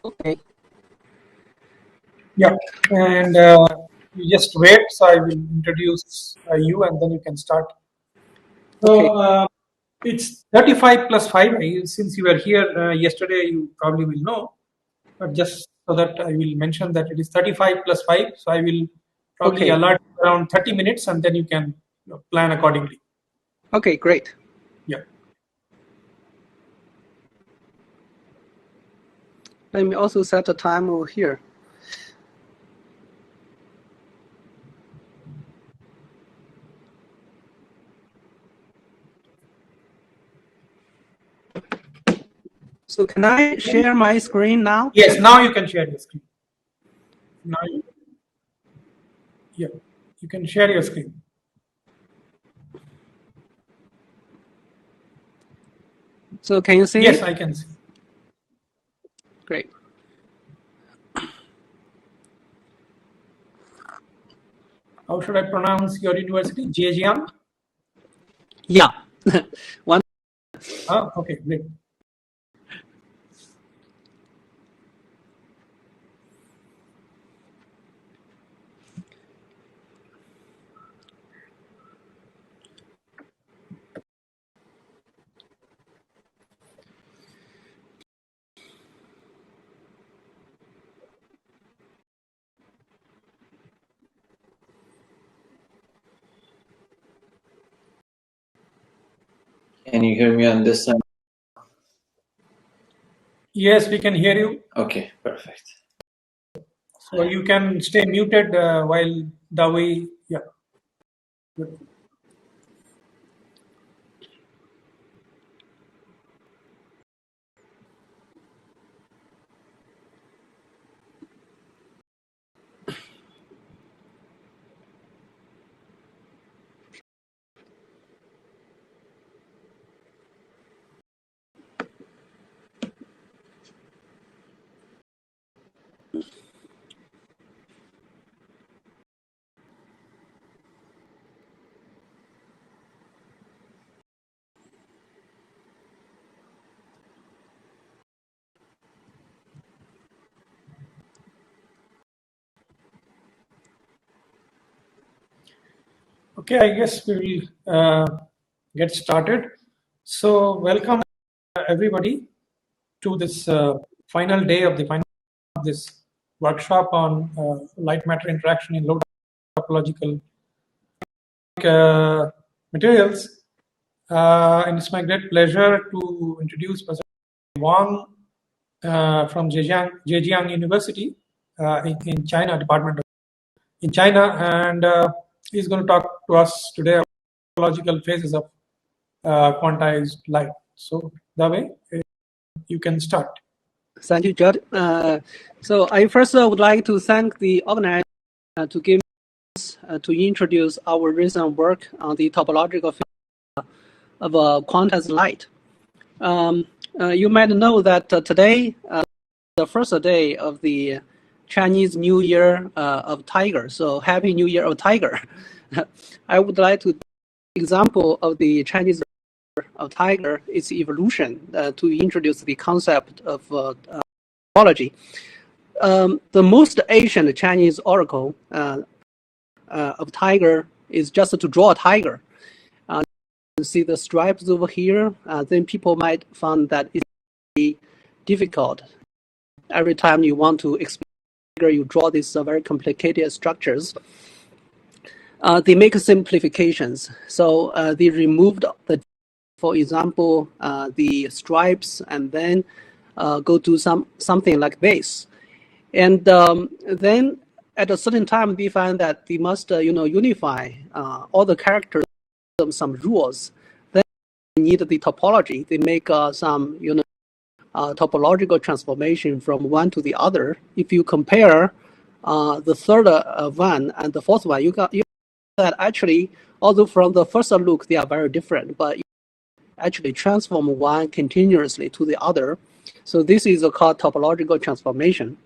Okay. Yeah, and you just wait. So I will introduce you, and then you can start. So Okay. it's 35 plus 5. Since you were here yesterday, you probably will know. But just so that I will mention that it is 35 plus 5. So I will probably Okay. allot around 30 minutes, and then you can plan accordingly. Okay. Great. Yeah. Let me also set a timer here. So can I share my screen now? Yes. Now you can share your screen. Now, yeah, you can share your screen. So can you see Yes, it? I can see. Great. How should I pronounce your university? Zhejiang? Yeah. One. Ah, okay, great. Can you hear me on this side? Yes, we can hear you. Okay, perfect. So you can stay muted while Dawi. Yeah. Good. Okay, I guess we will get started. So welcome everybody to this final day of this workshop on light matter interaction in low topological materials. And it's my great pleasure to introduce Professor Wang from Zhejiang University in China, Department of in China, and he's going to talk to us today about topological phases of quantized light. So, Dave, you can start. Thank you, Judd. So I first would like to thank the organizer to give us to introduce our recent work on the topological of quantized light. You might know that today, the first day of the Chinese New Year of Tiger. So Happy New Year of Tiger. I would like to example of the Chinese of Tiger, its evolution, to introduce the concept of topology. The most ancient Chinese oracle of tiger is just to draw a tiger. You see the stripes over here, then people might find that it's difficult. Every time you want to explain, you draw these very complicated structures. They make simplifications. So they removed for example, the stripes, and then go to something like this. And then at a certain time, we find that we must, unify all the characters, some rules. Then we need the topology. They make some, topological transformation from one to the other. If you compare the third one and the fourth one, you got that actually, although from the first look they are very different, but actually transform one continuously to the other. So this is called topological transformation.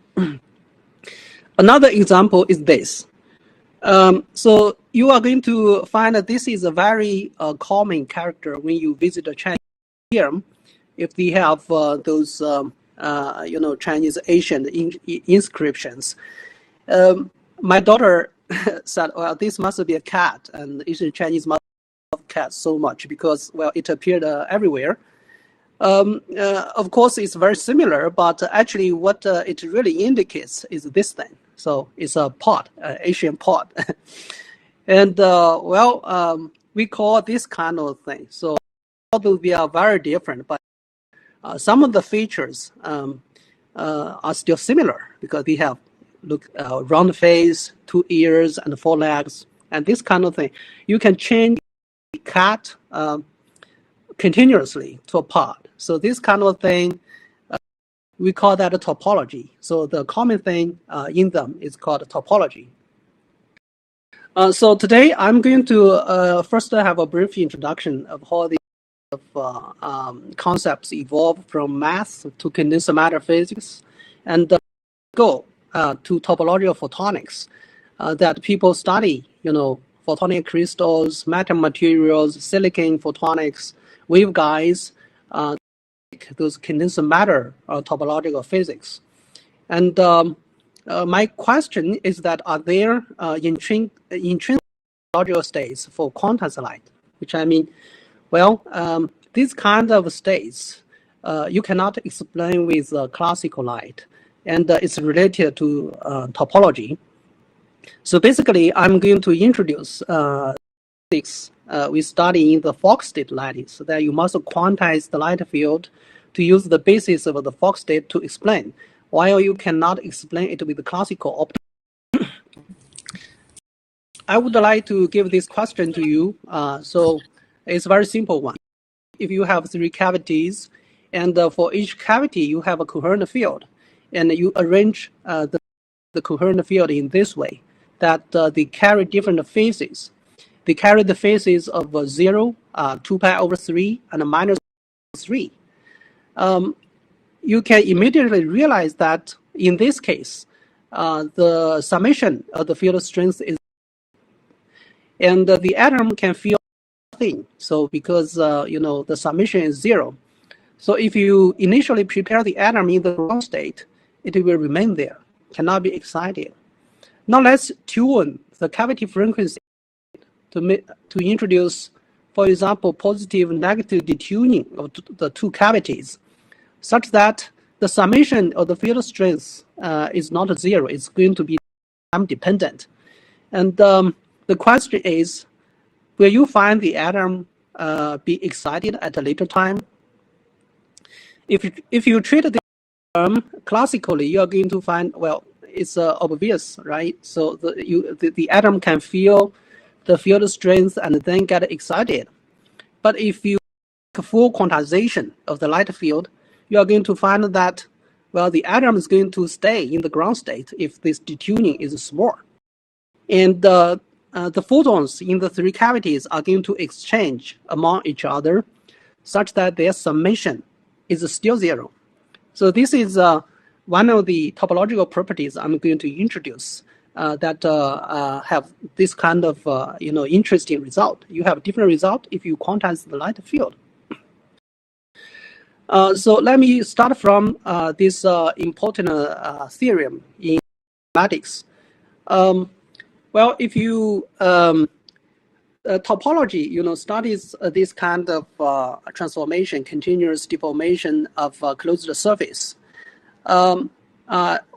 Another example is this. So you are going to find that this is a very common character when you visit a Chinese museum. If they have those Chinese ancient inscriptions. My daughter said, well, this must be a cat, and ancient Chinese must love cats so much because, well, it appeared everywhere. Of course, it's very similar, but actually what it really indicates is this thing. So it's a pod, Asian pod. And, we call this kind of thing. So although they are very different, but some of the features are still similar because they have round face, 2 ears, and 4 legs, and this kind of thing. You can change the cat continuously to a pod. So this kind of thing, we call that a topology. So the common thing in them is called a topology. So today I'm going to first have a brief introduction of how the concepts evolve from math to condensed matter physics, and go to topological photonics that people study, photonic crystals, metamaterials, silicon photonics, waveguides, those condensed matter topological physics. And my question is that are there intrinsic topological states for quantum light? Which I mean, well, these kind of states you cannot explain with classical light, and it's related to topology. So basically, I'm going to introduce physics we study in the Fock state lattice, so that you must quantize the light field to use the basis of the Fock state to explain, while you cannot explain it with the classical optics. I would like to give this question to you. So it's a very simple one. If you have 3 cavities, and for each cavity you have a coherent field, and you arrange the coherent field in this way, that they carry different phases. They carry the phases of 0, 2 pi over 3, and minus 3. You can immediately realize that in this case, the summation of the field strength is, and the atom can feel nothing. So because the summation is 0, so if you initially prepare the atom in the ground state, it will remain there, cannot be excited. Now let's tune the cavity frequency to introduce, for example, positive negative detuning of the 2 cavities, such that the summation of the field strength is not 0. It's going to be time dependent. And the question is, will you find the atom be excited at a later time? If you treat the term classically, you are going to find, well, it's obvious, right? So the atom can feel the field strength and then get excited. But if you make full quantization of the light field, you are going to find that, well, the atom is going to stay in the ground state if this detuning is small. And the photons in the 3 cavities are going to exchange among each other such that their summation is still 0. So this is one of the topological properties I'm going to introduce that have this kind of interesting result. You have a different result if you quantize the light field. So let me start from this important theorem in mathematics. Well, if you topology, studies this kind of transformation, continuous deformation of closed surface. When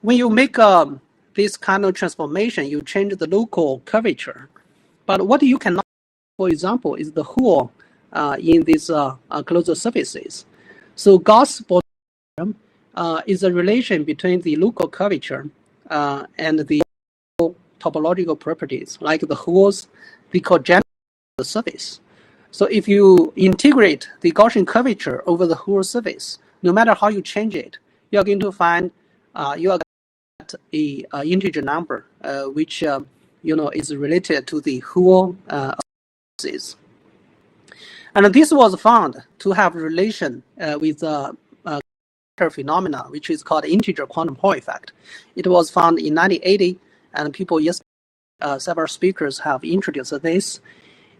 you make this kind of transformation, you change the local curvature. But what you cannot, for example, is the hole in these closed surfaces. So Gauss theorem is a relation between the local curvature and the topological properties, like the holes, they call general the surface. So if you integrate the Gaussian curvature over the whole surface, no matter how you change it, you are going to find you are at a integer number, which is related to the whole surfaces. And this was found to have relation with phenomena, which is called integer quantum Hall effect. It was found in 1980, and people several speakers have introduced this.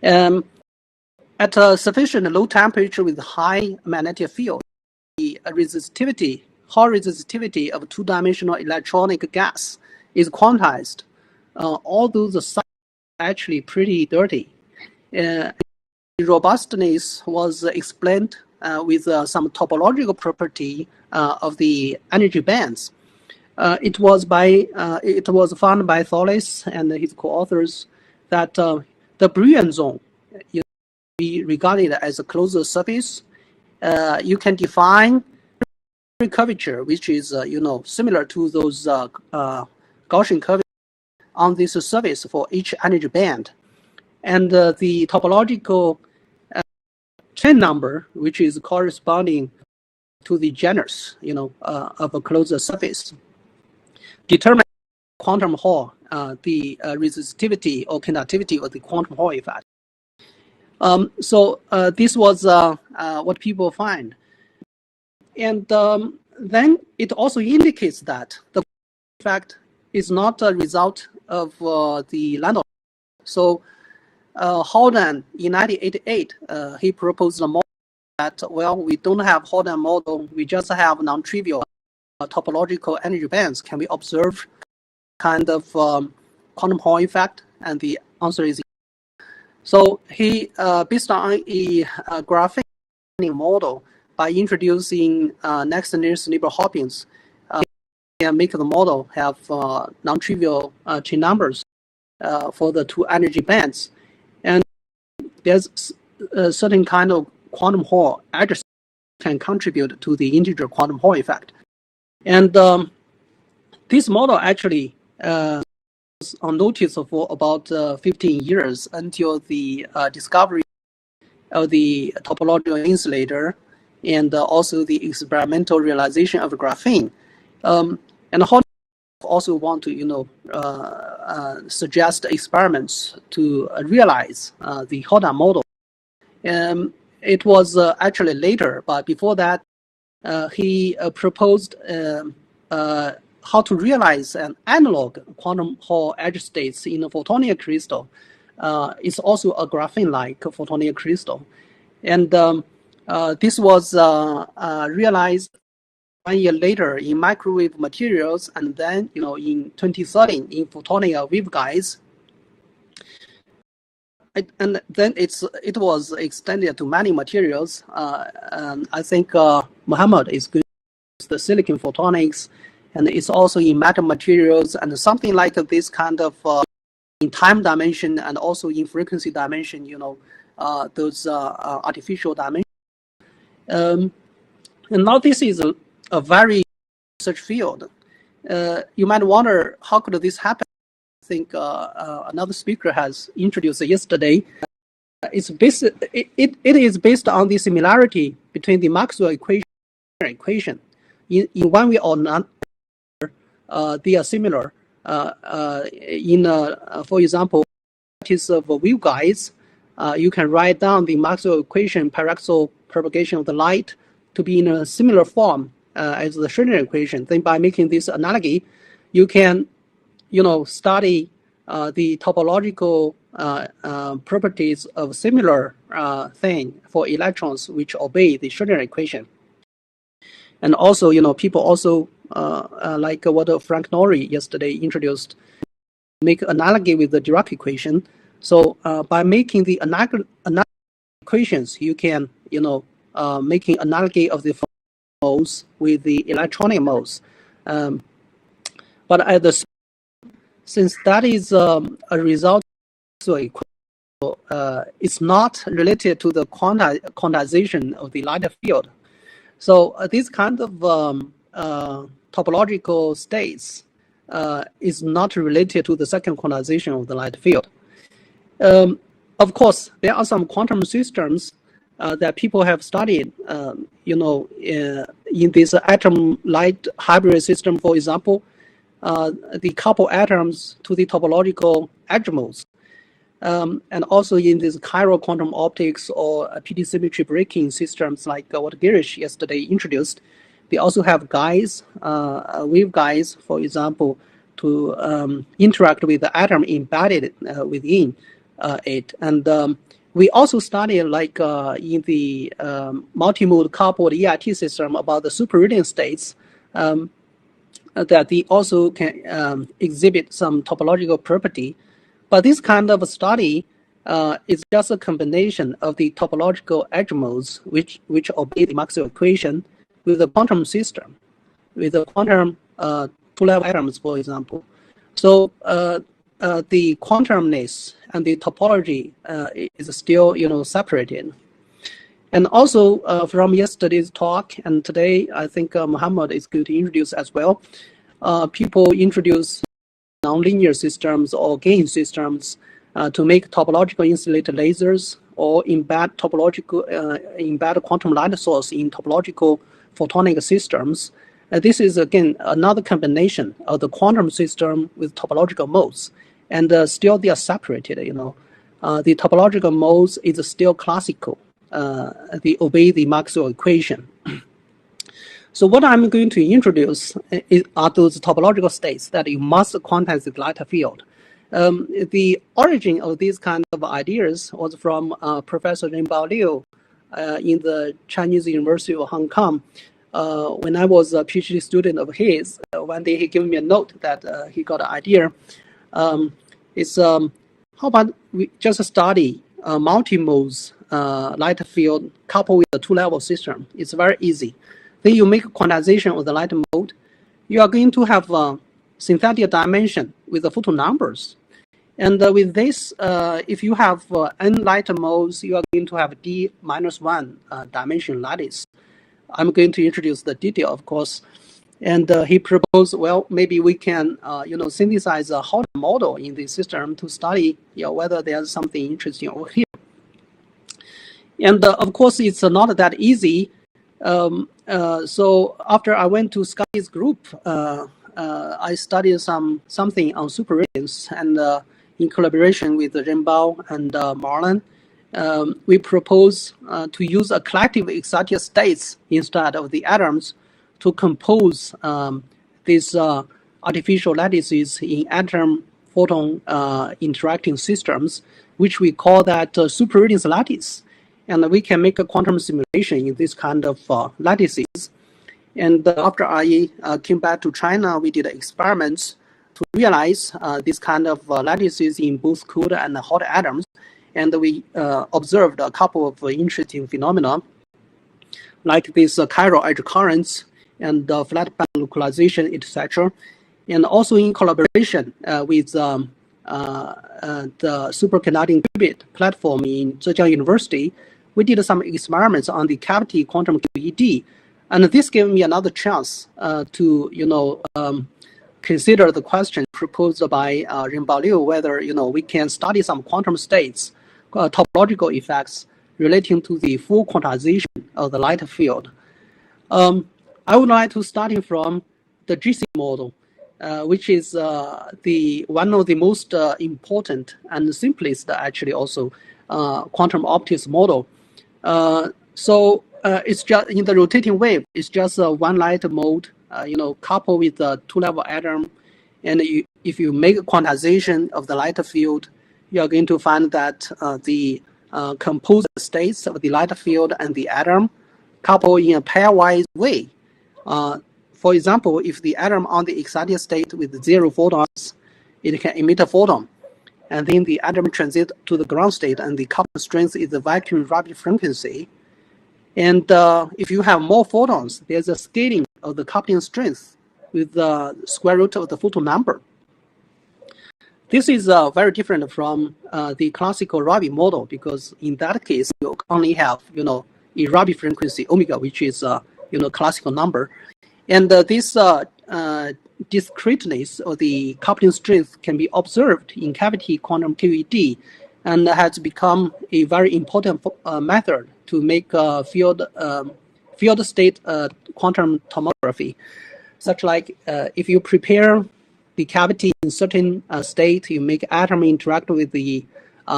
At a sufficient low temperature with high magnetic field, the resistivity Hall resistivity of two-dimensional electronic gas is quantized, although the size is actually pretty dirty. Robustness was explained with some topological property of the energy bands. It was found by Tholes and his co-authors that the Brillouin zone be regarded as a closed surface. You can define curvature, which is similar to those Gaussian curvatures on this surface for each energy band, and the topological chain number, which is corresponding to the genus of a closed surface, determine quantum Hall, the resistivity or conductivity of the quantum Hall effect. So this was what people find. And then it also indicates that the effect is not a result of the Landau. So Haldane in 1988, he proposed a model that, well, we don't have Haldane model, we just have non-trivial topological energy bands. Can we observe kind of quantum Hall effect? And the answer is yes. So he, based on a graphing model, by introducing next nearest neighbor hoppings, can make the model have non-trivial chain numbers for the two energy bands. And there's a certain kind of quantum Hall address can contribute to the integer quantum Hall effect. And this model actually was on notice for about 15 years until the discovery of the topological insulator and also the experimental realization of graphene. And Haldane also want to, suggest experiments to realize the Haldane model. It was actually later, but before that, he proposed how to realize an analog quantum Hall edge states in a photonic crystal. It's also a graphene-like photonic crystal. And this was realized 1 year later in microwave materials, and then in 2013 in photonic waveguides. And then it was extended to many materials. I think Mohammed is going to use the silicon photonics, and it's also in metal materials and something like this kind of in time dimension and also in frequency dimension. Those artificial dimensions. And now this is a very research field. You might wonder, how could this happen? I think another speaker has introduced yesterday. It is based on the similarity between the Maxwell equation. In one way or another, they are similar. For example, practice of waveguides, you can write down the Maxwell equation, paradoxical propagation of the light, to be in a similar form as the Schrödinger equation. Then by making this analogy, you can, study the topological properties of similar thing for electrons which obey the Schrödinger equation. And also, people also, like what Frank Norrie yesterday introduced, make analogy with the Dirac equation. So by making the analogy equations, you can, making analogy of the modes with the electronic modes. But at the since that is a result, so it's not related to the quantization of the light field. So this kind of topological states is not related to the second quantization of the light field. Of course, there are some quantum systems that people have studied, in this atom-light hybrid system, for example, the couple atoms to the topological edge modes. And also in these chiral quantum optics or PD symmetry breaking systems like what Girish yesterday introduced, they also have guides, waveguides, for example, to interact with the atom embedded within it. And we also studied, like in the multimode coupled EIT system, about the superradiant states that they also can exhibit some topological property. But this kind of study is just a combination of the topological edge modes, which obey the Maxwell equation, with the quantum system, with the quantum two-level atoms, for example. So the quantumness and the topology is still, separated. And also from yesterday's talk and today, I think Muhammad is going to introduce as well. People introduce nonlinear systems or gain systems to make topological insulated lasers or embed quantum light source in topological photonic systems. This is again another combination of the quantum system with topological modes, and still they are separated. The topological modes is still classical. They obey the Maxwell equation. So what I'm going to introduce are those topological states that you must quantize the light field. The origin of these kind of ideas was from Professor Renbao Liu in the Chinese University of Hong Kong. When I was a PhD student of his, one day he gave me a note that he got an idea. How about we just study multi-modes light field coupled with a two-level system? It's very easy. Then you make quantization of the light mode. You are going to have a synthetic dimension with the photon numbers. And with this, if you have n light modes, you are going to have d-1 dimension lattice. I'm going to introduce the detail, of course. And he proposed, well, maybe we can, synthesize a hot model in the system to study, whether there's something interesting over here. And of course, it's not that easy. So after I went to Scotty's group, I studied something on superradiance, and in collaboration with Renbao and Marlon, we propose to use a collective excited states instead of the atoms to compose these artificial lattices in atom-photon interacting systems, which we call that superradiance lattice. And we can make a quantum simulation in this kind of lattices. And after I came back to China, we did experiments to realize this kind of lattices in both cold and hot atoms. And we observed a couple of interesting phenomena, like this chiral edge currents and flat band localization, etc. And also in collaboration with the superconducting qubit platform in Zhejiang University, we did some experiments on the cavity quantum QED, and this gave me another chance to consider the question proposed by Renbao Liu, whether we can study some quantum states, topological effects relating to the full quantization of the light field. I would like to start from the GC model, which is one of the most important and simplest, actually, also quantum optics model. So it's just in the rotating wave. It's just one light mode, coupled with a two-level atom, and if you make a quantization of the light field, you are going to find that the composite states of the light field and the atom couple in a pairwise way. For example, if the atom on the excited state with 0 photons, it can emit a photon. And then the atom transits to the ground state, and the coupling strength is the vacuum Rabi frequency. And if you have more photons, there's a scaling of the coupling strength with the square root of the photon number. This is very different from the classical Rabi model, because in that case, you only have, a Rabi frequency omega, which is, classical number. And this discreteness of the coupling strength can be observed in cavity quantum QED, and has become a very important method to make field state quantum tomography. Such like if you prepare the cavity in certain state, you make atom interact with the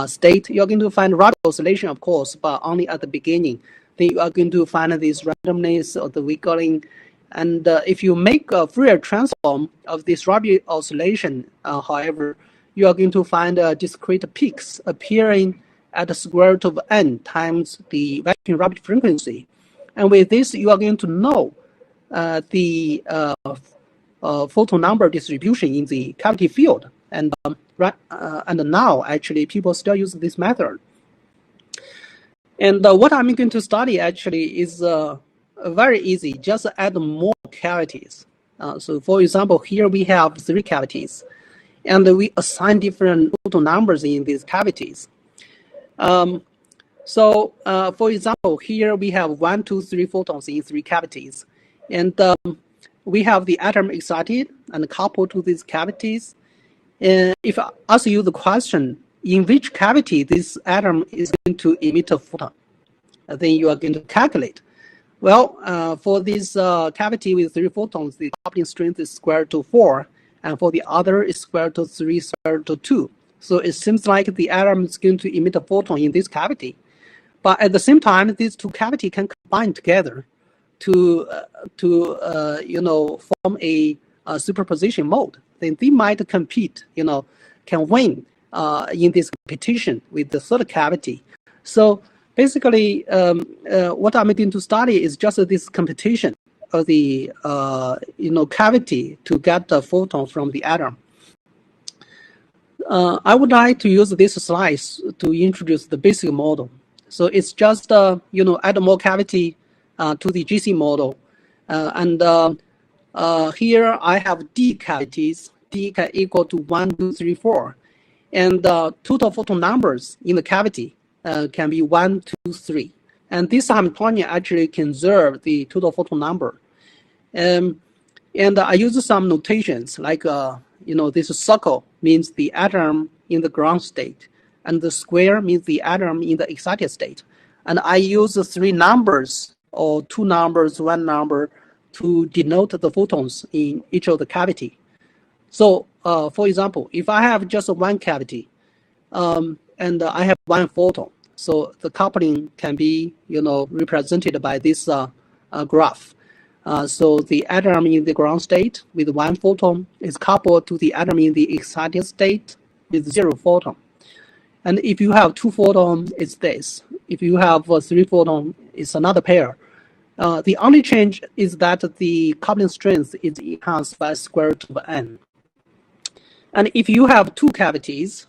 state, you're going to find Rabi oscillation, of course, but only at the beginning. Then you are going to find this randomness of the wiggling. And if you make a Fourier transform of this Rabi oscillation, however, you are going to find discrete peaks appearing at the square root of n times the vacuum Rabi frequency. And with this, you are going to know the photon number distribution in the cavity field. And and now actually people still use this method. And what I'm going to study actually is very easy. Just add more cavities. So for example, here we have 3 cavities, and we assign different photon numbers in these cavities. So for example, here we have 1, 2, 3 photons in 3 cavities. And we have the atom excited and coupled to these cavities. And if I ask you the question, in which cavity this atom is going to emit a photon, then you are going to calculate. Well, for this cavity with 3 photons, the coupling strength is square root of 4, and for the other is square root of 3, square root of 2. So it seems like the atom is going to emit a photon in this cavity. But at the same time, these 2 cavities can combine together to form a superposition mode. Then they might compete, can win in this competition with the 3rd cavity. So basically, what I'm going to study is just this competition of the cavity to get the photon from the atom. I would like to use this slide to introduce the basic model. So it's just add more cavity to the GC model, and here I have D cavities. D can equal to 1, 2, 3, 4, and total photon numbers in the cavity can be 1, 2, 3. And this Hamiltonian actually conserve the total photon number. And I use some notations like, this circle means the atom in the ground state, and the square means the atom in the excited state. And I use 3 numbers or 2 numbers, 1 number to denote the photons in each of the cavity. So, for example, if I have just 1 cavity, and I have 1 photon, so the coupling can be, represented by this graph. So the atom in the ground state with 1 photon is coupled to the atom in the excited state with 0 photon. And if you have 2 photons, it's this. If you have 3 photons, it's another pair. The only change is that the coupling strength is enhanced by square root of n. And if you have 2 cavities,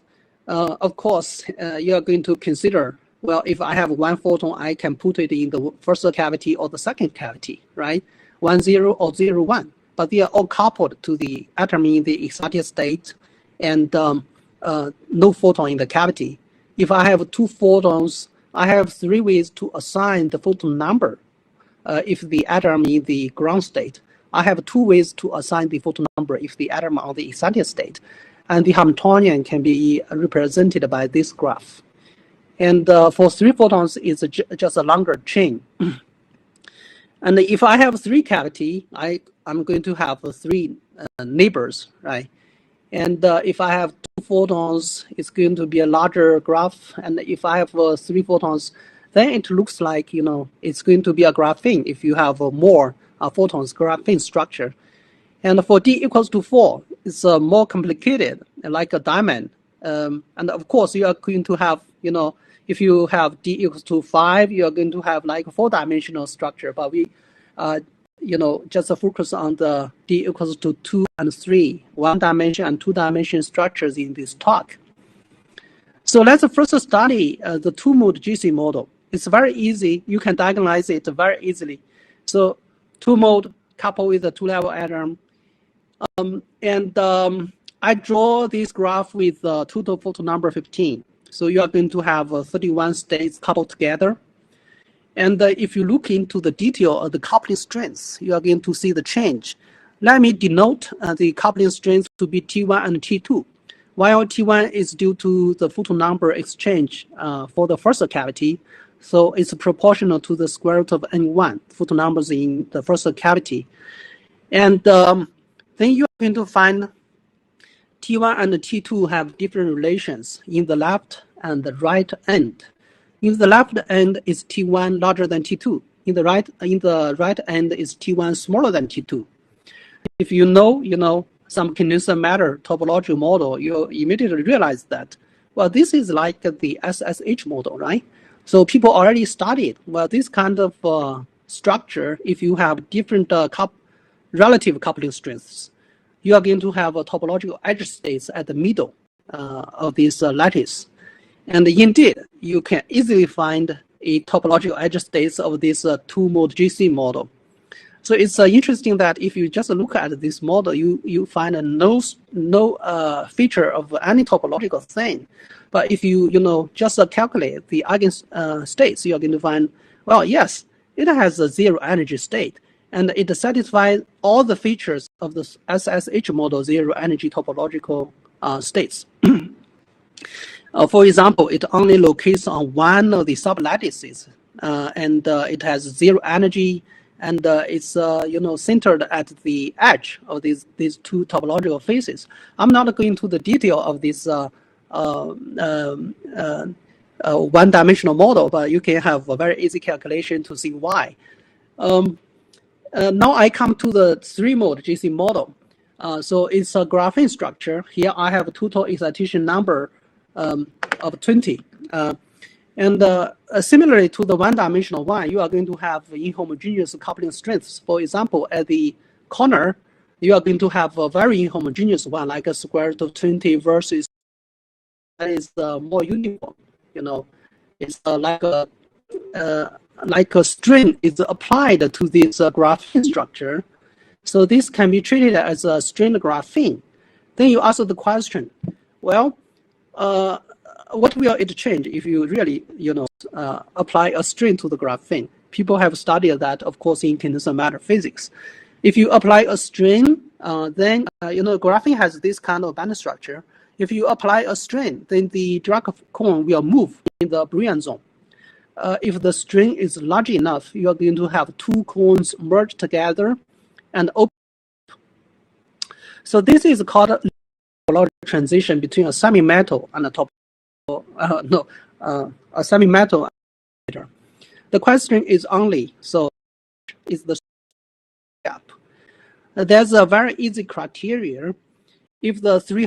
of course, you are going to consider, well, if I have 1 photon, I can put it in the first cavity or the second cavity, right? 1, 0 or 0, 1. But they are all coupled to the atom in the excited state and no photon in the cavity. If I have 2 photons, I have 3 ways to assign the photon number. If the atom in the ground state, I have 2 ways to assign the photon number if the atom on the excited state. And the Hamiltonian can be represented by this graph. And for 3 photons, it's just a longer chain. And if I have 3 cavity, I'm going to have 3 neighbors, right? And if I have 2 photons, it's going to be a larger graph. And if I have 3 photons, then it looks like, it's going to be a graphene if you have more photons, graphene structure. And for D equals to 4, it's more complicated, like a diamond. And of course, you are going to have, if you have D equals to 5, you are going to have like a 4-dimensional structure. But we, just focus on the D equals to 2 and 3, 1-dimension and 2-dimension structures in this talk. So let's first study the 2-mode GC model. It's very easy. You can diagonalize it very easily. So 2-mode coupled with a 2-level atom. I draw this graph with total photon number 15. So you are going to have 31 states coupled together. And if you look into the detail of the coupling strengths, you are going to see the change. Let me denote the coupling strength to be T1 and T2. While T1 is due to the photon number exchange for the first cavity, so it's proportional to the square root of N1 photon numbers in the first cavity. And then you are going to find T1 and T2 have different relations in the left and the right end. In the left end is T1 larger than T2. In the right end is T1 smaller than T2. If you know some condensed matter topological model, you immediately realize that, well, this is like the SSH model, right? So people already studied, well, this kind of structure, if you have different relative coupling strengths, you are going to have a topological edge states at the middle of this lattice. And indeed, you can easily find a topological edge states of this two-mode GC model. So it's interesting that if you just look at this model, you find no feature of any topological thing. But if you just calculate the eigenstates, you're going to find, well, yes, it has a zero energy state, and it satisfies all the features of the SSH model zero energy topological states. For example, it only locates on one of the sublattices, and it has zero energy, and it's centered at the edge of these two topological faces. I'm not going into the detail of this one-dimensional model, but you can have a very easy calculation to see why. Now I come to the three-mode GC model. So it's a graphene structure. Here I have a total excitation number of 20. And similarly to the one-dimensional one, you are going to have inhomogeneous coupling strengths. For example, at the corner, you are going to have a very inhomogeneous one, like a square root of 20 versus that is more uniform. It's like a string is applied to this graphene structure. So this can be treated as a string graphene. Then you ask the question, well, what will it change if you really, apply a string to the graphene? People have studied that, of course, in condensed matter physics. If you apply a string, then, graphene has this kind of band structure. If you apply a string, then the Dirac cone will move in the Brillouin zone. If the string is large enough, you are going to have two cones merge together and open. So this is called a transition between a semi-metal and a a semi-metal. The question is only, so is the gap. There's a very easy criteria. If the three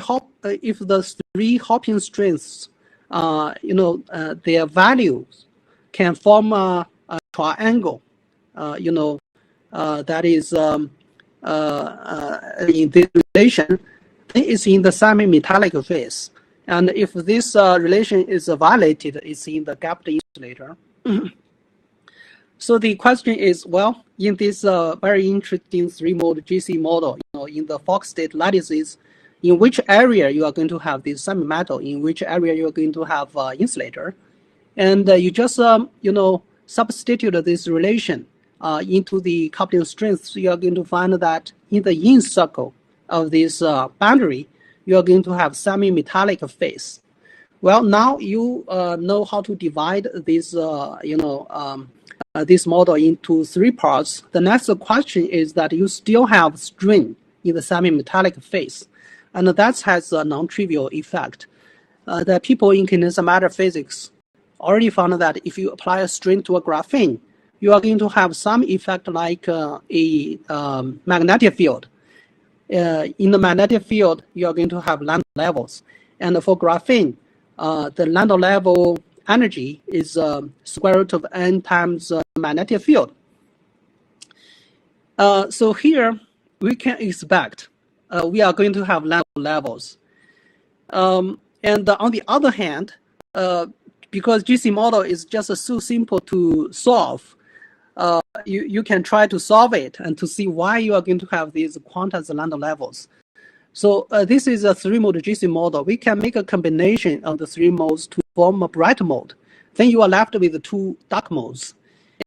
hopping strengths, their values can form a triangle, that is in this relation, then it's in the semi-metallic phase. And if this relation is violated, it's in the gapped insulator. So the question is, well, in this very interesting three-mode GC model, in the Fock state lattices, in which area you are going to have this semi-metal, in which area you are going to have insulator, and you just substitute this relation into the coupling strengths, you are going to find that in the yin circle of this boundary, you are going to have semi-metallic phase. Well, now you know how to divide this, this model into three parts. The next question is that you still have string in the semi-metallic phase, and that has a non-trivial effect. The people in condensed matter physics already found that if you apply a string to a graphene, you are going to have some effect like a magnetic field. In the magnetic field, you are going to have lambda levels. And for graphene, the lambda level energy is square root of n times magnetic field. So here, we can expect we are going to have lambda levels. And on the other hand, because GC model is just so simple to solve, you can try to solve it and to see why you are going to have these quantized lambda levels. So this is a three-mode GC model. We can make a combination of the three modes to form a bright mode. Then you are left with the two dark modes.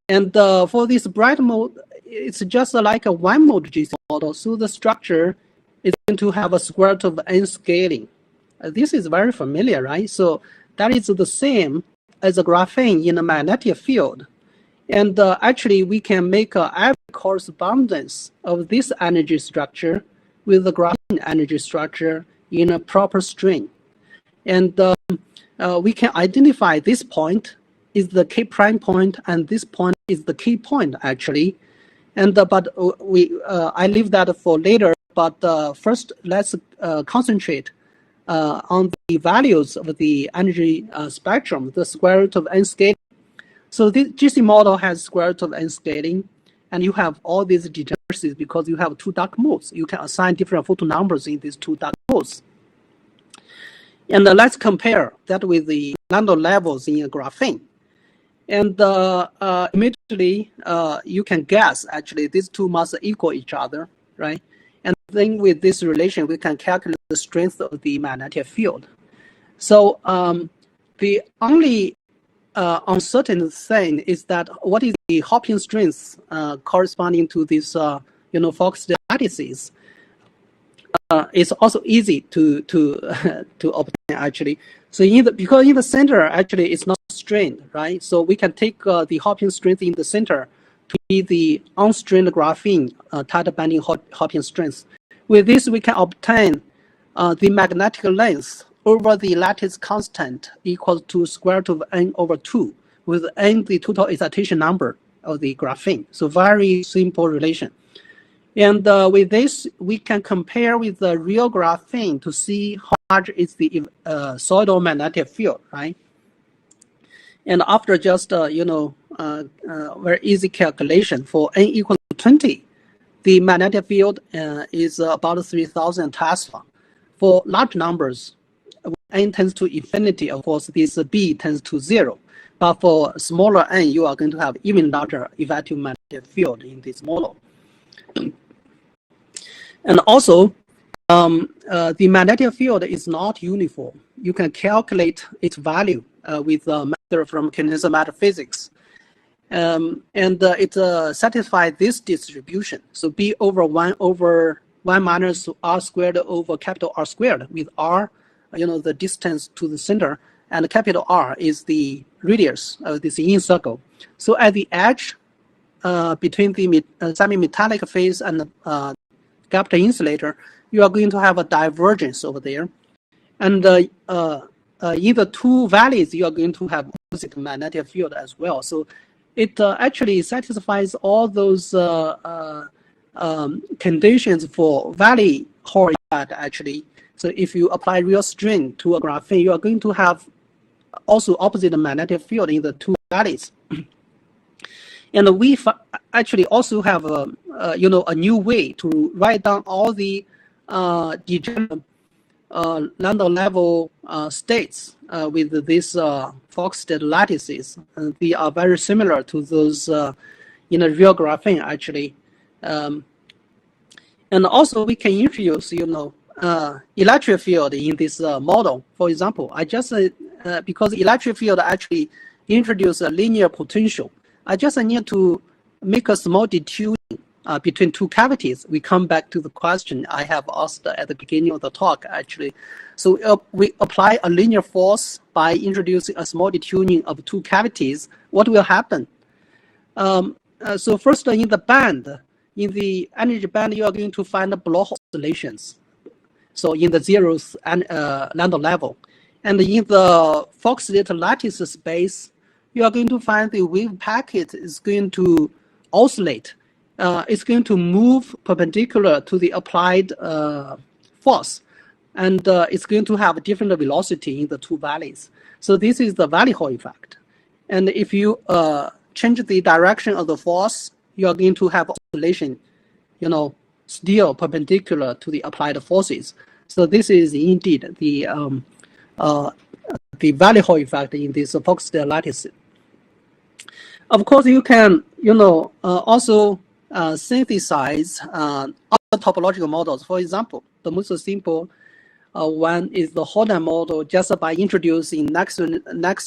And for this bright mode, it's just like a one-mode GC model. So the structure is going to have a square root of n scaling. This is very familiar, right? So that is the same as a graphene in a magnetic field. And actually, we can make a correspondence of this energy structure with the graphene energy structure in a proper string. And we can identify this point is the K prime point, and this point is the key point, actually. And but I leave that for later. But first, let's concentrate on the values of the energy spectrum, the square root of n scaling. So this GC model has square root of n scaling, and you have all these degeneracies because you have two dark modes. You can assign different photon numbers in these two dark modes. And let's compare that with the lambda levels in a graphene. And immediately you can guess actually these two must equal each other, right? And then with this relation, we can calculate the strength of the magnetic field. So the only uncertain thing is that what is the hopping strength corresponding to this, Fox lattices? It's also easy to to obtain actually. So because in the center actually it's not strained, right? So we can take the hopping strength in the center to be the unstrained graphene tight binding hopping strength. With this, we can obtain the magnetic length over the lattice constant equals to square root of n over 2, with n the total excitation number of the graphene. So very simple relation. And with this, we can compare with the real graphene to see how large is the pseudo magnetic field, right? And after just very easy calculation for n equal to 20, the magnetic field is about 3,000 Tesla. For large numbers, n tends to infinity, of course, this B tends to 0. But for smaller n, you are going to have even larger effective magnetic field in this model. And also, the magnetic field is not uniform. You can calculate its value with a method from kinematic physics. And it satisfies this distribution. So B over 1 over 1 minus R squared over capital R squared, with R, the distance to the center, and capital R is the radius of this in circle. So at the edge between the semi-metallic phase and gap insulator, you are going to have a divergence over there. And in the two valleys, you are going to have opposite magnetic field as well. So it actually satisfies all those conditions for valley Hall effect actually. So if you apply real strain to a graphene, you are going to have also opposite magnetic field in the two valleys. And we actually also have a new way to write down all the degenerate lambda level states with these Fox state lattices. They are very similar to those in a real graphene actually. And also we can introduce electric field in this model. For example, I just because electric field actually introduce a linear potential, I just need to make a small detuning between two cavities. We come back to the question I have asked at the beginning of the talk, actually. So we apply a linear force by introducing a small detuning of two cavities. What will happen? So first, in the band, in the energy band, you are going to find the Bloch oscillations. So in the zeroth lambda level. And in the Fox-slit lattice space, you are going to find the wave packet is going to oscillate. It's going to move perpendicular to the applied force. And it's going to have a different velocity in the two valleys. So this is the valley Hall effect. And if you change the direction of the force, you are going to have oscillation, still perpendicular to the applied forces. So this is indeed the valley Hall effect in this Fox-slit lattice. Of course, you can, also synthesize other topological models. For example, the most simple one is the Holden model, just by introducing next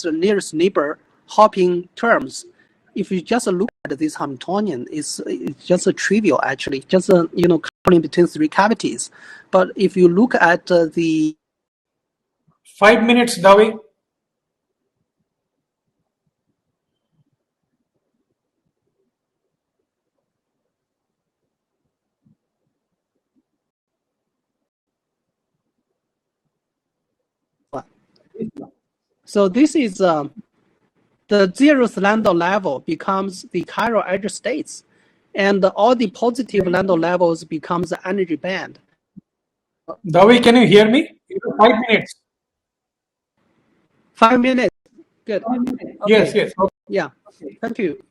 nearest neighbor hopping terms. If you just look at this Hamiltonian, it's just a trivial actually, just coupling between three cavities. But if you look at the 5 minutes, Davi. So this is the zeroth lambda level becomes the chiral edge states, and all the positive lambda levels becomes the energy band. Davi, can you hear me? 5 minutes. 5 minutes. Good. Yes, Okay. yes. Okay. Yeah. Thank you.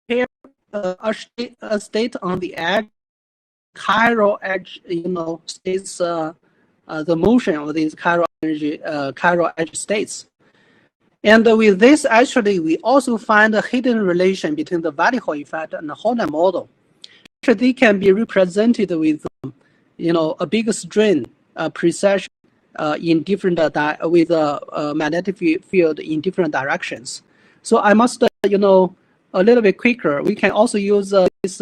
Here, a state on the edge, chiral edge, states the motion of these chiral edge states. And with this, actually, we also find a hidden relation between the valley Hall effect and the Holland model. Actually, they can be represented with, a big strain precession in different with a magnetic field in different directions. So I must, a little bit quicker. We can also use this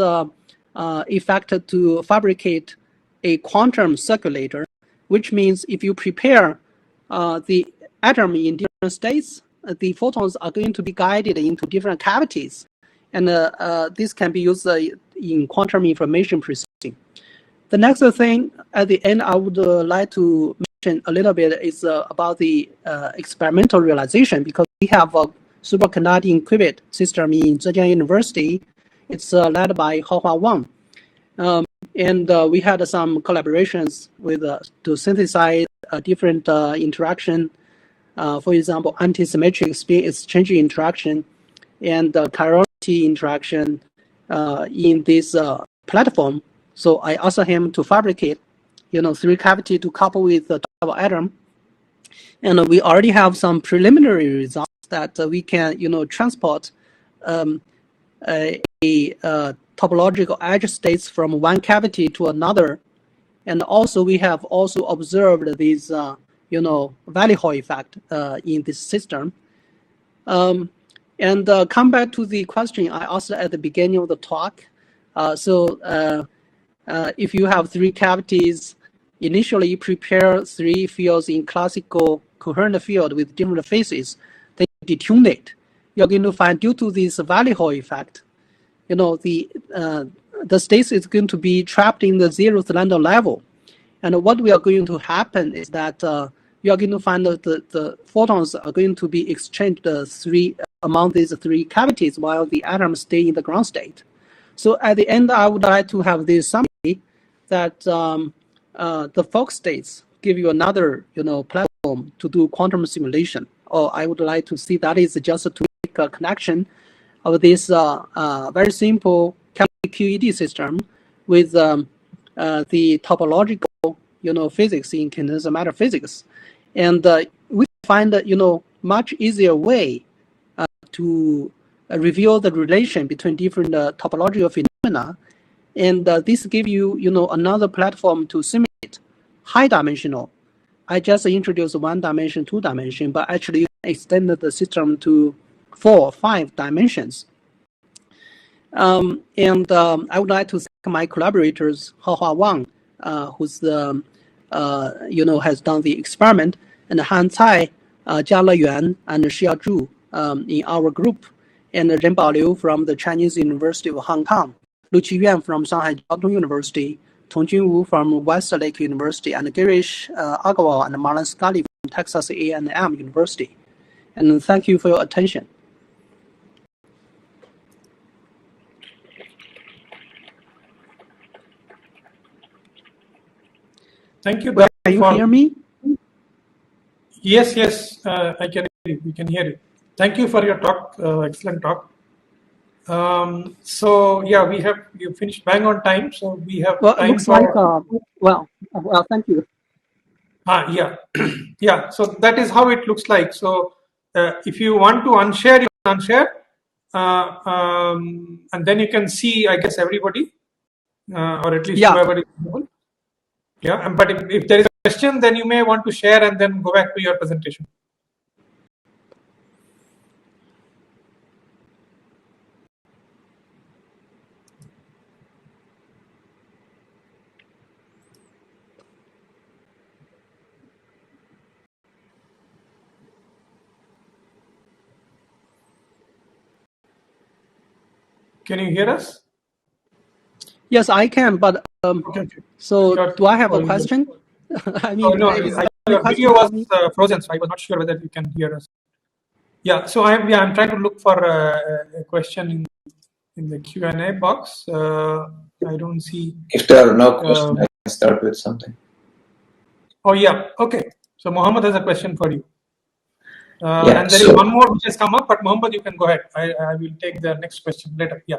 effect to fabricate a quantum circulator, which means if you prepare the atom in different states, the photons are going to be guided into different cavities, and this can be used in quantum information processing. The next thing at the end I would like to mention a little bit is about the experimental realization, because we have a superconducting qubit system in Zhejiang University. It's led by Haohua Wang. And we had some collaborations with to synthesize different interaction, for example, anti-symmetric spin exchange interaction and chirality interaction in this platform. So I asked him to fabricate, 3 cavity to couple with the double atom, and we already have some preliminary results that we can, transport a topological edge states from one cavity to another, and also we have also observed this, valley Hall effect in this system. And come back to the question I asked at the beginning of the talk. If you have 3 cavities, initially you prepare 3 fields in classical coherent field with different phases, then you detune it. You're going to find, due to this valley Hall effect, the states is going to be trapped in the 0th random level. And what we are going to happen is that you are going to find that the photons are going to be exchanged among these 3 cavities while the atoms stay in the ground state. So at the end, I would like to have this summary that the Fock states give you another, platform to do quantum simulation. Or I would like to see that is just to make a connection of this very simple QED system with the topological, physics in condensed matter physics, and we find that much easier way to reveal the relation between different topological phenomena, and this give you another platform to simulate high dimensional. I just introduced 1 dimension, 2 dimension, but actually you can extend the system to 4 or 5 dimensions. I would like to thank my collaborators, Haohua Wang, who's has done the experiment, and Han Cai, Jiale Yuan, and Xia Zhu in our group, and Renbao Liu from the Chinese University of Hong Kong, Lu Qiyuan from Shanghai Jiaotong University, Tongjun Wu from Westlake University, and Girish Agarwal and Marlon Scully from Texas A&M University. And thank you for your attention. Thank you. Can you hear me? Yes, I can hear you. We can hear you. Thank you for your talk. Excellent talk. So yeah, you finished bang on time. So we have time looks for. Like thank you. Yeah, yeah. So that is how it looks like. So if you want to unshare, you can unshare, and then you can see, I guess, everybody, or at least whoever is available. Yeah, but if there is a question, then you may want to share and then go back to your presentation. Can you hear us? Yes, I can, but Okay. so do I have a question? I mean, no, your video was frozen, so I was not sure whether you can hear us. Yeah, so I'm trying to look for a question in the Q&A box. I don't see. If there are no questions, I can start with something. Oh yeah, okay. So Mohammed has a question for you. And there is one more which has come up, but Mohammed, you can go ahead. I will take the next question later. Yeah.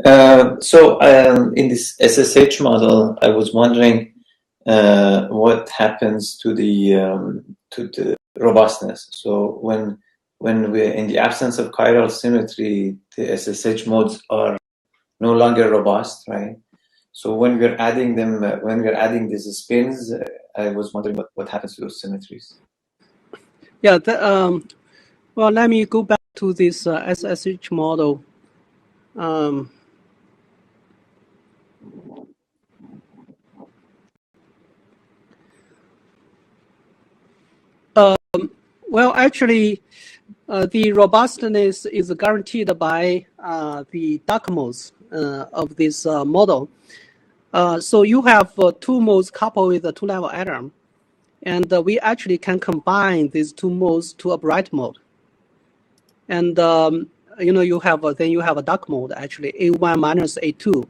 In this SSH model, I was wondering what happens to the robustness. So when we're in the absence of chiral symmetry, the SSH modes are no longer robust, right? So when we're adding them, when we're adding these spins, I was wondering what happens to those symmetries. Yeah. Well, let me go back to this SSH model. Well, actually, the robustness is guaranteed by the dark modes of this model. So you have two modes coupled with a two-level atom, and we actually can combine these two modes to a bright mode. And you have then you have a dark mode, actually A1 minus A2.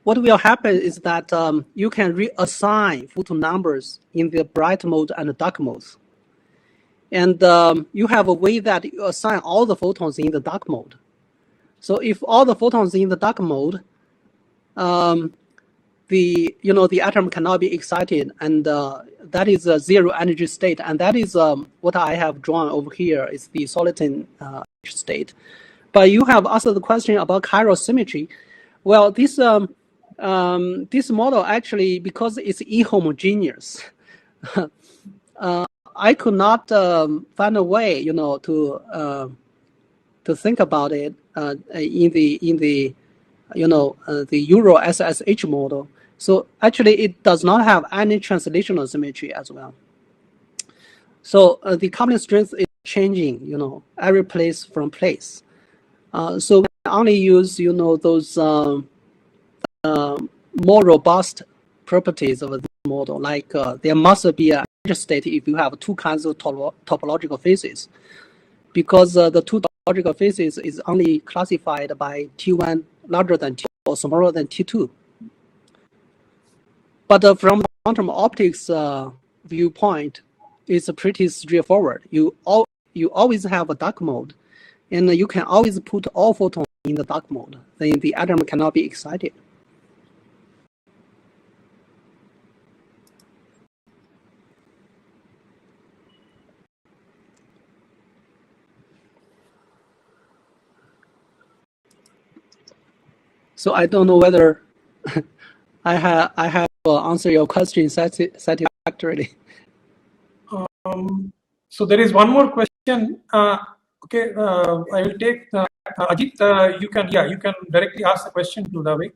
What will happen is that you can reassign photon numbers in the bright mode and the dark modes. And you have a way that you assign all the photons in the dark mode. So if all the photons in the dark mode, the atom cannot be excited, and that is a zero energy state, and that is what I have drawn over here is the Soliton state. But you have asked the question about chiral symmetry. Well, this model actually, because it's inhomogeneous, I could not find a way, to think about it in the Euro SSH model. So actually, it does not have any translational symmetry as well. So the coupling strength is changing, every place from place. So we only use, those more robust properties of the model, like there must be an energy state if you have two kinds of topological phases, because the two topological phases is only classified by T1 larger than T2 or smaller than T2. But from the quantum optics viewpoint, it's pretty straightforward. You always have a dark mode, and you can always put all photons in the dark mode. Then the atom cannot be excited. So I don't know whether I have answered your question satisfactorily. So there is one more question. Okay, I will take Ajit. You can directly ask the question to David.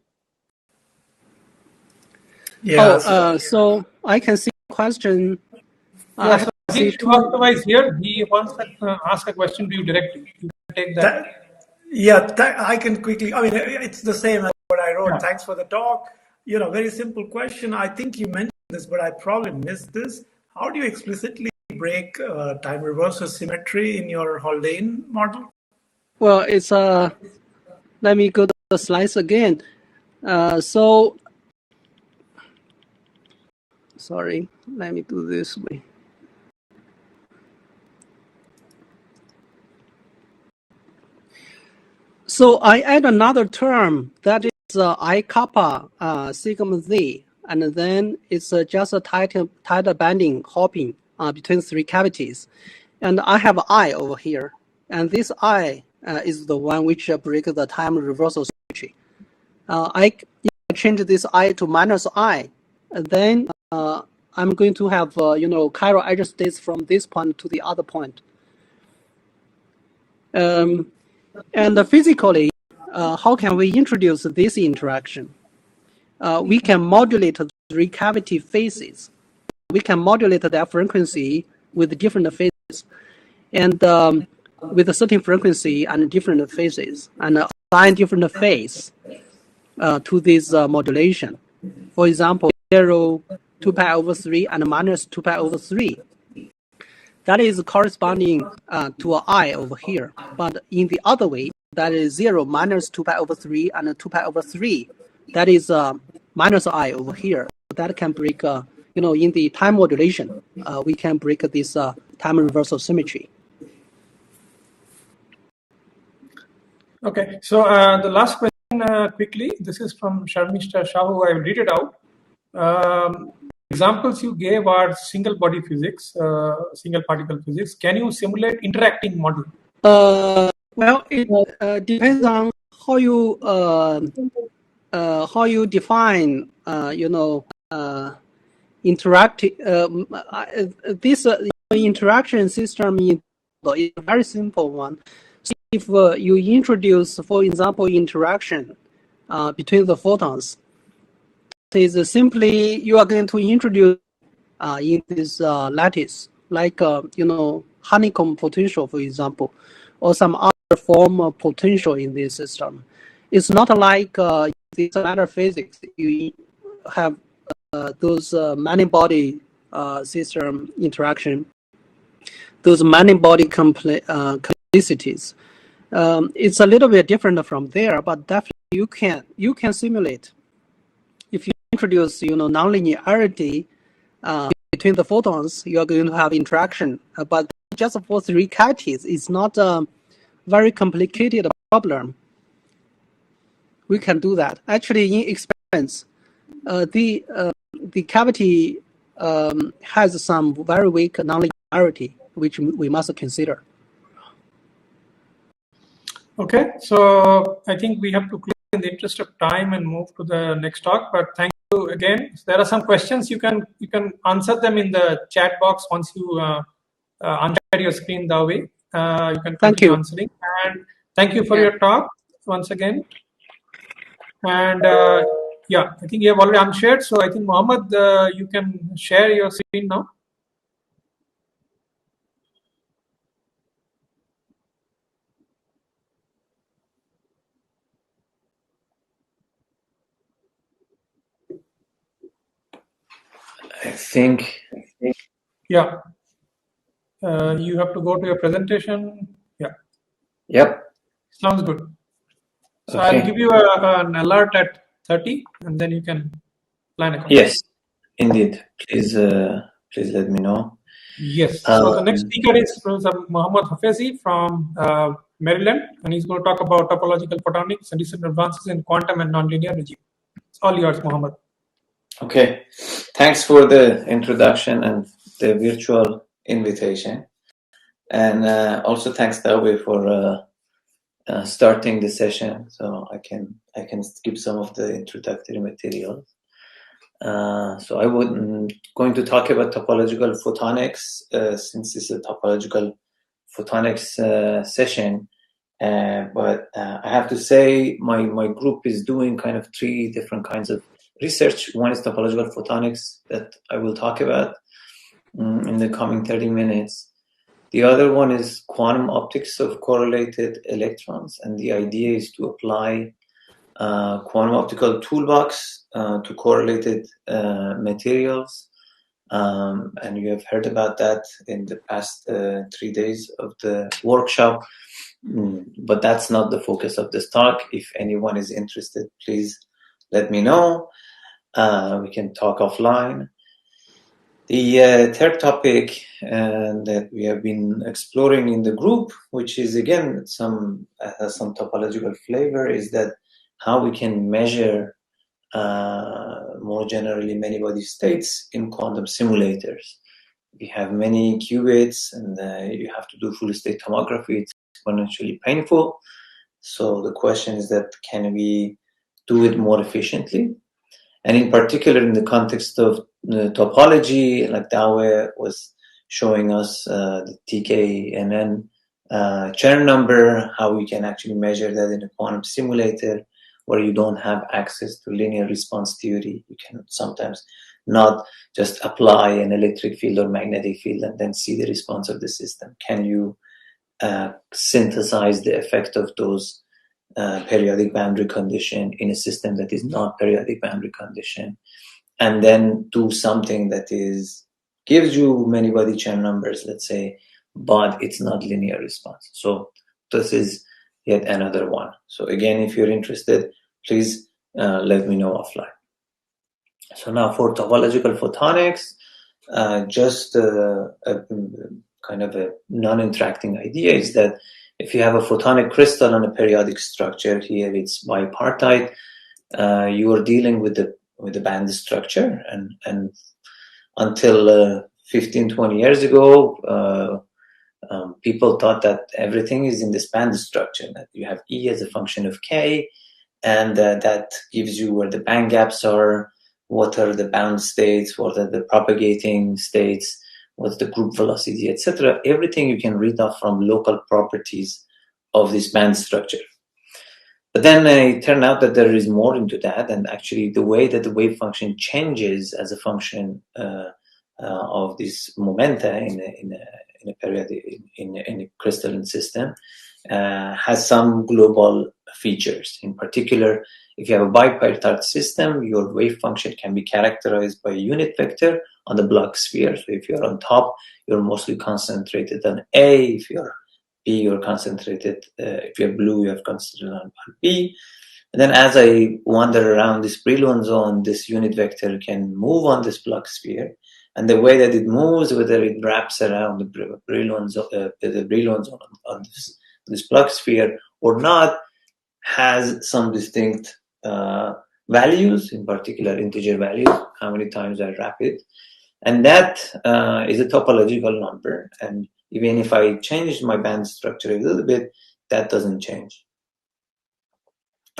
Yeah. So I can see the question. So Ajit Srivastava is here. He wants to ask a question to you directly. You can take that. I can quickly. I mean, it's the same as what I wrote. Yeah. Thanks for the talk. Very simple question. I think you mentioned this, but I probably missed this. How do you explicitly break time reversal symmetry in your Haldane model? Well, it's let me go to the slides again. Sorry, let me do this way. So I add another term that is I kappa sigma z, and then it's just a tighter banding hopping between three cavities. And I have I over here, and this I is the one which breaks the time reversal symmetry. I change this I to minus I, and then I'm going to have chiral edge states from this point to the other point. And physically, how can we introduce this interaction? We can modulate the three cavity phases. We can modulate their frequency with different phases, and with a certain frequency and different phases, and assign different phase to this modulation. For example, 0, 2 pi over 3, and minus 2 pi over 3. That is corresponding to an I over here. But in the other way, that is 0 minus 2 pi over 3 and 2 pi over 3. That is minus I over here. That can break in the time modulation, we can break this time reversal symmetry. Okay, so the last question quickly. This is from Sharmishta Shahu. I will read it out. Examples you gave are single body physics, single particle physics. Can you simulate interacting model? Well, it depends on how you define, this interaction system is a very simple one. So if you introduce, for example, interaction between the photons, it is simply you are going to introduce in this lattice, like honeycomb potential, for example, or some other form of potential in this system. It's not like this matter physics. You have those many-body system interaction, those many-body complicities. It's a little bit different from there, but definitely you can simulate. If you introduce nonlinearity between the photons, you are going to have interaction. But just for 3 cavities, it's not a very complicated problem. We can do that. Actually, in experiments, the cavity has some very weak nonlinearity, which we must consider. Okay, so I think we have to close in the interest of time and move to the next talk. But thank you again. If there are some questions, you can answer them in the chat box once you unshare your screen that way. You can continue answering. And thank you for your talk once again. And yeah, I think you have already unshared. So I think Mohammed, you can share your screen now. I think. Yeah. You have to go to your presentation. Yeah. Yep. Sounds good. So Okay. I'll give you an alert at 30, and then you can plan a question. Yes, indeed. Please let me know. Yes. So the next speaker is Professor Mohammad Hafezi from Maryland, and he's going to talk about topological photonics and recent advances in quantum and nonlinear regime. It's all yours, Mohammed. Okay. Thanks for the introduction and the virtual invitation. And also thanks, Dawe, for starting the session, so I can skip some of the introductory materials. So I'm going to talk about topological photonics since it's a topological photonics session. But I have to say my group is doing kind of 3 different kinds of research. One is topological photonics that I will talk about in the coming 30 minutes. The other one is quantum optics of correlated electrons, and the idea is to apply quantum optical toolbox to correlated materials. And you have heard about that in the past 3 days of the workshop. But that's not the focus of this talk. If anyone is interested, please let me know. We can talk offline. The third topic that we have been exploring in the group, which is again has some topological flavor, is that how we can measure more generally many-body states in quantum simulators. We have many qubits, and you have to do full state tomography. It's exponentially painful. So the question is that can we do it more efficiently? And in particular, in the context of topology, like Dawe was showing us the TKNN Chern number, how we can actually measure that in a quantum simulator where you don't have access to linear response theory. You can sometimes not just apply an electric field or magnetic field and then see the response of the system. Can you synthesize the effect of those periodic boundary condition in a system that is not periodic boundary condition, and then do something that gives you many-body Chern numbers, let's say, but it's not linear response. So this is yet another one. So again, if you're interested, please let me know offline. So now for topological photonics, just a kind of a non-interacting idea is that if you have a photonic crystal on a periodic structure, here it's bipartite, you are dealing with the band structure, and until 15-20 years ago, people thought that everything is in this band structure, that you have E as a function of K, and that gives you where the band gaps are, what are the bound states, what are the propagating states, what's the group velocity, etc. Everything you can read off from local properties of this band structure. But then it turned out that there is more into that, and actually the way that the wave function changes as a function of this momenta in a period in a crystalline system has some global features. In particular, if you have a bipartite system, your wave function can be characterized by a unit vector on the Bloch sphere. So if you're on top, you're mostly concentrated on A. If you're B, you're concentrated, if you're blue, you're concentrated on B. And then as I wander around this Brillouin zone, this unit vector can move on this Bloch sphere. And the way that it moves, whether it wraps around the Brillouin zone on this Bloch sphere or not, has some distinct values, in particular integer values, how many times I wrap it. And that is a topological number. And even if I change my band structure a little bit, that doesn't change.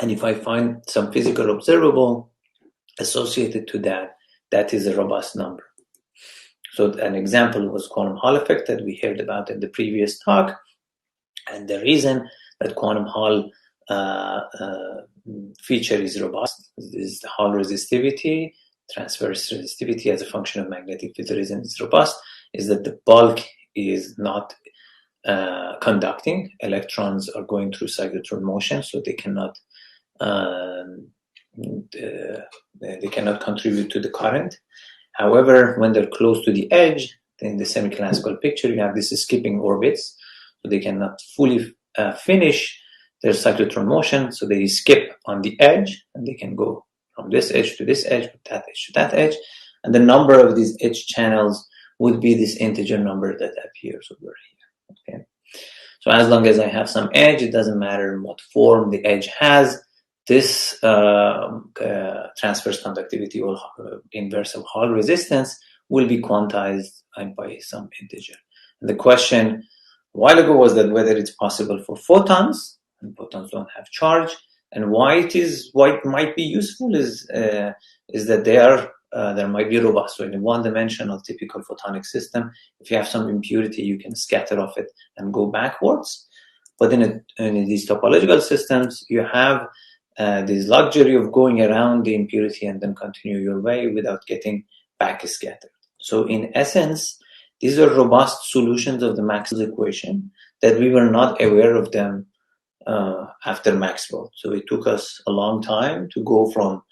And if I find some physical observable associated to that, that is a robust number. So an example was quantum Hall effect that we heard about in the previous talk. And the reason that quantum Hall feature is robust is the Hall resistivity, transverse resistivity as a function of magnetic field reason is robust, is that the bulk is not conducting. Electrons are going through cyclotron motion, so they cannot contribute to the current. However, when they're close to the edge, in the semi-classical picture, you have these skipping orbits, so they cannot fully finish their cyclotron motion, so they skip on the edge, and they can go from this edge to this edge, from that edge to that edge, and the number of these edge channels would be this integer number that appears over here. Okay, so as long as I have some edge, it doesn't matter what form the edge has, this transverse conductivity or inverse of Hall resistance will be quantized by some integer. And the question a while ago was that whether it's possible for photons, and photons don't have charge, and why it might be useful is that there might be robust. So in a one-dimensional typical photonic system, if you have some impurity, you can scatter off it and go backwards. But in these topological systems, you have this luxury of going around the impurity and then continue your way without getting back scattered. So in essence, these are robust solutions of the Maxwell's equation that we were not aware of them after Maxwell. So it took us a long time to go from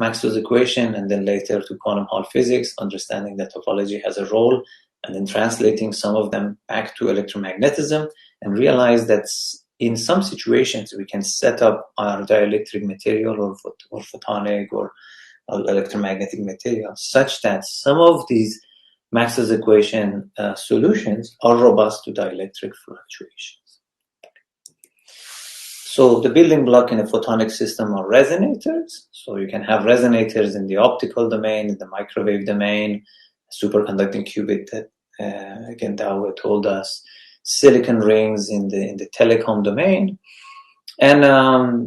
Maxwell's equation and then later to quantum Hall physics, understanding that topology has a role, and then translating some of them back to electromagnetism, and realize that in some situations we can set up our dielectric material or photonic or electromagnetic material such that some of these Maxwell's equation solutions are robust to dielectric fluctuations. So the building block in a photonic system are resonators. So you can have resonators in the optical domain, in the microwave domain, superconducting qubit that again Dao told us, silicon rings in the telecom domain. And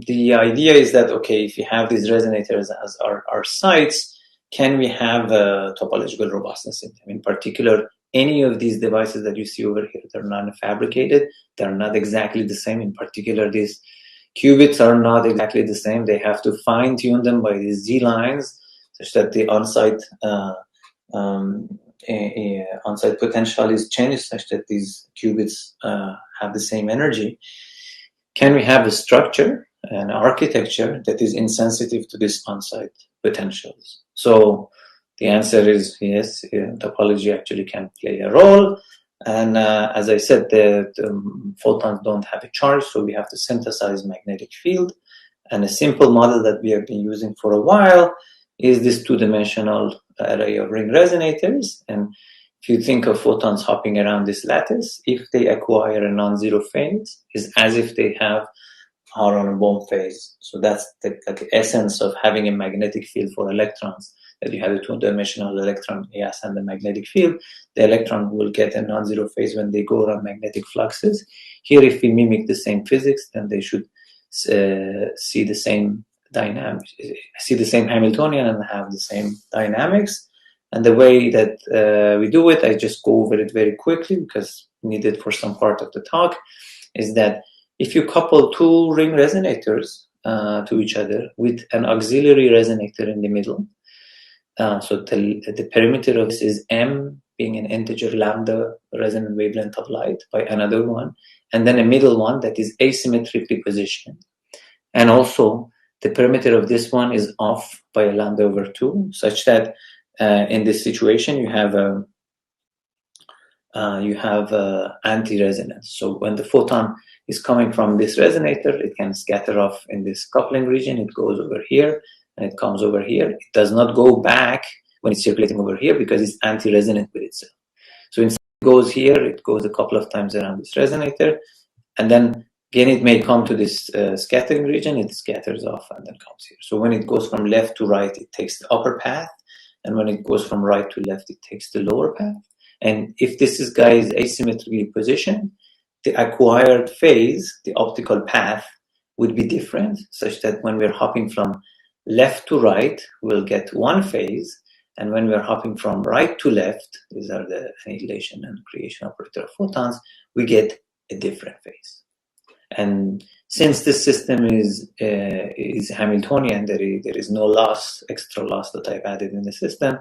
the idea is that, okay, if you have these resonators as our sites, can we have topological robustness in them? In particular, any of these devices that you see over here, they're non-fabricated, they're not exactly the same. In particular, these qubits are not exactly the same. They have to fine-tune them by these Z lines such that the on-site potential is changed such that these qubits have the same energy. Can we have a structure, an architecture that is insensitive to these on-site potentials? So the answer is yes, topology actually can play a role. And as I said, the photons don't have a charge, so we have to synthesize magnetic field. And a simple model that we have been using for a while is this two-dimensional array of ring resonators. And if you think of photons hopping around this lattice, if they acquire a non-zero phase, is as if they have Harlan-Bohm phase. So that's the essence of having a magnetic field for electrons, that you have a two-dimensional electron gas and the magnetic field. The electron will get a non-zero phase when they go around magnetic fluxes. Here, if we mimic the same physics, then they should see the same dynamics, see the same Hamiltonian and have the same dynamics. And the way that we do it, I just go over it very quickly because we need it for some part of the talk, is that if you couple two ring resonators to each other with an auxiliary resonator in the middle, so the perimeter of this is m being an integer lambda resonant wavelength of light by another one, and then a middle one that is asymmetrically positioned. And also the perimeter of this one is off by a lambda over 2, such that in this situation you have anti-resonance. So when the photon is coming from this resonator, it can scatter off in this coupling region. It goes over here and it comes over here. It does not go back when it's circulating over here because it's anti-resonant with itself. So instead it goes here, it goes a couple of times around this resonator, and then again it may come to this scattering region, it scatters off and then comes here. So when it goes from left to right, it takes the upper path, and when it goes from right to left, it takes the lower path. And if this guy is asymmetrically positioned, the acquired phase, the optical path, would be different, such that when we're hopping from left to right, we'll get one phase, and when we're hopping from right to left, these are the annihilation and creation operator of photons, we get a different phase. And since this system is Hamiltonian, there is no loss, extra loss that I've added in the system.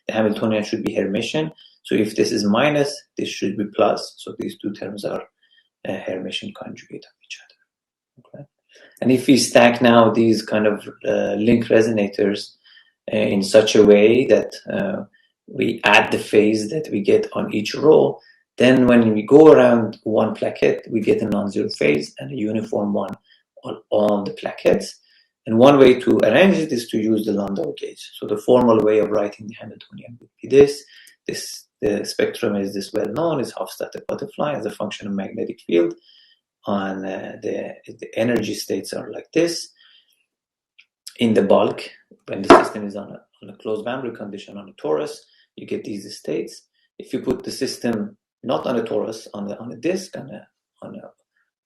The Hamiltonian should be Hermitian. So if this is minus, this should be plus. So these two terms are a Hermitian conjugate of each other. Okay. And if we stack now these kind of link resonators in such a way that we add the phase that we get on each row, then when we go around one plaquette, we get a non-zero phase and a uniform one on all the plaquettes. And one way to arrange it is to use the Landau gauge. So the formal way of writing the Hamiltonian would be this. The spectrum is this well known, is Hofstadter butterfly as a function of magnetic field. On the energy states are like this. In the bulk, when the system is on a closed boundary condition on a torus, you get these states. If you put the system not on a torus, on a disk, on an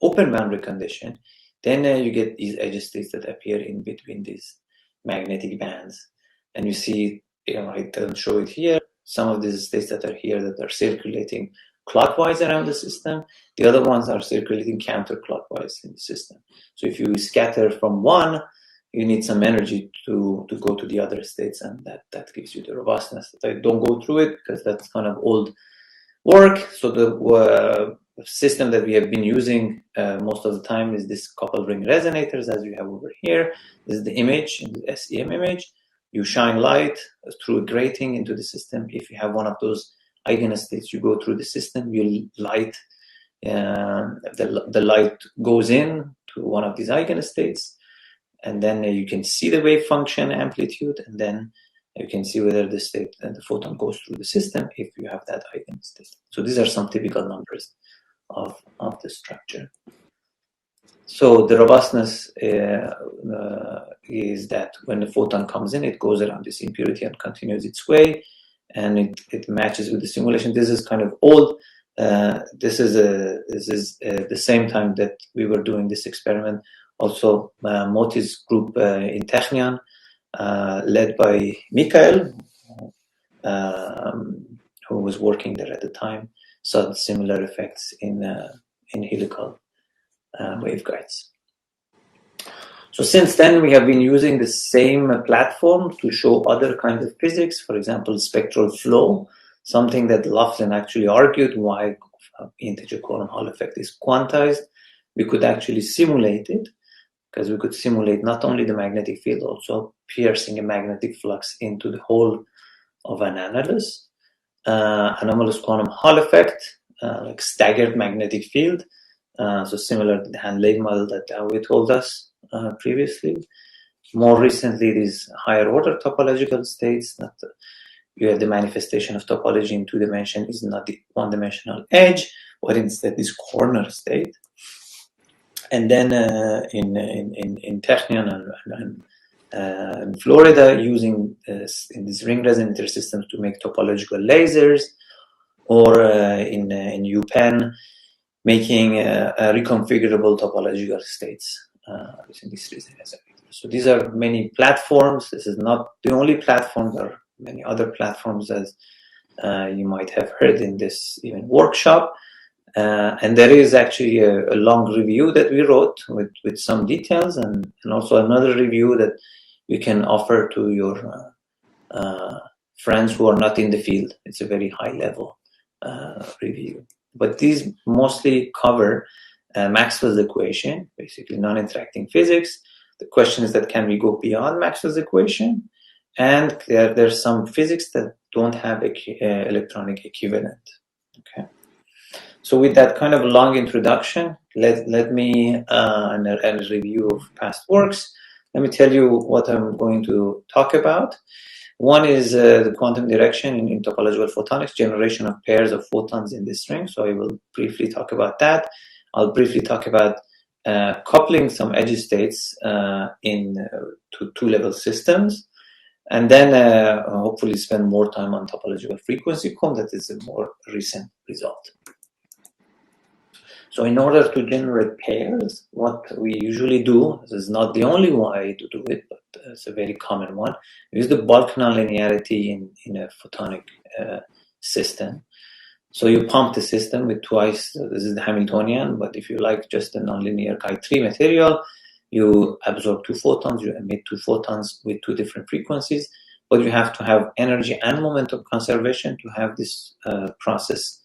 open boundary condition, then you get these edge states that appear in between these magnetic bands. And you see, I don't show it here, some of these states that are here that are circulating clockwise around the system. The other ones are circulating counterclockwise in the system. So if you scatter from one, you need some energy to go to the other states, and that gives you the robustness. I don't go through it because that's kind of old work. So the system that we have been using most of the time is this coupled ring resonators, as you have over here. This is the image, the SEM image. You shine light through a grating into the system. If you have one of those eigenstates, you go through the system, you light, the light goes in to one of these eigenstates, and then you can see the wave function amplitude, and then you can see whether the state and the photon goes through the system if you have that eigenstate. So these are some typical numbers of the structure. So the robustness is that when the photon comes in, it goes around this impurity and continues its way, and it matches with the simulation. This is kind of old. This is the same time that we were doing this experiment. Also, Moti's group in Technion, led by Michael, who was working there at the time, saw similar effects in helical waveguides. So since then, we have been using the same platform to show other kinds of physics, for example, spectral flow, something that Laughlin actually argued why integer quantum Hall effect is quantized. We could actually simulate it, because we could simulate not only the magnetic field, also piercing a magnetic flux into the whole of an analysis. Anomalous quantum Hall effect, like staggered magnetic field, so similar to the Hand-Lake model that we told us previously. more recently, these higher order topological states, that you have the manifestation of topology in 2 dimension is not the one-dimensional edge, but instead this corner state. And then in Technion and Florida, using in these ring resonator systems to make topological lasers, or in UPenn, making reconfigurable topological states using these resonators. So these are many platforms. This is not the only platform. There are many other platforms, as you might have heard in this even workshop. And there is actually a long review that we wrote with some details, and also another review that you can offer to your friends who are not in the field. It's a very high level review. But these mostly cover Maxwell's equation, basically non-interacting physics. The question is that can we go beyond Maxwell's equation? And there's some physics that don't have electronic equivalent. Okay. So with that kind of long introduction, let me, and a review of past works, let me tell you what I'm going to talk about. One is the quantum direction in topological photonics, generation of pairs of photons in this ring. So I will briefly talk about that. I'll briefly talk about coupling some edge states in two-level systems. And then hopefully spend more time on topological frequency comb. That is a more recent result. So in order to generate pairs, what we usually do, this is not the only way to do it, but it's a very common one, we use the bulk nonlinearity in a photonic system. So you pump the system with twice, this is the Hamiltonian, but if you like just a nonlinear Chi3 material, you absorb 2 photons, you emit 2 photons with 2 different frequencies, but you have to have energy and momentum conservation to have this process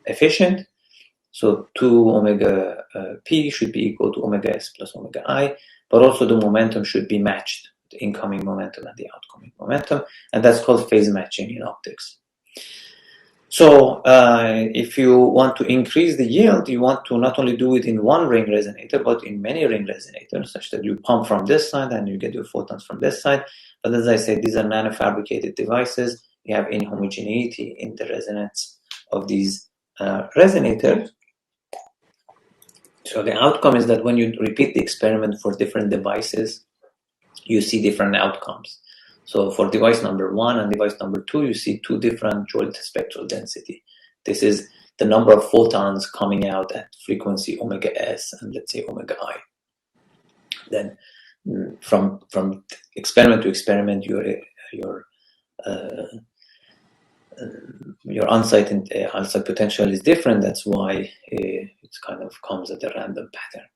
efficient. So 2 omega p should be equal to omega s plus omega I, but also the momentum should be matched, the incoming momentum and the outgoing momentum, and that's called phase matching in optics. So if you want to increase the yield, you want to not only do it in one ring resonator, but in many ring resonators, such that you pump from this side and you get your photons from this side. But as I said, these are nanofabricated devices. You have inhomogeneity in the resonance of these resonators. So the outcome is that when you repeat the experiment for different devices, you see different outcomes. So for device number 1 and device number 2, you see 2 different joint spectral density. This is the number of photons coming out at frequency omega s and let's say omega I. Then from experiment to experiment, your on-site potential is different. That's why it kind of comes at a random pattern.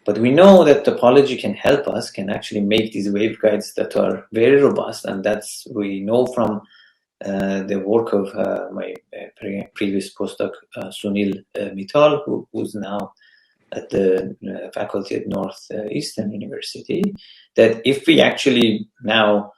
But we know that topology can help us, can actually make these waveguides that are very robust, and that's we know from the work of my previous postdoc, Sunil Mittal, who's now at the faculty at Northeastern University, that if we actually now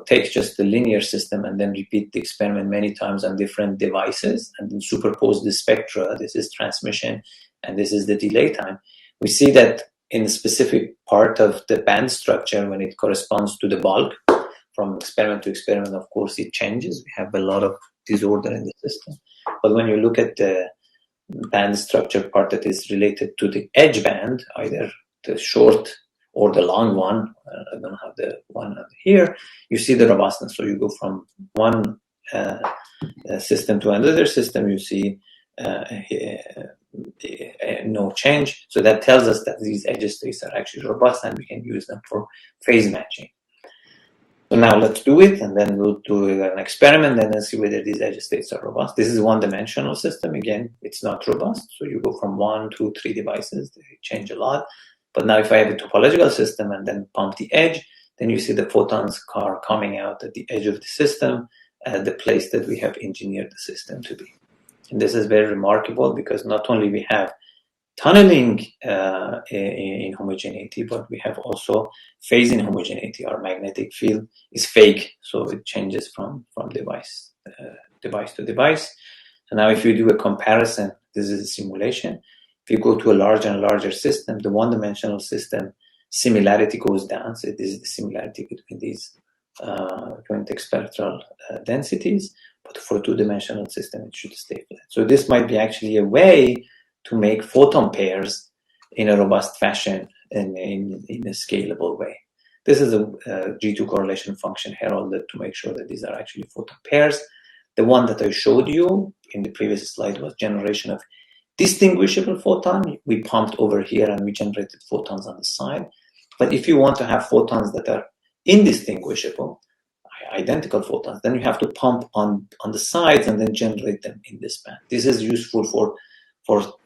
take just the linear system and then repeat the experiment many times on different devices and then superpose the spectra, this is transmission and this is the delay time, we see that in a specific part of the band structure, when it corresponds to the bulk, from experiment to experiment, of course, it changes. We have a lot of disorder in the system. But when you look at the band structure part that is related to the edge band, either the short or the long one, I don't have the one here, you see the robustness. So you go from one system to another system, you see no change. So that tells us that these edge states are actually robust and we can use them for phase matching. So now let's do it, and then we'll do an experiment and then see whether these edge states are robust. This is a one-dimensional system. Again, it's not robust. So you go from 1, 2, 3 devices. They change a lot. But now if I have a topological system and then pump the edge, then you see the photons are coming out at the edge of the system at the place that we have engineered the system to be. And this is very remarkable because not only we have tunneling in homogeneity, but we have also phase inhomogeneity. Our magnetic field is fake, so it changes from device to device. So now if you do a comparison, this is a simulation. If you go to a larger and larger system, the one-dimensional system similarity goes down. So this is the similarity between these quantum spectral densities. But for a two-dimensional system, it should stay flat. So this might be actually a way to make photon pairs in a robust fashion and in a scalable way. This is a G2 correlation function heralded to make sure that these are actually photon pairs. The one that I showed you in the previous slide was generation of distinguishable photon. We pumped over here and we generated photons on the side. But if you want to have photons that are indistinguishable, identical photons, then you have to pump on the sides and then generate them in this band. This is useful for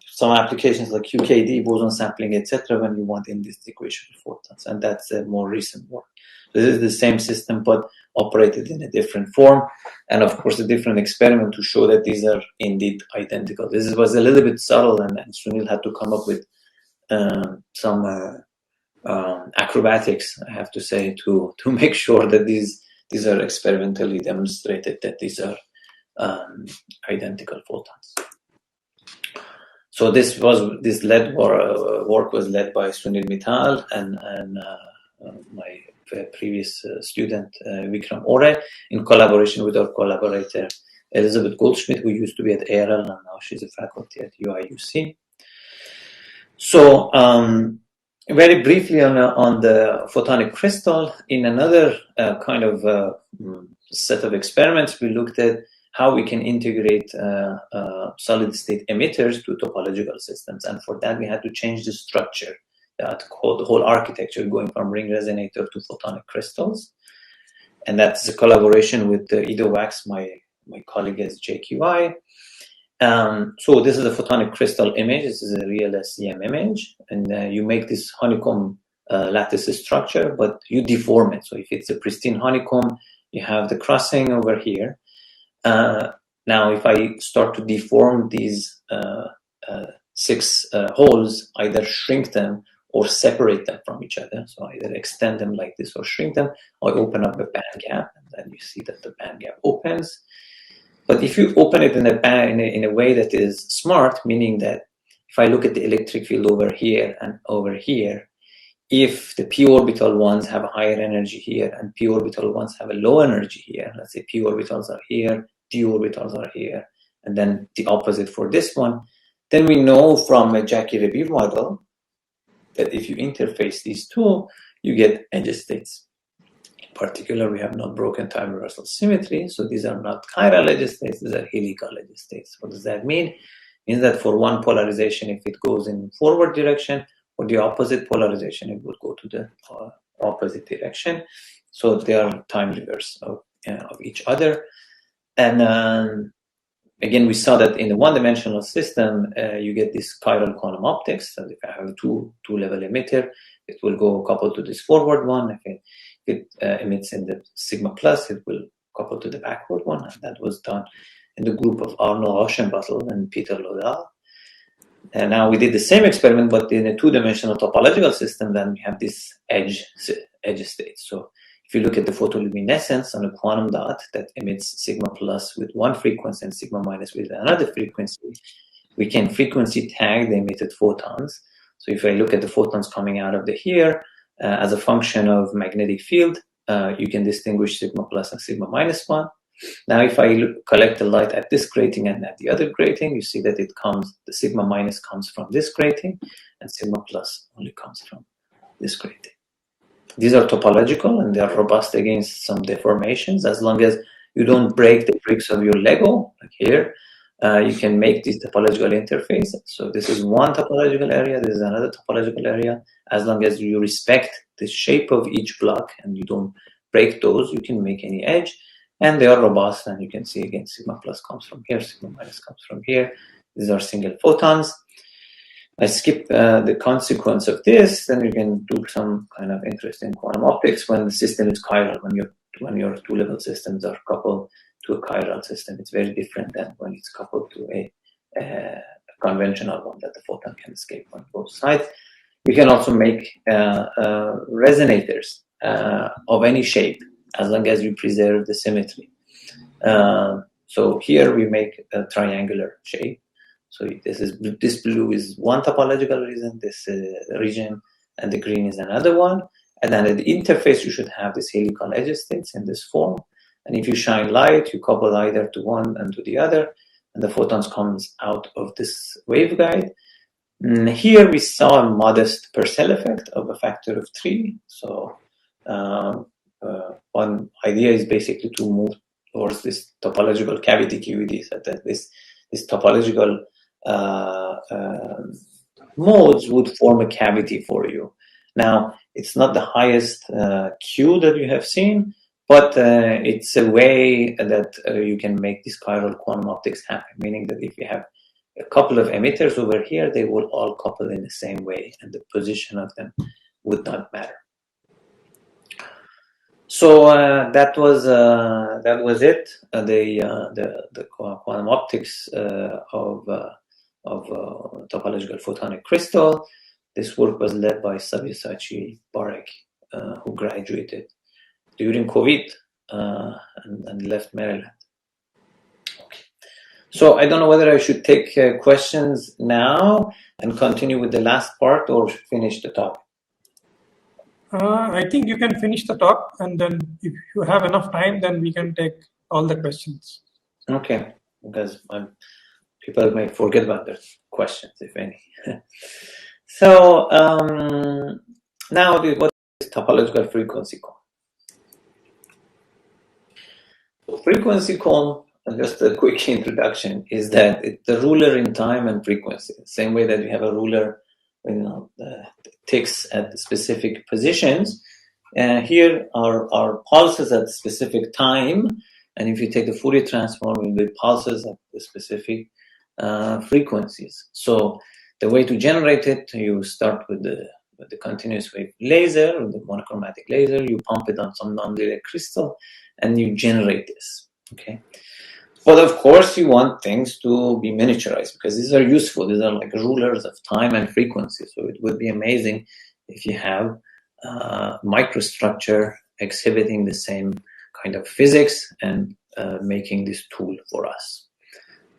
some applications like QKD, boson sampling, etc., when you want indistinguishable photons, and that's a more recent work. So this is the same system, but operated in a different form, and of course a different experiment to show that these are indeed identical. This was a little bit subtle, and Sunil had to come up with some acrobatics, I have to say, to make sure that these are experimentally demonstrated that these are identical photons. So this work was led by Sunil Mittal and my previous student Vikram Ore, in collaboration with our collaborator Elizabeth Goldschmidt, who used to be at ARL and now she's a faculty at UIUC. So very briefly on the photonic crystal, in another kind of set of experiments, we looked at how we can integrate solid-state emitters to topological systems. And for that, we had to change the structure, the whole architecture, going from ring resonator to photonic crystals. And that's a collaboration with Ido Wax, my colleague at JQI. So this is a photonic crystal image. This is a real SEM image. And you make this honeycomb lattice structure, but you deform it. So if it's a pristine honeycomb, you have the crossing over here. Now, if I start to deform these 6 holes, either shrink them or separate them from each other, so either extend them like this or shrink them, or open up a band gap, and then you see that the band gap opens. But if you open it in a way that is smart, meaning that if I look at the electric field over here and over here, if the p orbital ones have a higher energy here and p orbital ones have a low energy here, let's say p orbitals are here, d orbitals are here, and then the opposite for this one, then we know from a Jackie-Rebiv model that if you interface these two, you get edge states. In particular, we have not broken time reversal symmetry, so these are not chiral edge states, these are helical edge states. What does that mean? It means that for one polarization, if it goes in forward direction, for the opposite polarization, it would go to the opposite direction. So they are time reverse of each other. And again, we saw that in the one-dimensional system, you get this chiral quantum optics. So if I have a two-level emitter, it will go coupled to this forward one. If it emits in the sigma plus, it will couple to the backward one. And that was done in the group of Arno Rauschenbuttel and Peter Lodal. And now we did the same experiment, but in a two-dimensional topological system, then we have this edge state. So if you look at the photoluminescence on a quantum dot that emits sigma plus with one frequency and sigma minus with another frequency, we can frequency tag the emitted photons. So if I look at the photons coming out of the here as a function of magnetic field, you can distinguish sigma plus and sigma minus one. Now, if I collect the light at this grating and at the other grating, you see that the sigma minus comes from this grating, and sigma plus only comes from this grating. These are topological, and they are robust against some deformations. As long as you don't break the bricks of your Lego, like here, you can make these topological interfaces. So this is one topological area, this is another topological area. As long as you respect the shape of each block and you don't break those, you can make any edge. And they are robust, and you can see again, sigma plus comes from here, sigma minus comes from here. These are single photons. I skip the consequence of this, then you can do some kind of interesting quantum optics when the system is chiral, when your two-level systems are coupled to a chiral system. It's very different than when it's coupled to a conventional one that the photon can escape on both sides. You can also make resonators of any shape, as long as you preserve the symmetry. So here we make a triangular shape. So this blue is one topological region. This region and the green is another one. And then at the interface, you should have these helical edge states in this form. And if you shine light, you couple either to one and to the other, and the photons comes out of this waveguide. Here we saw a modest Purcell effect of a factor of 3. So one idea is basically to move towards this topological cavity QED, so that this topological modes would form a cavity for you. Now, it's not the highest Q that you have seen, but it's a way that you can make these chiral quantum optics happen, meaning that if you have a couple of emitters over here, they will all couple in the same way, and the position of them would not matter. So that was it. The quantum optics of topological photonic crystal. This work was led by Sabyasachi Barek, who graduated during COVID and left Maryland. Okay. So I don't know whether I should take questions now and continue with the last part or finish the talk. I think you can finish the talk, and then if you have enough time, then we can take all the questions. Okay, because people may forget about their questions, if any. So now, what is topological frequency comb? So frequency comb, just a quick introduction, is that it's the ruler in time and frequency. The same way that you have a ruler, ticks at specific positions. Here are pulses at specific time, and if you take the Fourier transform, it will be pulses at the specific frequencies. So the way to generate it, you start with the continuous wave laser, or the monochromatic laser. You pump it on some non-linear crystal, and you generate this. Okay. But of course, you want things to be miniaturized because these are useful. These are like rulers of time and frequency. So it would be amazing if you have microstructure exhibiting the same kind of physics and making this tool for us.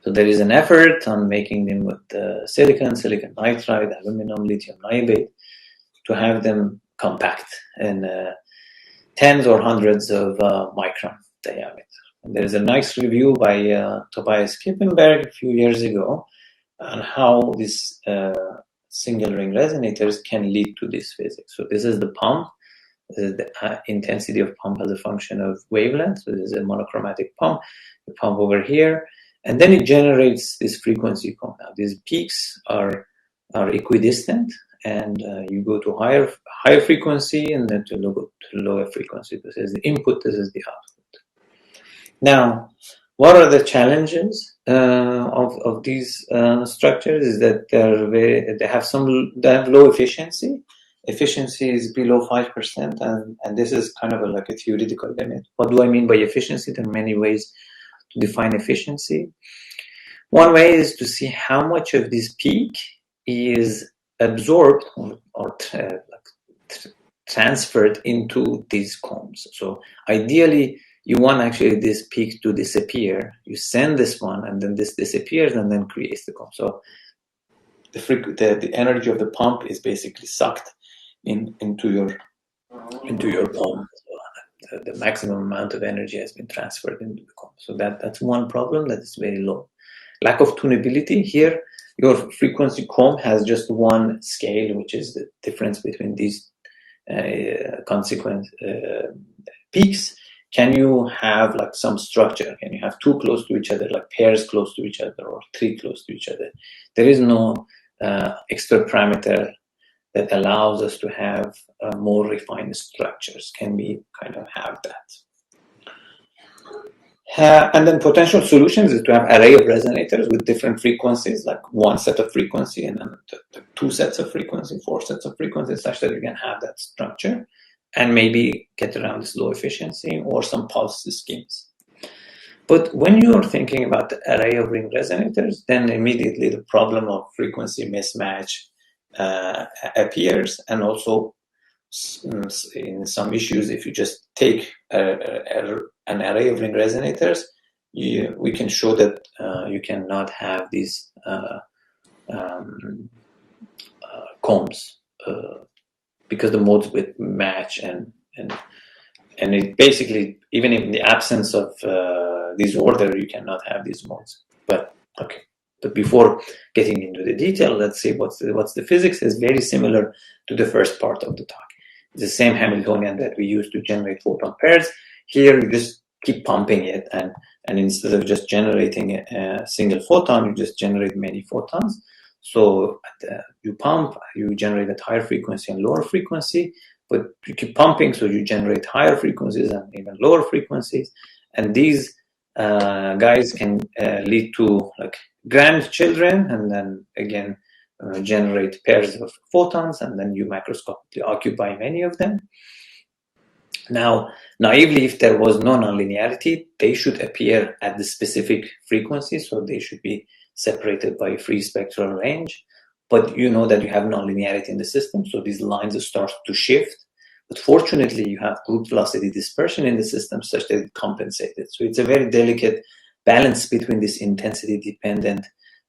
So there is an effort on making them with silicon nitride, aluminum, lithium niobate to have them compact in tens or hundreds of micron diameter. There is a nice review by Tobias Kippenberg a few years ago on how these single ring resonators can lead to this physics. So this is the pump. This is the intensity of pump as a function of wavelength. So this is a monochromatic pump. You pump over here, and then it generates this frequency comb. Now these peaks are equidistant, and you go to higher frequency and then to lower frequency. This is the input. This is the output. Now, what are the challenges of these structures? Is that they have low efficiency. Efficiency is below 5%, and this is kind of like a theoretical limit. What do I mean by efficiency? There are many ways to define efficiency. One way is to see how much of this peak is absorbed or transferred into these combs. So ideally, you want actually this peak to disappear. You send this one, and then this disappears, and then creates the comb. So the energy of the pump is basically sucked into your comb. So the maximum amount of energy has been transferred into the comb. So that's one problem that is very low. Lack of tunability. Here, your frequency comb has just one scale, which is the difference between these consequent peaks. Can you have like some structure? Can you have two close to each other, like pairs close to each other, or three close to each other? There is no extra parameter that allows us to have more refined structures. Can we kind of have that? And then potential solutions is to have array of resonators with different frequencies, like one set of frequency and then two sets of frequency, four sets of frequency, such that you can have that structure and maybe get around this low efficiency or some pulse schemes. But when you're thinking about the array of ring resonators, then immediately the problem of frequency mismatch appears, and also in some issues, if you just take an array of ring resonators, we can show that you cannot have these combs because the modes would match, and it basically, even in the absence of disorder, you cannot have these modes. But okay. But before getting into the detail, let's see what's the physics. Is very similar to the first part of the talk. It's the same Hamiltonian that we use to generate photon pairs. Here, you just keep pumping it, and instead of just generating a single photon, you just generate many photons. So you pump, you generate at higher frequency and lower frequency, but you keep pumping, so you generate higher frequencies and even lower frequencies. And these guys can lead to like grandchildren, and then again generate pairs of photons, and then you macroscopically occupy many of them. Now, naively, if there was no nonlinearity, they should appear at the specific frequency, so they should be separated by a free spectral range. But you know that you have nonlinearity in the system, so these lines start to shift. But fortunately, you have group velocity dispersion in the system such that it compensated. So it's a very delicate balance between this intensity-dependent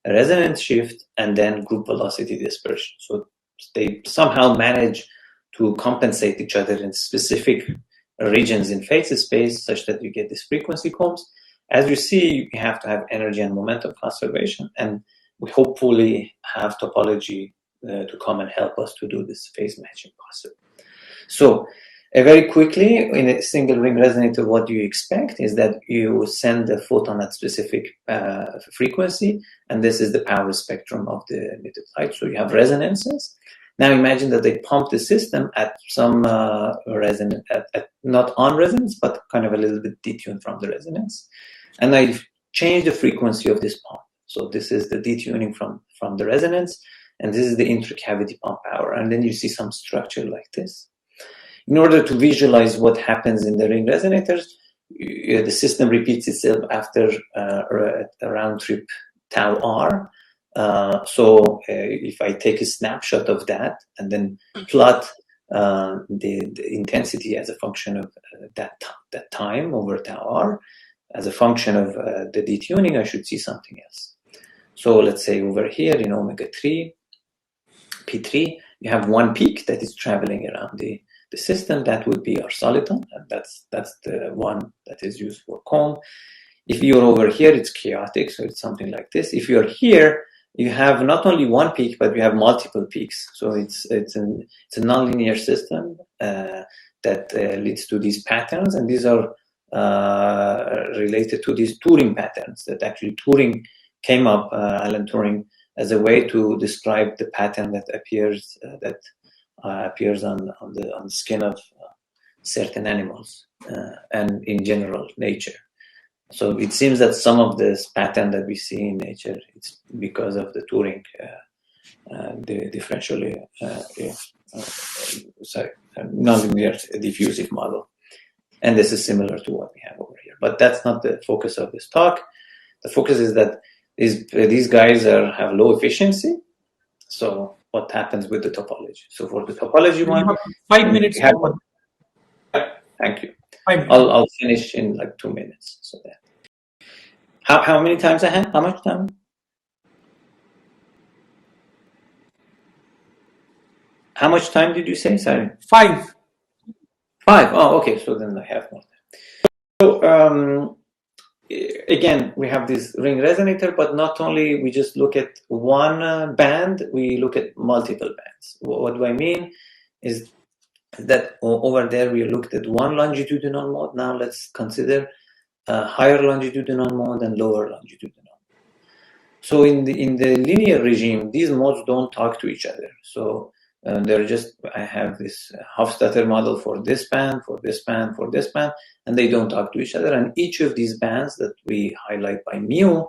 resonance shift and then group velocity dispersion. So they somehow manage to compensate each other in specific regions in phase space such that you get these frequency combs. As you see, you have to have energy and momentum conservation, and we hopefully have topology to come and help us to do this phase matching possible. So very quickly, in a single ring resonator, what you expect is that you send a photon at specific frequency, and this is the power spectrum of the emitted light. So you have resonances. Now imagine that they pump the system at some resonance, not on resonance, but kind of a little bit detuned from the resonance. And I've changed the frequency of this pump. So this is the detuning from the resonance, and this is the intracavity pump power. And then you see some structure like this. In order to visualize what happens in the ring resonators, the system repeats itself after a round trip tau r. So if I take a snapshot of that and then plot the intensity as a function of that time over tau r, as a function of the detuning, I should see something else. So let's say over here in omega 3, P3, you have one peak that is traveling around the system. That would be our soliton, and that's the one that is used for comb. If you're over here, it's chaotic, so it's something like this. If you're here, you have not only one peak, but you have multiple peaks. So it's a nonlinear system that leads to these patterns, and these are related to these Turing patterns that actually Turing came up, Alan Turing, as a way to describe the pattern that appears on the skin of certain animals and in general nature. So it seems that some of this pattern that we see in nature, it's because of the Turing the differentially nonlinear diffusive model. And this is similar to what we have over here. But that's not the focus of this talk. The focus is that these guys have low efficiency. So what happens with the topology? So for the topology one, 5 minutes. Thank you. I'll finish in like 2 minutes. So that. How many times I have? How much time? How much time did you say? Sorry. 5. 5. Oh, okay. So then I have more time. So again, we have this ring resonator, but not only we just look at one band, we look at multiple bands. What do I mean? Is that over there we looked at one longitudinal mode. Now let's consider higher longitudinal mode and lower longitudinal mode. So in the linear regime, these modes don't talk to each other. So they're just, I have this Hofstadter model for this band, for this band, for this band, and they don't talk to each other. And each of these bands that we highlight by mu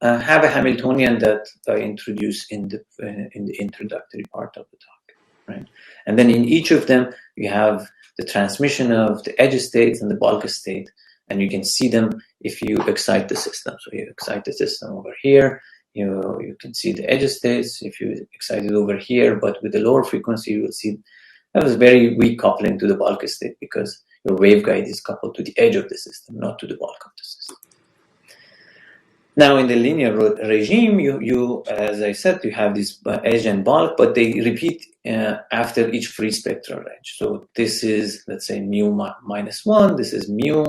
have a Hamiltonian that I introduce in the introductory part of the talk, right? And then in each of them, you have the transmission of the edge states and the bulk state, and you can see them if you excite the system. So you excite the system over here, you can see the edge states. If you excite it over here, but with the lower frequency, you will see that was very weak coupling to the bulk state because your waveguide is coupled to the edge of the system, not to the bulk of the system. Now, in the linear regime, you as I said, you have this edge and bulk, but they repeat after each free spectral range. So this is, let's say, mu minus 1, this is mu,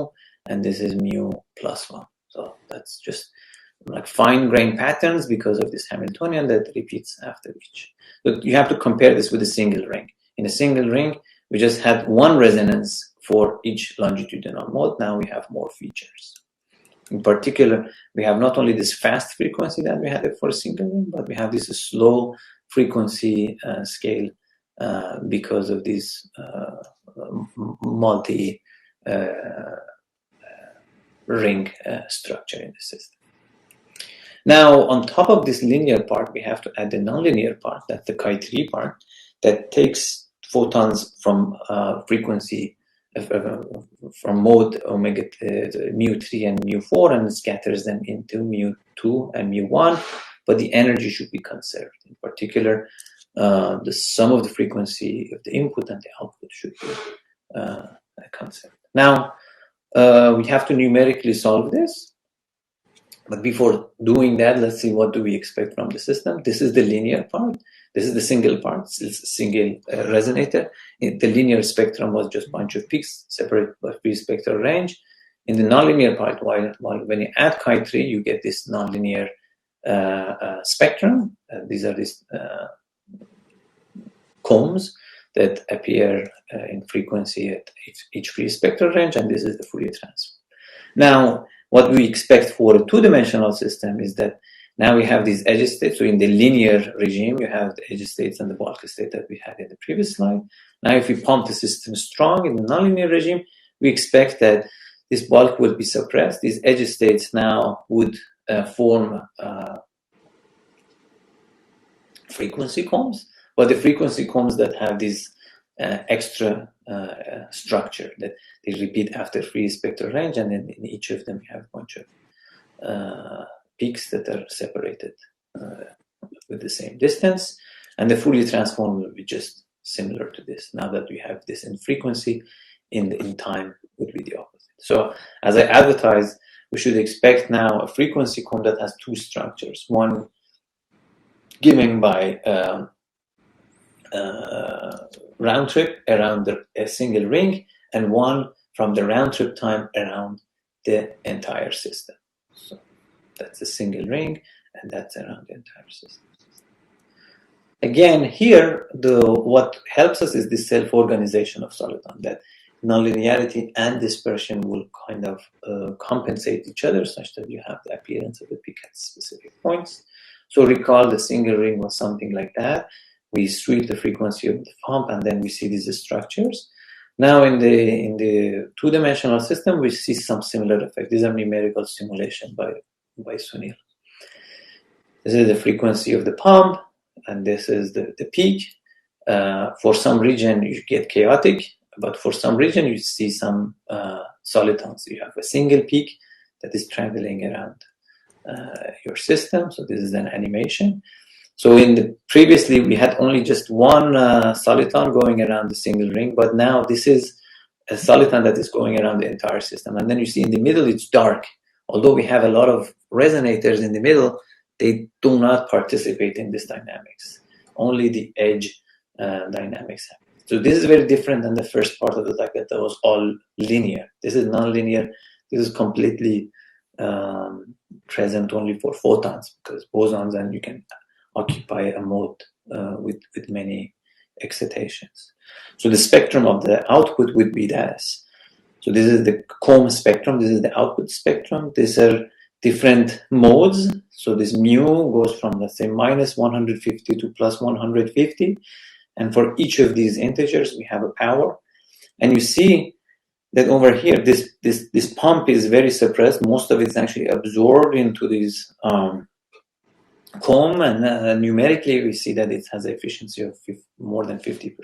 and this is mu plus 1. So that's just like fine-grained patterns because of this Hamiltonian that repeats after each. But you have to compare this with a single ring. In a single ring, we just had one resonance for each longitudinal mode. Now we have more features. In particular, we have not only this fast frequency that we had for a single ring, but we have this slow frequency scale because of this multi ring structure in the system. Now, on top of this linear part, we have to add the nonlinear part, that's the chi3 part, that takes photons from frequency from mode omega mu3 and mu4 and scatters them into mu2 and mu1, but the energy should be conserved. In particular, the sum of the frequency of the input and the output should be conserved. Now, we have to numerically solve this. But before doing that, let's see what do we expect from the system. This is the linear part. This is the single part. It's a single resonator. The linear spectrum was just a bunch of peaks separated by free spectral range. In the nonlinear part, while when you add chi3, you get this nonlinear spectrum. These are these combs that appear in frequency at each free spectral range, and this is the Fourier transform. Now, what we expect for a two-dimensional system is that now we have these edge states. So in the linear regime, you have the edge states and the bulk state that we had in the previous slide. Now, if we pump the system strong in the nonlinear regime, we expect that this bulk will be suppressed. These edge states now would form frequency combs, but the frequency combs that have this extra structure that they repeat after free spectral range, and then in each of them you have a bunch of peaks that are separated with the same distance, and the Fourier transform will be just similar to this. Now that we have this in frequency, in time would be the opposite. So as I advertised, we should expect now a frequency comb that has two structures, one given by round trip around a single ring, and one from the round trip time around the entire system. So that's a single ring, and that's around the entire system. Again, here, what helps us is the self-organization of soliton, that nonlinearity and dispersion will kind of compensate each other such that you have the appearance of a peak at specific points. So recall the single ring was something like that. We sweep the frequency of the pump, and then we see these structures. Now, in the two-dimensional system, we see some similar effect. These are numerical simulation by Sunil. This is the frequency of the pump, and this is the peak. For some region, you get chaotic, but for some region, you see some solitons. You have a single peak that is traveling around your system. So this is an animation. So previously we had only just one soliton going around the single ring, but now this is a soliton that is going around the entire system. And then you see in the middle it's dark. Although we have a lot of resonators in the middle, they do not participate in this dynamics. Only the edge dynamics happen. So this is very different than the first part of the talk that was all linear. This is non-linear. This is completely present only for photons, because bosons, and you can occupy a mode with many excitations. So the spectrum of the output would be this. So this is the comb spectrum. This is the output spectrum. These are different modes. So this mu goes from, let's say, minus 150 to plus 150. And for each of these integers, we have a power. And you see that over here, this pump is very suppressed. Most of it is actually absorbed into these comb, and numerically we see that it has an efficiency of more than 50%.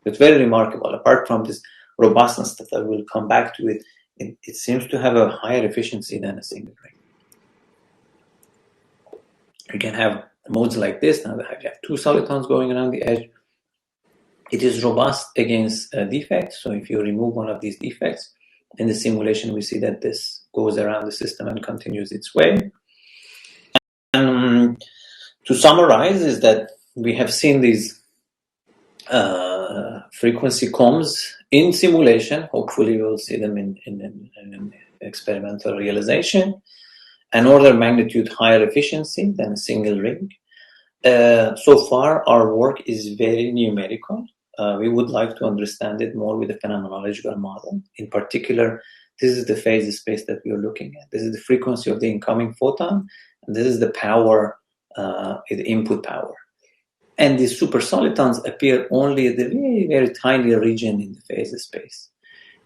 It's very remarkable. Apart from this robustness that I will come back to, it seems to have a higher efficiency than a single ring. You can have modes like this. Now that you have two solitons going around the edge, it is robust against defects. So if you remove one of these defects in the simulation, we see that this goes around the system and continues its way. To summarize, is that we have seen these frequency combs in simulation. Hopefully, we'll see them in experimental realization. An order of magnitude higher efficiency than a single ring. So far, our work is very numerical. We would like to understand it more with a phenomenological model. In particular, this is the phase space that we are looking at. This is the frequency of the incoming photon, and this is the power, the input power. And these supersolitons appear only at the very, very tiny region in the phase space.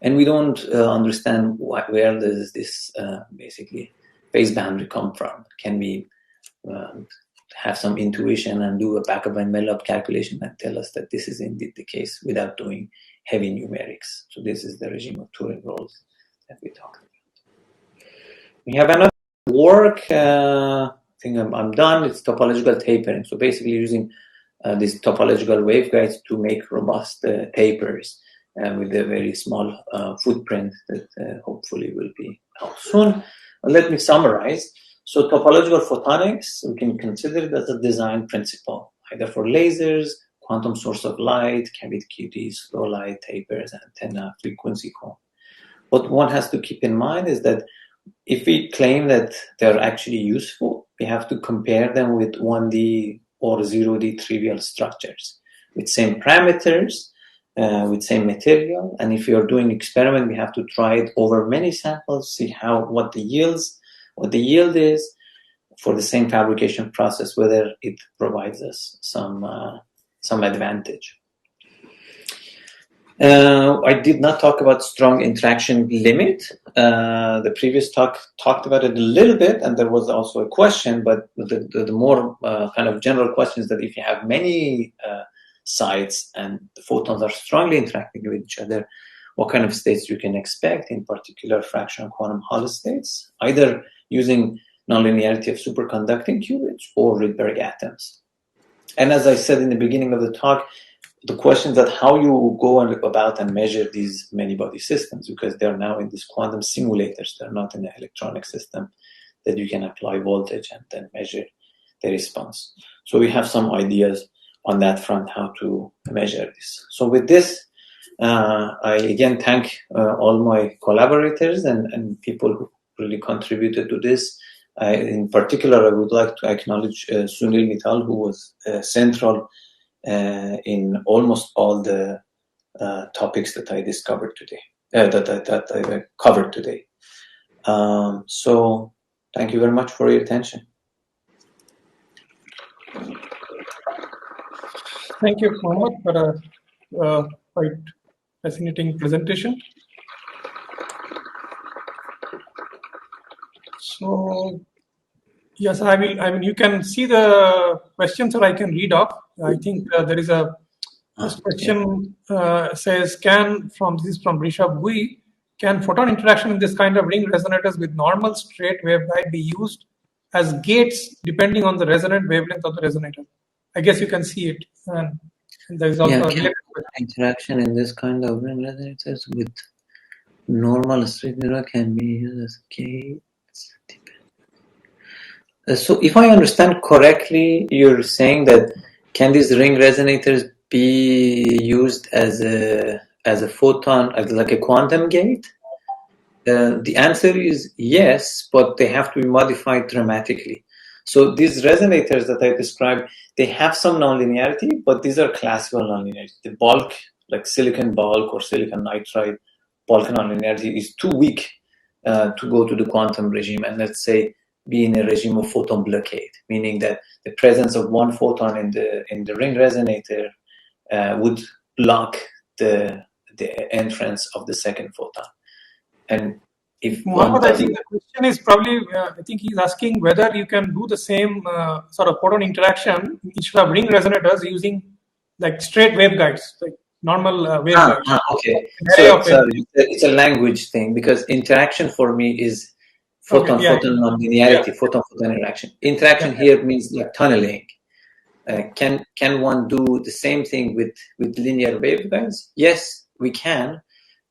And we don't understand where does this basically phase boundary come from. Can we have some intuition and do a back-of-envelope calculation and tell us that this is indeed the case without doing heavy numerics? So this is the regime of Turing roles that we talked about. We have another work, I think I'm done, it's topological tapering. So basically using these topological waveguides to make robust tapers with a very small footprint that hopefully will be out soon. Let me summarize. So topological photonics, we can consider it as a design principle, either for lasers, quantum source of light, cavity QTs, slow light, tapers, antenna, frequency comb. What one has to keep in mind is that if we claim that they're actually useful, we have to compare them with 1D or 0D trivial structures with same parameters, with same material. And if you're doing experiment, we have to try it over many samples, see what the yield is for the same fabrication process, whether it provides us some advantage. I did not talk about strong interaction limit. The previous talk talked about it a little bit, and there was also a question, but the more kind of general question is that if you have many sites and the photons are strongly interacting with each other, what kind of states you can expect, in particular fractional quantum Hall states, either using nonlinearity of superconducting qubits or Rydberg atoms. And as I said in the beginning of the talk, the question is that how you go about and measure these many-body systems, because they're now in these quantum simulators. They're not in an electronic system that you can apply voltage and then measure the response. So we have some ideas on that front, how to measure this. So with this, I again thank all my collaborators and people who really contributed to this. In particular, I would like to acknowledge Sunil Mittal, who was central in almost all the topics that I discovered today, that I covered today. So thank you very much for your attention. Thank you, Mohammed, for a quite fascinating presentation. So, yes, I mean, you can see the questions, or I can read off. I think there is a first question says, this is from Rishabh Bui, can photon interaction in this kind of ring resonators with normal straight waveguide be used as gates depending on the resonant wavelength of the resonator? I guess you can see it. And there is also interaction in this kind of ring resonators with normal straight wave can be used as gates. So if I understand correctly, you're saying that can these ring resonators be used as a photon, like a quantum gate? The answer is yes, but they have to be modified dramatically. So these resonators that I described, they have some nonlinearity, but these are classical nonlinearity. The bulk, like silicon bulk or silicon nitride bulk nonlinearity, is too weak to go to the quantum regime and, let's say, be in a regime of photon blockade, meaning that the presence of one photon in the ring resonator would block the entrance of the second photon. And if Mohammed, I think the question is probably, I think he's asking whether you can do the same sort of photon interaction instead of ring resonators using like straight waveguides, like normal waveguides. Okay. So it's a language thing, because interaction for me is photon nonlinearity, photon interaction. Interaction here means like tunneling. Can one do the same thing with linear waveguides? Yes, we can.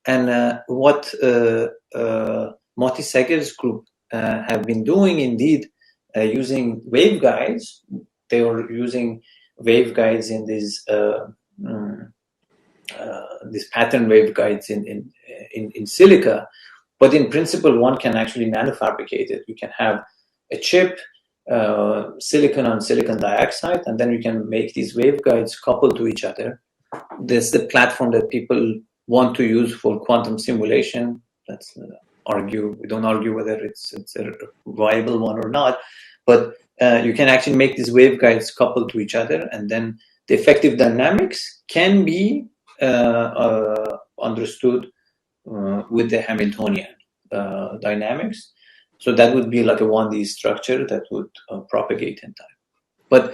And what Moti Seger's group have been doing, indeed, using waveguides. They were using waveguides in these pattern waveguides in silica, but in principle, one can actually nanofabricate it. You can have a chip, silicon on silicon dioxide, and then you can make these waveguides coupled to each other. This is the platform that people want to use for quantum simulation. Let's we don't argue whether it's a viable one or not, but you can actually make these waveguides coupled to each other, and then the effective dynamics can be understood with the Hamiltonian dynamics. So that would be like a 1D structure that would propagate in time. But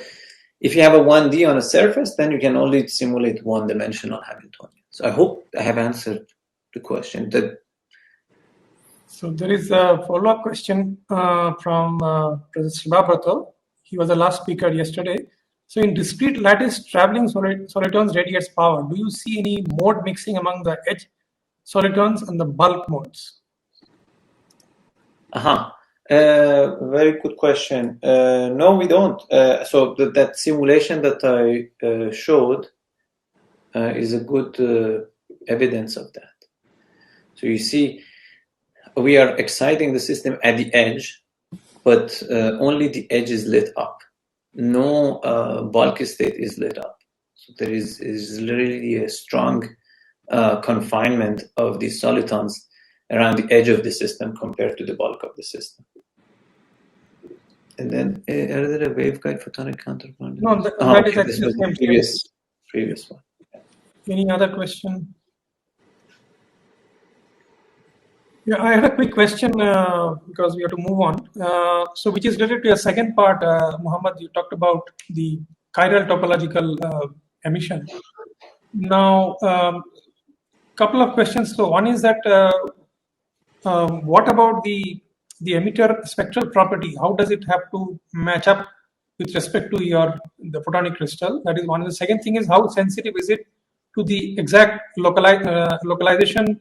if you have a 1D on a surface, then you can only simulate one-dimensional Hamiltonian. So I hope I have answered the question. So there is a follow-up question from Professor Shivabrato. He was the last speaker yesterday. So in discrete lattice traveling solitons radiates power. Do you see any mode mixing among the edge solitons and the bulk modes? Very good question. No, we don't. So that simulation that I showed is a good evidence of that. So you see, we are exciting the system at the edge, but only the edge is lit up. No bulk state is lit up. So there is literally a strong confinement of these solitons around the edge of the system compared to the bulk of the system. And then, are there a waveguide photonic counterpart? No, that is this was the previous one. Any other question? Yeah, I had a quick question because we have to move on. So, which is related to a second part, Muhammad, you talked about the chiral topological emission. Now, couple of questions. So, one is that what about the emitter spectral property? How does it have to match up with respect to the photonic crystal? That is one. The second thing is, how sensitive is it to the exact localization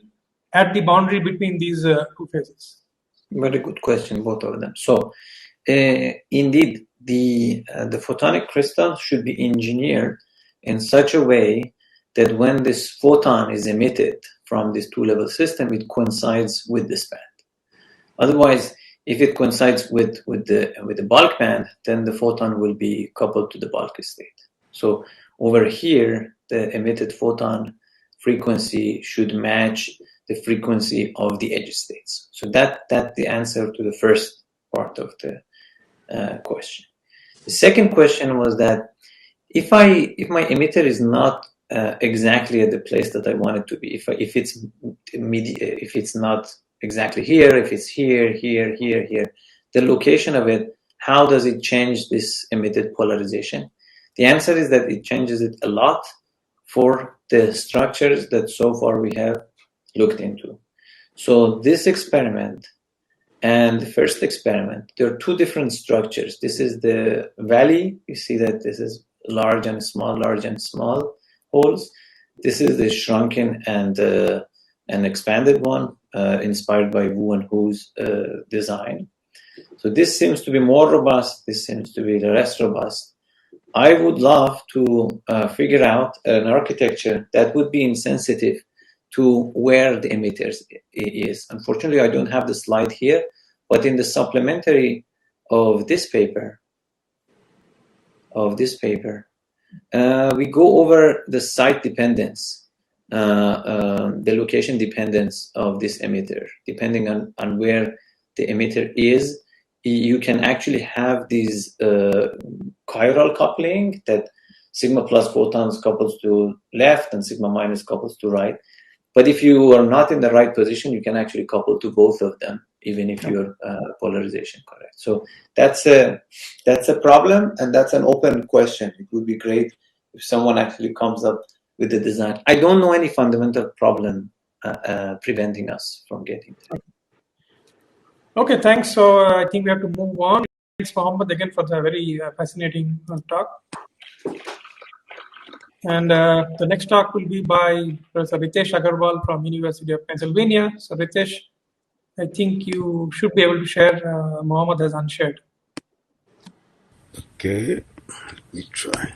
at the boundary between these two phases? Very good question, both of them. So, indeed, the photonic crystal should be engineered in such a way that when this photon is emitted from this two-level system, it coincides with this band. Otherwise, if it coincides with the bulk band, then the photon will be coupled to the bulk state. So over here, the emitted photon frequency should match the frequency of the edge states. So that's the answer to the first part of the question. The second question was that if my emitter is not exactly at the place that I want it to be, if it's not exactly here, if it's here, the location of it, how does it change this emitted polarization? The answer is that it changes it a lot for the structures that so far we have looked into. So this experiment and the first experiment, there are two different structures. This is the valley. You see that this is large and small holes. This is the shrunken and expanded one, inspired by Wu and Hu's design. So this seems to be more robust. This seems to be less robust. I would love to figure out an architecture that would be insensitive to where the emitters is. Unfortunately, I don't have the slide here, but in the supplementary of this paper, we go over the site dependence, the location dependence of this emitter. Depending on where the emitter is, you can actually have these chiral coupling that sigma plus photons couples to left and sigma minus couples to right. But if you are not in the right position, you can actually couple to both of them, even if your polarization correct. So that's a problem, and that's an open question. It would be great if someone actually comes up with the design. I don't know any fundamental problem preventing us from getting there. Okay, thanks. So I think we have to move on. Thanks, Mohammed, again for the very fascinating talk. And the next talk will be by Professor Ritesh Agarwal from University of Pennsylvania. So Ritesh, I think you should be able to share. Mohammed has unshared. Okay, let me try.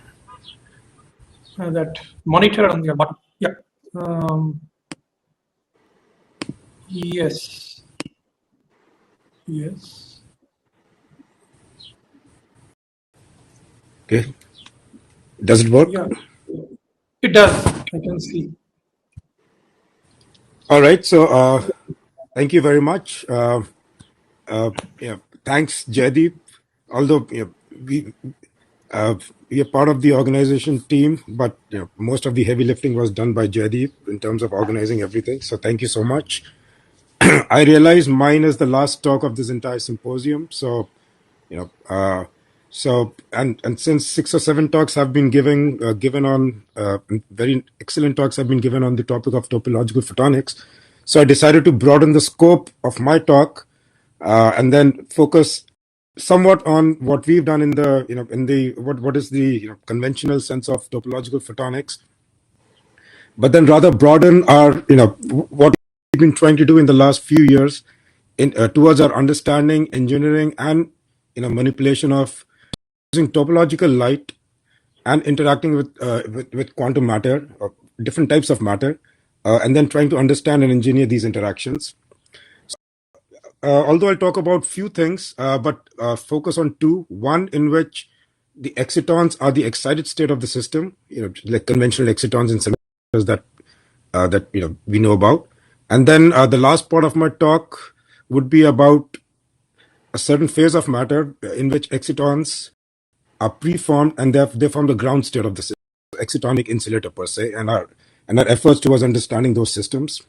That monitor on the bottom. Yeah. Yes. Yes. Okay, does it work? Yeah. It does. I can see. All right. So, thank you very much. Yeah, thanks, Jaideep. Although we are part of the organization team, but most of the heavy lifting was done by Jaideep in terms of organizing everything. So, thank you so much. I realize mine is the last talk of this entire symposium. So, and since 6 or 7 talks have been given on very excellent talks have been given on the topic of topological photonics, so I decided to broaden the scope of my talk and then focus somewhat on what we've done in the what is the conventional sense of topological photonics, but then rather broaden our what we've been trying to do in the last few years in towards our understanding, engineering, and manipulation of using topological light and interacting with quantum matter or different types of matter, and then trying to understand and engineer these interactions. Although I'll talk about few things, but focus on two. One in which the excitons are the excited state of the system, like conventional excitons in semiconductors that we know about. And then the last part of my talk would be about a certain phase of matter in which excitons are preformed and they form the ground state of the system, excitonic insulator per se, and our efforts towards understanding those systems.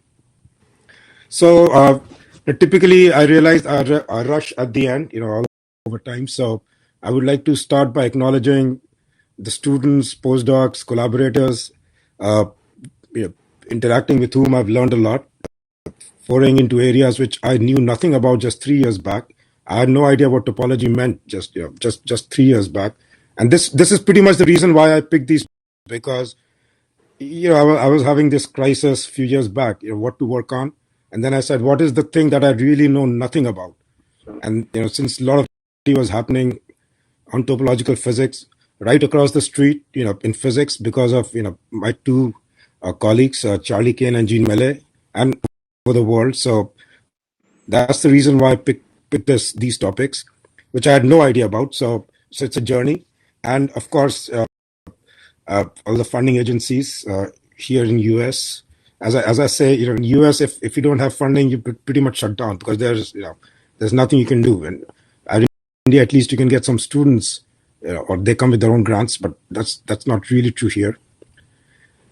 So typically, I realize I rush at the end, all over time. So I would like to start by acknowledging the students, postdocs, collaborators, uh, interacting with whom I've learned a lot, foraying into areas which I knew nothing about just 3 years back. I had no idea what topology meant just 3 years back, and this is pretty much the reason why I picked these, because I was having this crisis a few years back, what to work on. And then I said, what is the thing that I really know nothing about? And, since a lot of was happening on topological physics right across the street, in physics, because of, my two colleagues, Charlie Kane and Jean Mellet, and over the world. So that's the reason why I picked these topics, which I had no idea about. So it's a journey. And of course, all the funding agencies here in US. As I say, in US, if you don't have funding, you pretty much shut down, because there's nothing you can do. And in India, at least you can get some students, or they come with their own grants, but that's not really true here.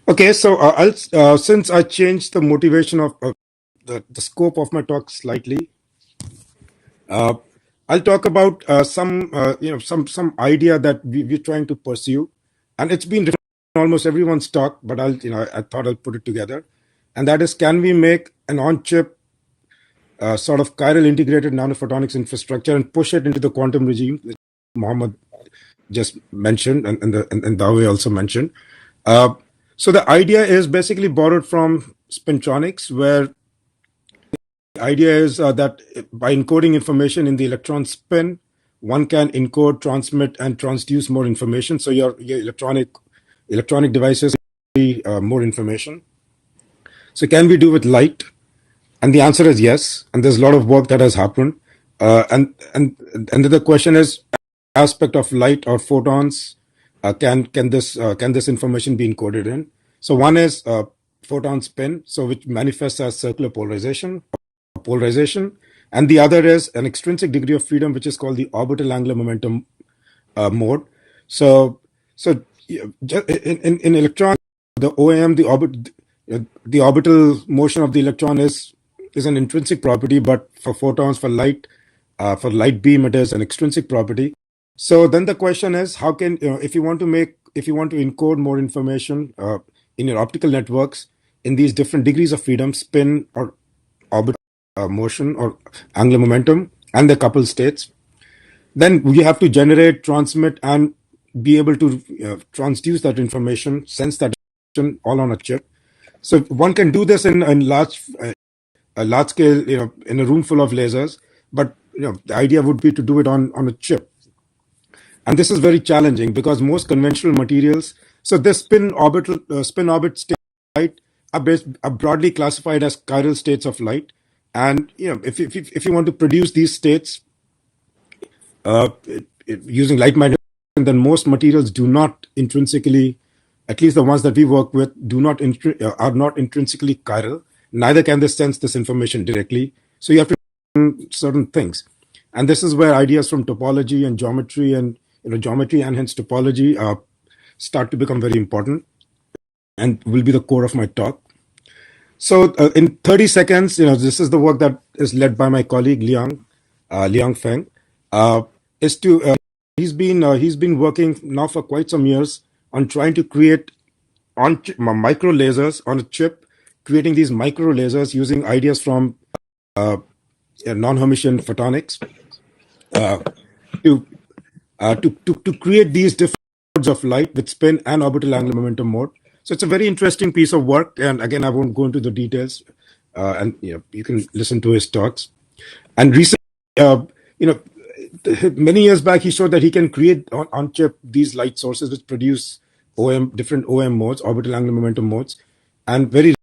Okay, so since I changed the motivation of the scope of my talk slightly, I'll talk about some idea that we're trying to pursue, and it's been almost everyone's talk, but I thought I'll put it together, and that is, can we make an on-chip sort of chiral integrated nanophotonics infrastructure and push it into the quantum regime, which Mohammed just mentioned, and Dawe also mentioned. So the idea is basically borrowed from spintronics, where the idea is that by encoding information in the electron spin, one can encode, transmit, and transduce more information. So your electronic devices more information. So can we do with light? And the answer is yes. And there's a lot of work that has happened. And the question is, aspect of light or photons, can this information be encoded in? So one is photon spin, so which manifests as circular polarization, and the other is an extrinsic degree of freedom, which is called the orbital angular momentum mode. So in electron, the OM, the orbital motion of the electron is an intrinsic property, but for photons, for light beam, it is an extrinsic property. So then the question is, how can if you want to encode more information in your optical networks in these different degrees of freedom, spin or orbital motion or angular momentum, and the coupled states, then we have to generate, transmit, and be able to transduce that information, sense that information all on a chip. So one can do this in large scale, in a room full of lasers, but the idea would be to do it on a chip. And this is very challenging because most conventional materials, so this spin orbit states of light are broadly classified as chiral states of light. And if you want to produce these states using light magnetism, then most materials do not intrinsically, at least the ones that we work with, are not intrinsically chiral. Neither can they sense this information directly. So you have to do certain things, and this is where ideas from topology and geometry and geometry and hence topology start to become very important, and will be the core of my talk. So in 30 seconds, this is the work that is led by my colleague Liang Feng. He's been working now for quite some years on trying to create micro lasers on a chip, creating these micro lasers using ideas from non-Hermitian photonics to create these different modes of light with spin and orbital angular momentum mode. So it's a very interesting piece of work, and again, I won't go into the details, and you can listen to his talks. And recently, many years back, he showed that he can create on chip these light sources which produce different OM modes, orbital angular momentum modes, and very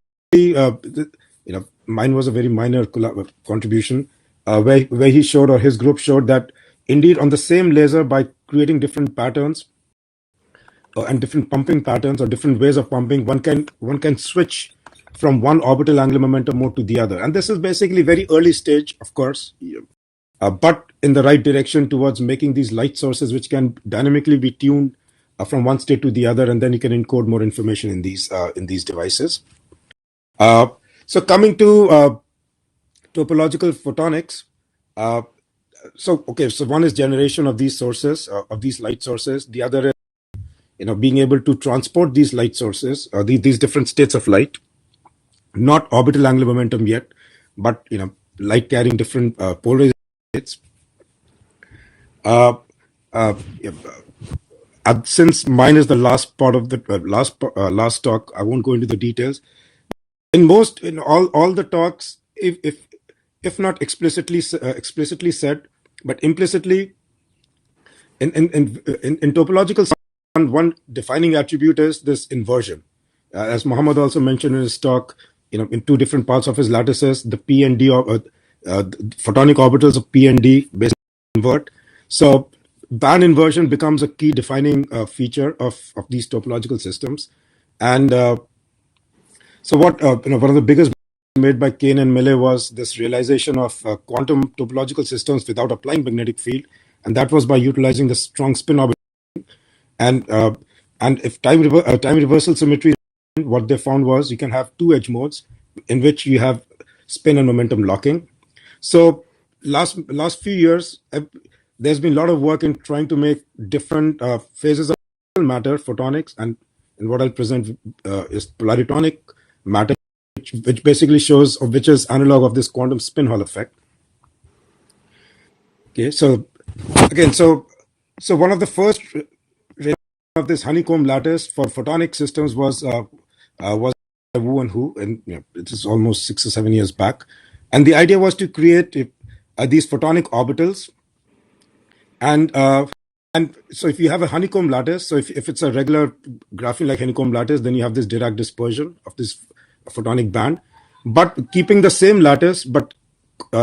mine was a very minor contribution where he showed, or his group showed, that indeed on the same laser, by creating different patterns and different pumping patterns or different ways of pumping, one can switch from one orbital angular momentum mode to the other. And this is basically very early stage, of course, but in the right direction towards making these light sources which can dynamically be tuned from one state to the other, and then you can encode more information in these devices. So coming to topological photonics. So one is generation of these sources, of these light sources. The other is being able to transport these light sources, these different states of light, not orbital angular momentum yet, but light carrying different polarization states. Since mine is the last part of the last talk, I won't go into the details. In all the talks, if not explicitly said, but implicitly, in topological science, one defining attribute is this inversion. As Muhammad also mentioned in his talk, in two different parts of his lattices, the P and D photonic orbitals of P and D basically invert. So band inversion becomes a key defining feature of these topological systems. And so what one of the biggest made by Kane and Mealy was this realization of quantum topological systems without applying magnetic field, and that was by utilizing the strong spin orbit. And if time reversal symmetry, what they found was you can have two edge modes in which you have spin and momentum locking. So last few years, there's been a lot of work in trying to make different phases of matter, photonics, and what I'll present is polaritonic matter, which basically shows, or which is analog of this quantum spin Hall effect. Okay, so again, so one of the first of this honeycomb lattice for photonic systems was Wu and Hu, and it is almost 6 or 7 years back, and the idea was to create these photonic orbitals, and so if you have a honeycomb lattice, so if it's a regular graphene like honeycomb lattice, then you have this Dirac dispersion of this photonic band, but keeping the same lattice, but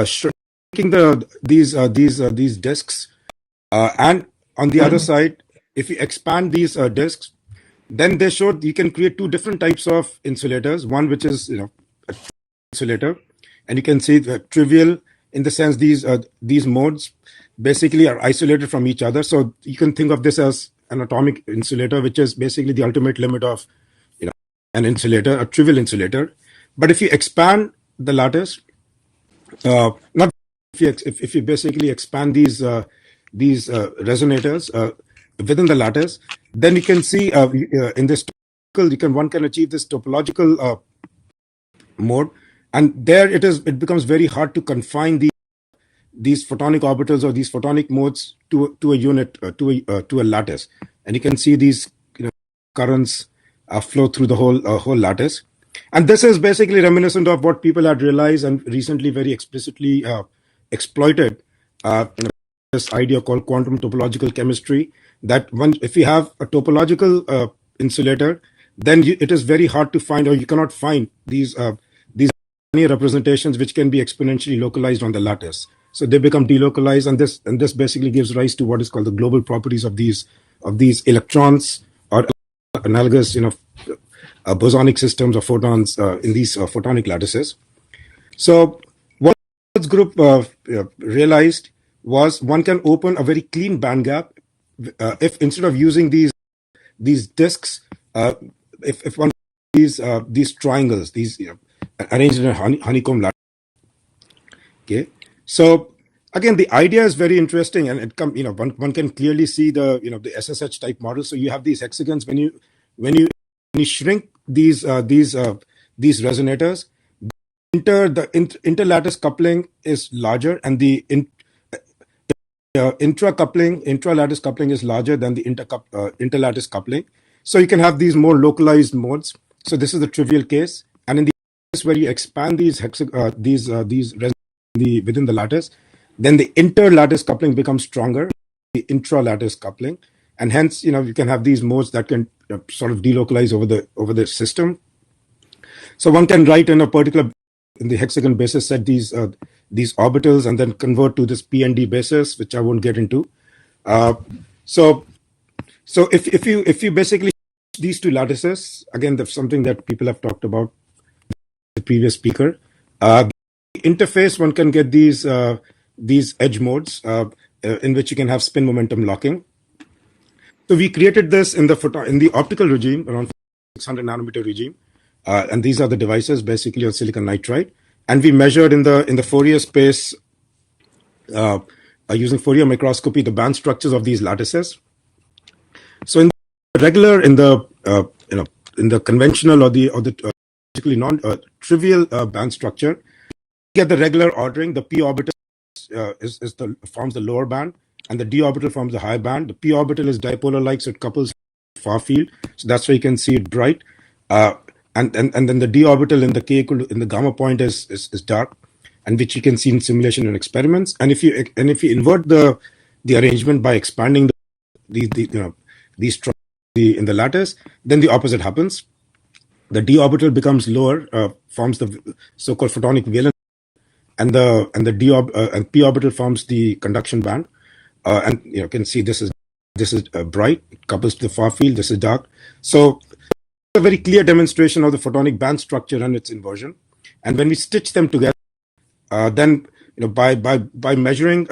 shrinking these disks, and on the other side, if you expand these disks, then they showed you can create two different types of insulators. One which is a insulator, and you can see the trivial in the sense these modes basically are isolated from each other. So you can think of this as an atomic insulator, which is basically the ultimate limit of an insulator, a trivial insulator. But if you expand the lattice, not if you basically expand these resonators within the lattice, then you can see in this one can achieve this topological mode, and there it becomes very hard to confine these photonic orbitals or these photonic modes to a unit to a lattice, and you can see these currents flow through the whole lattice. And this is basically reminiscent of what people had realized and recently very explicitly exploited this idea called quantum topological chemistry, that if you have a topological insulator, then it is very hard to find, or you cannot find these representations which can be exponentially localized on the lattice. So they become delocalized, and this basically gives rise to what is called the global properties of these electrons, or analogous, bosonic systems of photons in these photonic lattices. So what this group realized was one can open a very clean band gap if, instead of using these disks, if one these triangles, these arranged in a honeycomb lattice. Okay, so again, the idea is very interesting, and one can clearly see the SSH type model. So you have these hexagons. When you shrink these resonators, the interlattice coupling is larger, and the intralattice coupling is larger than the interlattice coupling. So you can have these more localized modes. So this is the trivial case, and in the case where you expand these resonators within the lattice, then the interlattice coupling becomes stronger, the intralattice coupling, and hence you can have these modes that can sort of delocalize over the system. So one can write in the hexagon basis set these orbitals, and then convert to this PND basis, which I won't get into. So if you basically these two lattices, again, that's something that people have talked about, the previous speaker. Interface, one can get these edge modes in which you can have spin momentum locking. So we created this in the optical regime, around 600 nanometer regime, and these are the devices basically on silicon nitride. And we measured in the Fourier space using Fourier microscopy the band structures of these lattices. So in the conventional or the basically non-trivial band structure, get the regular ordering. The p orbital forms the lower band, and the d orbital forms the higher band. The p orbital is dipolar-like, so it couples far field. So that's why you can see it bright. And then the d orbital in the gamma point is dark, and which you can see in simulation and experiments. And if you invert the arrangement by expanding these in the lattice, then the opposite happens. The d orbital becomes lower, forms the so-called photonic valence, and and p orbital forms the conduction band. And you can see this is bright, it couples to the far field. This is dark. So a very clear demonstration of the photonic band structure and its inversion. And when we stitch them together, then by measuring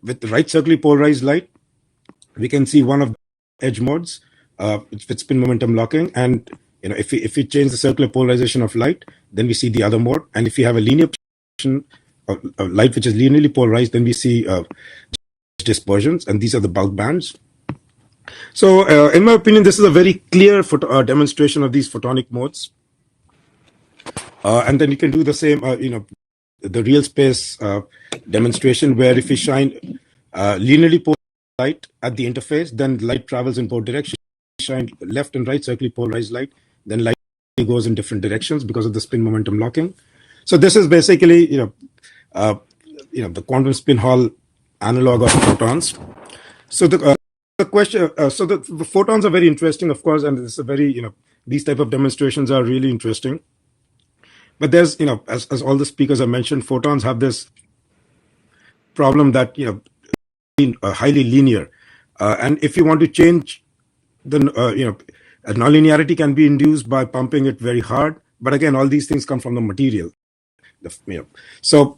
with the right circularly polarized light, we can see one of the edge modes with spin momentum locking. And if we change the circular polarization of light, then we see the other mode. And if we have a linear of light which is linearly polarized, then we see dispersions, and these are the bulk bands. So, in my opinion, this is a very clear demonstration of these photonic modes. And then you can do the same, the real space demonstration, where if you shine linearly polarized light at the interface, then light travels in both directions. Shine left and right circularly polarized light, then light goes in different directions because of the spin momentum locking. So this is basically, the quantum spin Hall analog of photons. So the question, so the photons are very interesting, of course, and it's a very, these type of demonstrations are really interesting. But there's, as all the speakers have mentioned, photons have this problem that, highly linear. And if you want to change the, nonlinearity can be induced by pumping it very hard. But again, all these things come from the material. So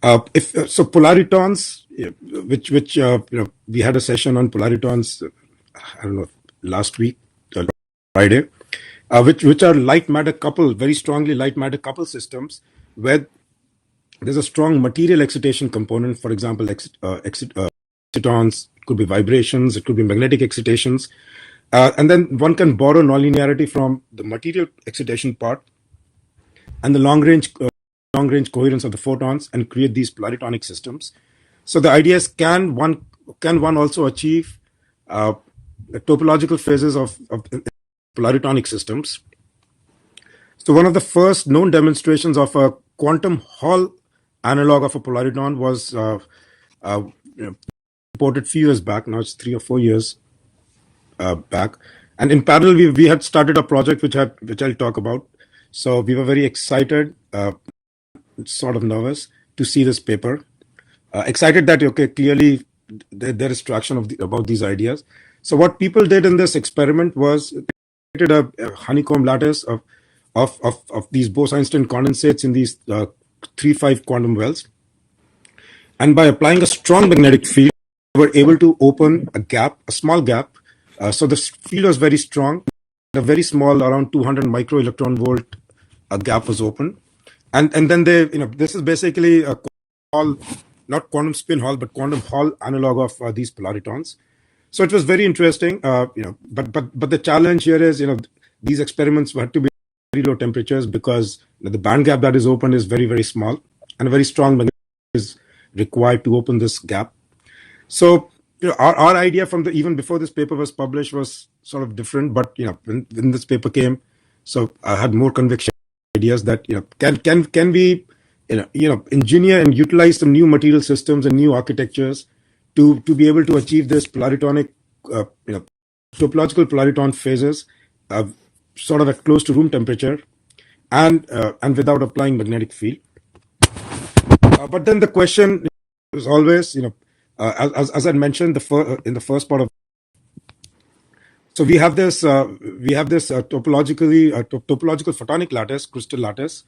polaritons, which we had a session on polaritons, I don't know, last week, Friday, which are light matter coupled, very strongly light matter coupled systems, where there's a strong material excitation component. For example, excitons, could be vibrations, it could be magnetic excitations, and then one can borrow nonlinearity from the material excitation part and the long range coherence of the photons, and create these polaritonic systems. So the idea is, can one also achieve topological phases of polaritonic systems? So one of the first known demonstrations of a quantum Hall analog of a polariton was reported a few years back. Now it's 3 or 4 years back. And in parallel, we had started a project which I'll talk about. So we were very excited, sort of nervous to see this paper. Excited that clearly there is traction about these ideas. So what people did in this experiment was created a honeycomb lattice of these Bose-Einstein condensates in these 3-5 quantum wells, and by applying a strong magnetic field, we were able to open a small gap. So the field was very strong. A very small, around 200 micro electron volt, gap was open, and then this is basically a not quantum spin Hall, but quantum Hall analog of these polaritons. So it was very interesting, but the challenge here is, these experiments had to be very low temperatures because the band gap that is open is very, very small, and a very strong magnetic is required to open this gap. So our idea from even before this paper was published was sort of different, but when this paper came, so I had more conviction ideas that can we engineer and utilize some new material systems and new architectures to be able to achieve this topological polariton phases sort of at close to room temperature and without applying magnetic field. But then the question is always, as I mentioned in the first part of, so we have this topological photonic lattice, crystal lattice,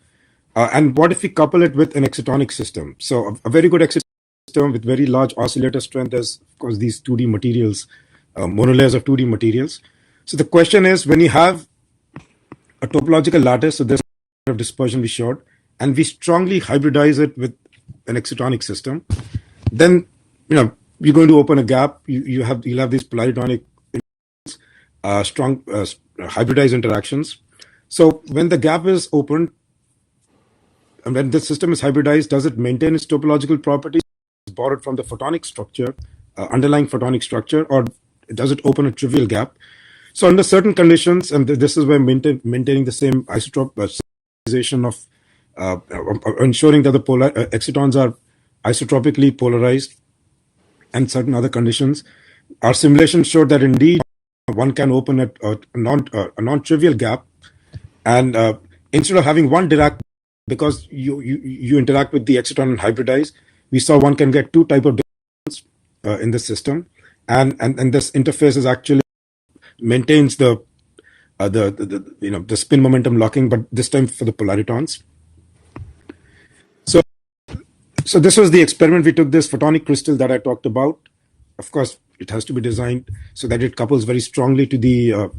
and what if we couple it with an excitonic system? So a very good excitonic system with very large oscillator strength is, of course, these 2D materials, monolayers of 2D materials. So the question is, when you have a topological lattice, so there's of dispersion we showed, and we strongly hybridize it with an excitonic system, then you're going to open a gap. You'll have these polaritonic strong hybridized interactions. So when the gap is opened, and when the system is hybridized, does it maintain its topological properties borrowed from the photonic structure, underlying photonic structure, or does it open a trivial gap? So under certain conditions, and this is where maintaining the same isotopization of ensuring that the excitons are isotropically polarized, and certain other conditions, our simulation showed that indeed one can open a non-trivial gap, and instead of having one Dirac, because you interact with the exciton and hybridize, we saw one can get two type of difference in the system, and this interface is actually maintains the spin momentum locking, but this time for the polaritons. So this was the experiment. We took this photonic crystal that I talked about. Of course, it has to be designed so that it couples very strongly to the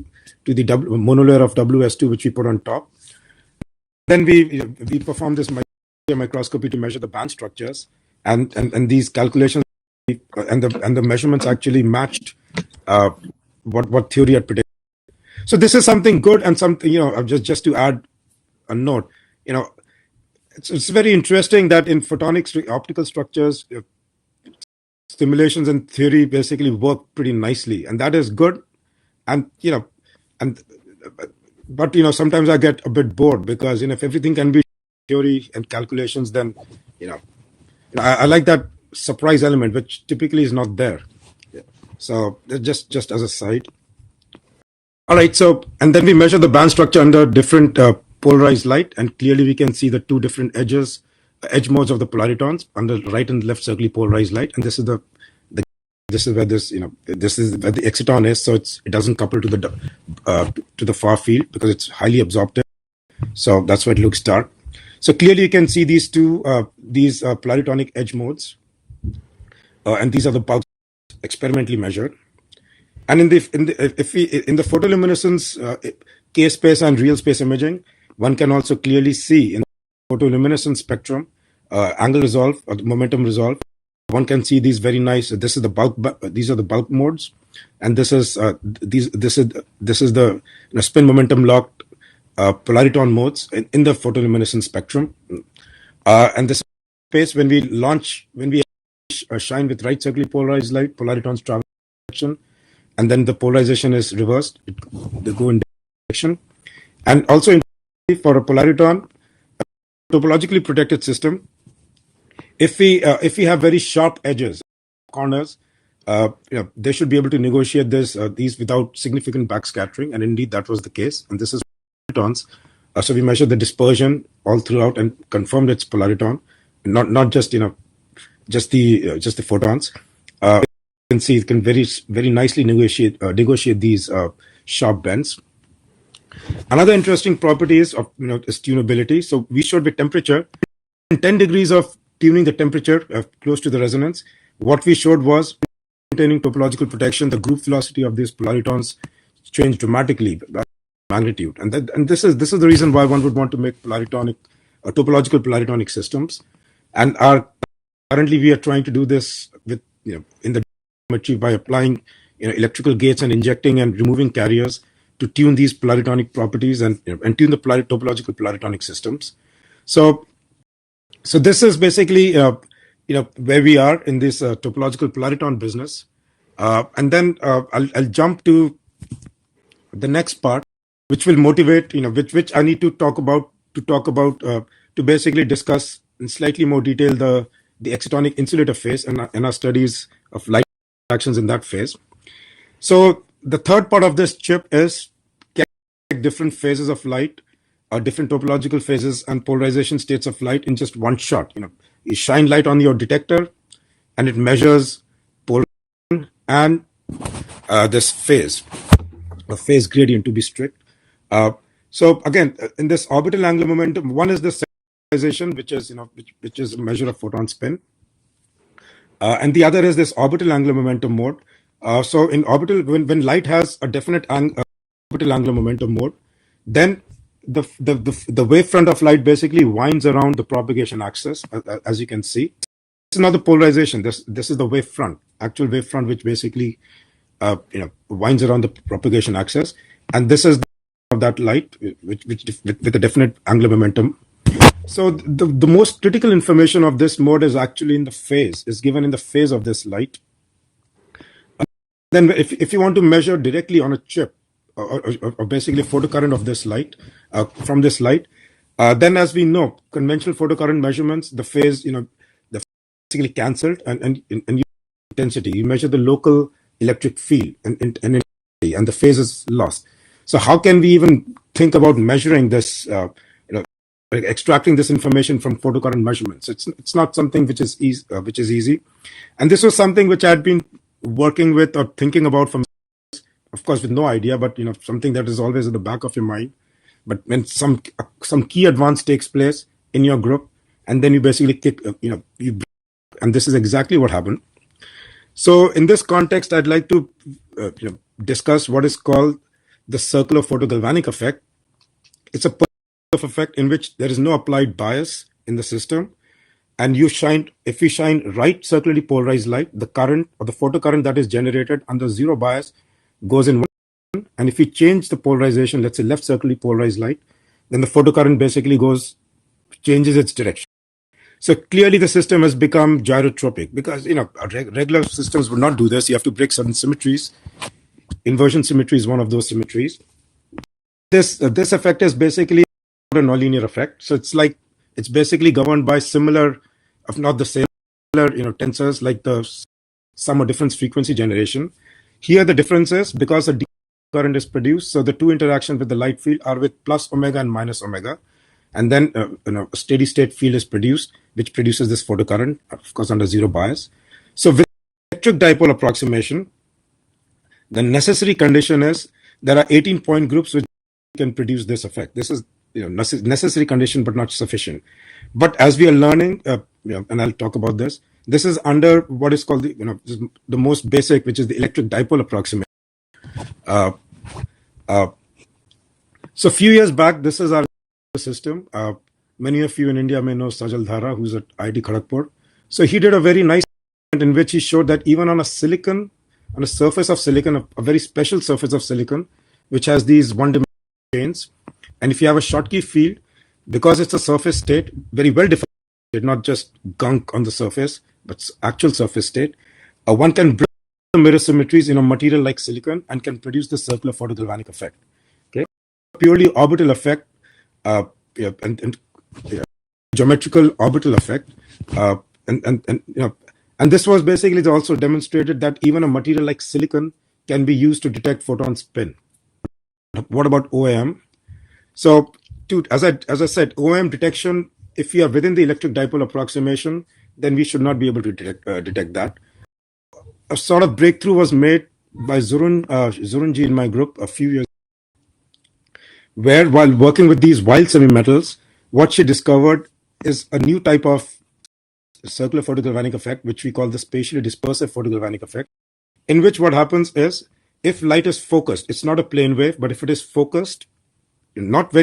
monolayer of WS2, which we put on top. Then we performed this microscopy to measure the band structures, and these calculations and the measurements actually matched what theory had predicted. So this is something good, and something just to add a note, it's very interesting that in photonics optical structures, simulations and theory basically work pretty nicely, and that is good. But sometimes I get a bit bored because if everything can be theory and calculations, then I like that surprise element, which typically is not there. So just as a side. All right. So and then we measure the band structure under different polarized light, and clearly we can see the two different edge modes of the polaritons under right and left circularly polarized light, and this is where this is where the exciton is, so it doesn't couple to the far field because it's highly absorptive. So that's why it looks dark. So clearly you can see these two polaritonic edge modes, and these are the bulks experimentally measured. And in the photoluminescence K-space and real space imaging, one can also clearly see in the photoluminescence spectrum angle resolve or momentum resolve. One can see these very nice. This is the bulk. These are the bulk modes, and this is the spin momentum locked polariton modes in the photoluminescence spectrum. And this space when we shine with right circularly polarized light, polaritons travel in direction, and then the polarization is reversed. They go in direction, and also for a polariton, a topologically protected system. If we have very sharp edges, corners, they should be able to negotiate these without significant backscattering, and indeed that was the case. And this is polariton. So we measured the dispersion all throughout and confirmed its polariton, not just just the photons. You can see it can very nicely negotiate these sharp bends. Another interesting property is is tunability. So we showed with temperature, 10 degrees of tuning the temperature close to the resonance. What we showed was maintaining topological protection, the group velocity of these polaritons changed dramatically by magnitude, and this is the reason why one would want to make topological polaritonic systems. And currently we are trying to do this with in the geometry by applying electrical gates and injecting and removing carriers to tune these polaritonic properties and tune the topological polaritonic systems. So this is basically where we are in this topological polariton business, and then I'll jump to the next part, which will motivate which I need to talk about to basically discuss in slightly more detail the excitonic insulator phase and our studies of light actions in that phase. So the third part of this chip is different phases of light, different topological phases and polarization states of light in just one shot. You shine light on your detector, and it measures polarization and this phase gradient, to be strict. So again, in this orbital angular momentum, one is the polarization, which is a measure of photon spin, and the other is this orbital angular momentum mode. So in orbital, when light has a definite orbital angular momentum mode, then the wavefront of light basically winds around the propagation axis, as you can see. This is not the polarization. This is the wavefront, actual wavefront, which basically winds around the propagation axis, and this is of that light, with a definite angular momentum. So the most critical information of this mode is actually in the phase, is given in the phase of this light. Then if you want to measure directly on a chip, or basically photocurrent of this light, from this light, then as we know, conventional photocurrent measurements, the phase, the basically cancelled, and intensity. You measure the local electric field and the phase is lost. So how can we even think about measuring this, extracting this information from photocurrent measurements? It's not something which is easy. And this was something which I had been working with or thinking about from, of course, with no idea, but something that is always at the back of your mind. But when some key advance takes place in your group, and then you basically and this is exactly what happened. So in this context, I'd like to discuss what is called the circular photogalvanic effect. It's a effect in which there is no applied bias in the system, and if you shine right circularly polarized light, the current or the photocurrent that is generated under zero bias goes in one direction. And if you change the polarization, let's say left circularly polarized light, then the photocurrent basically changes its direction. So clearly the system has become gyrotropic, because regular systems would not do this. You have to break certain symmetries. Inversion symmetry is one of those symmetries. This effect is basically a nonlinear effect. So it's basically governed by similar, if not the same, tensors, like the sum of difference frequency generation. Here the difference is because a current is produced, so the two interactions with the light field are with plus omega and minus omega, and then a steady state field is produced, which produces this photocurrent, of course under zero bias. So with electric dipole approximation, the necessary condition is there are 18 point groups which can produce this effect. This is necessary condition, but not sufficient. But as we are learning, and I'll talk about this, this is under what is called the most basic, which is the electric dipole approximation. So a few years back, this is our system. Many of you in India may know Sajal Dhara, who's at IIT Kharagpur. So he did a very nice experiment in which he showed that even on a surface of silicon, a very special surface of silicon, which has these one-dimensional chains, and if you have a Schottky field, because it's a surface state, very well defined, not just gunk on the surface, but actual surface state, one can break the mirror symmetries in a material like silicon and can produce the circular photogalvanic effect. Okay, purely orbital effect, and geometrical orbital effect, and And this was basically also demonstrated that even a material like silicon can be used to detect photon spin. What about OAM? So, as I said, OAM detection, if we are within the electric dipole approximation, then we should not be able to detect that. A sort of breakthrough was made by Zurunji in my group a few years ago, where while working with these wild semi-metals, what she discovered is a new type of circular photogalvanic effect, which we call the spatially dispersive photogalvanic effect, in which what happens is if light is focused, it's not a plane wave, but if it is focused, not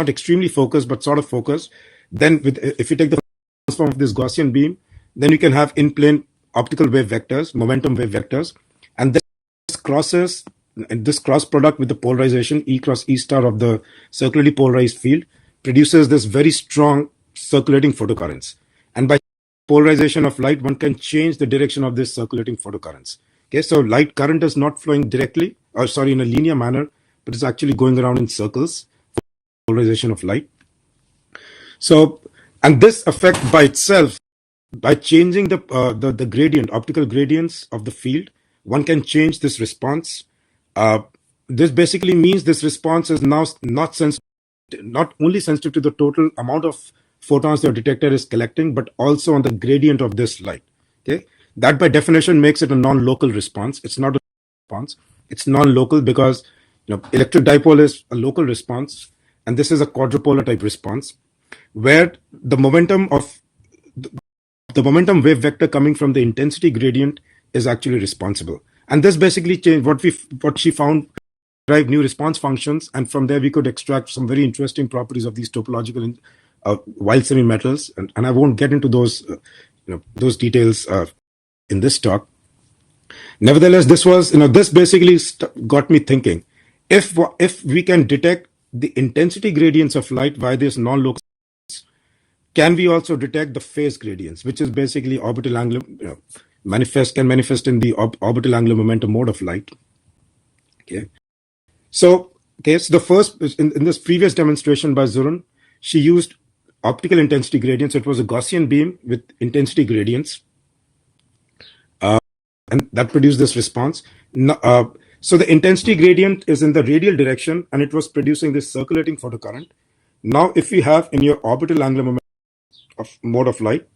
extremely focused, but sort of focused, then if you take the transform of this Gaussian beam, then you can have in-plane optical wave vectors, momentum wave vectors, and this crosses, and this cross product with the polarization E cross E star of the circularly polarized field produces this very strong circulating photocurrents. And by polarization of light, one can change the direction of this circulating photocurrents. Okay, so light current is not flowing directly, in a linear manner, but it's actually going around in circles. Polarization of light. So, and this effect by itself, by changing the gradient, optical gradients of the field, one can change this response. This basically means this response is now not only sensitive to the total amount of photons your detector is collecting, but also on the gradient of this light. Okay, that by definition makes it a non-local response. It's not a response. It's non-local because electric dipole is a local response, and this is a quadrupolar type response, where the momentum wave vector coming from the intensity gradient is actually responsible. And this basically changed what she found, drive new response functions, and from there we could extract some very interesting properties of these topological wild semi-metals, and I won't get into those details in this talk. Nevertheless, this basically got me thinking, if we can detect the intensity gradients of light via this non-local, can we also detect the phase gradients, which is basically orbital angular manifest in the orbital angular momentum mode of light. Okay, so the first in this previous demonstration by Zurun, she used optical intensity gradients. It was a Gaussian beam with intensity gradients, and that produced this response. So the intensity gradient is in the radial direction, and it was producing this circulating photocurrent. Now, if you have in your orbital angular momentum mode of light,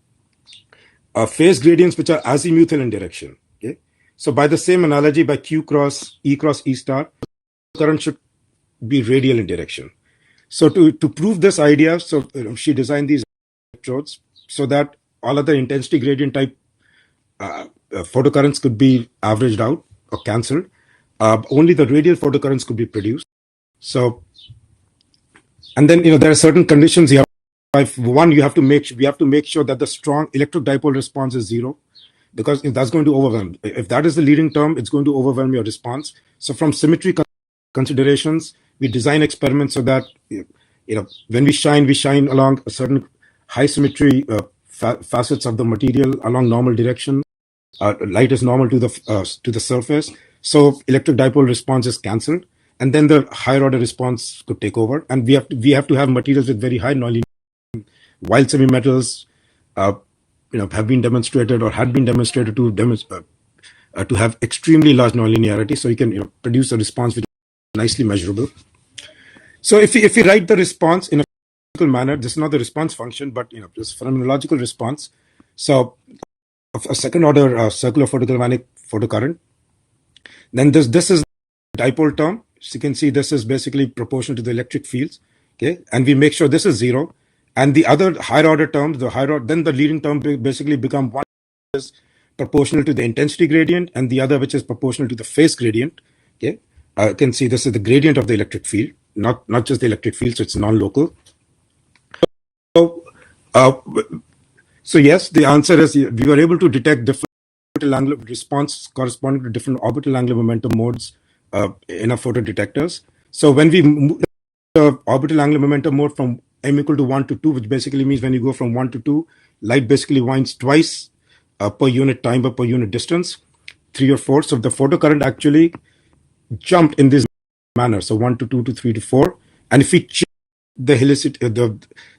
phase gradients which are azimuthal in direction. Okay, so by the same analogy, by Q cross E star, current should be radial in direction. So to prove this idea, she designed these electrodes so that all other intensity gradient type photocurrents could be averaged out or cancelled. Only the radial photocurrents could be produced. So, and then there are certain conditions you have. One, we have to make sure that the strong electric dipole response is zero, because that's going to overwhelm. If that is the leading term, it's going to overwhelm your response. So from symmetry considerations, we design experiments so that when we shine along a certain high symmetry facets of the material along normal direction. Light is normal to the surface, so electric dipole response is cancelled, and then the higher order response could take over. And we have to have materials with very high nonlinearity. Wild semi-metals, have been demonstrated or had been demonstrated to have extremely large nonlinearity, so you can produce a response which is nicely measurable. So if you write the response in a physical manner, this is not the response function, but this phenomenological response. So a second order circular photogalvanic photocurrent. Then this is the dipole term. So you can see this is basically proportional to the electric fields. Okay, and we make sure this is zero. And the other higher order terms, then the leading term basically become one is proportional to the intensity gradient, and the other which is proportional to the phase gradient. Okay, you can see this is the gradient of the electric field, not just the electric field, so it's non-local. So yes, the answer is we were able to detect different orbital angular response corresponding to different orbital angular momentum modes in our photodetectors. So when we move the orbital angular momentum mode from m equal to 1 to 2, which basically means when you go from 1 to 2, light basically winds twice per unit time or per unit distance, 3 or 4. So the photocurrent actually jumped in this manner, so 1 to 2 to 3 to 4. And if we change the helicity,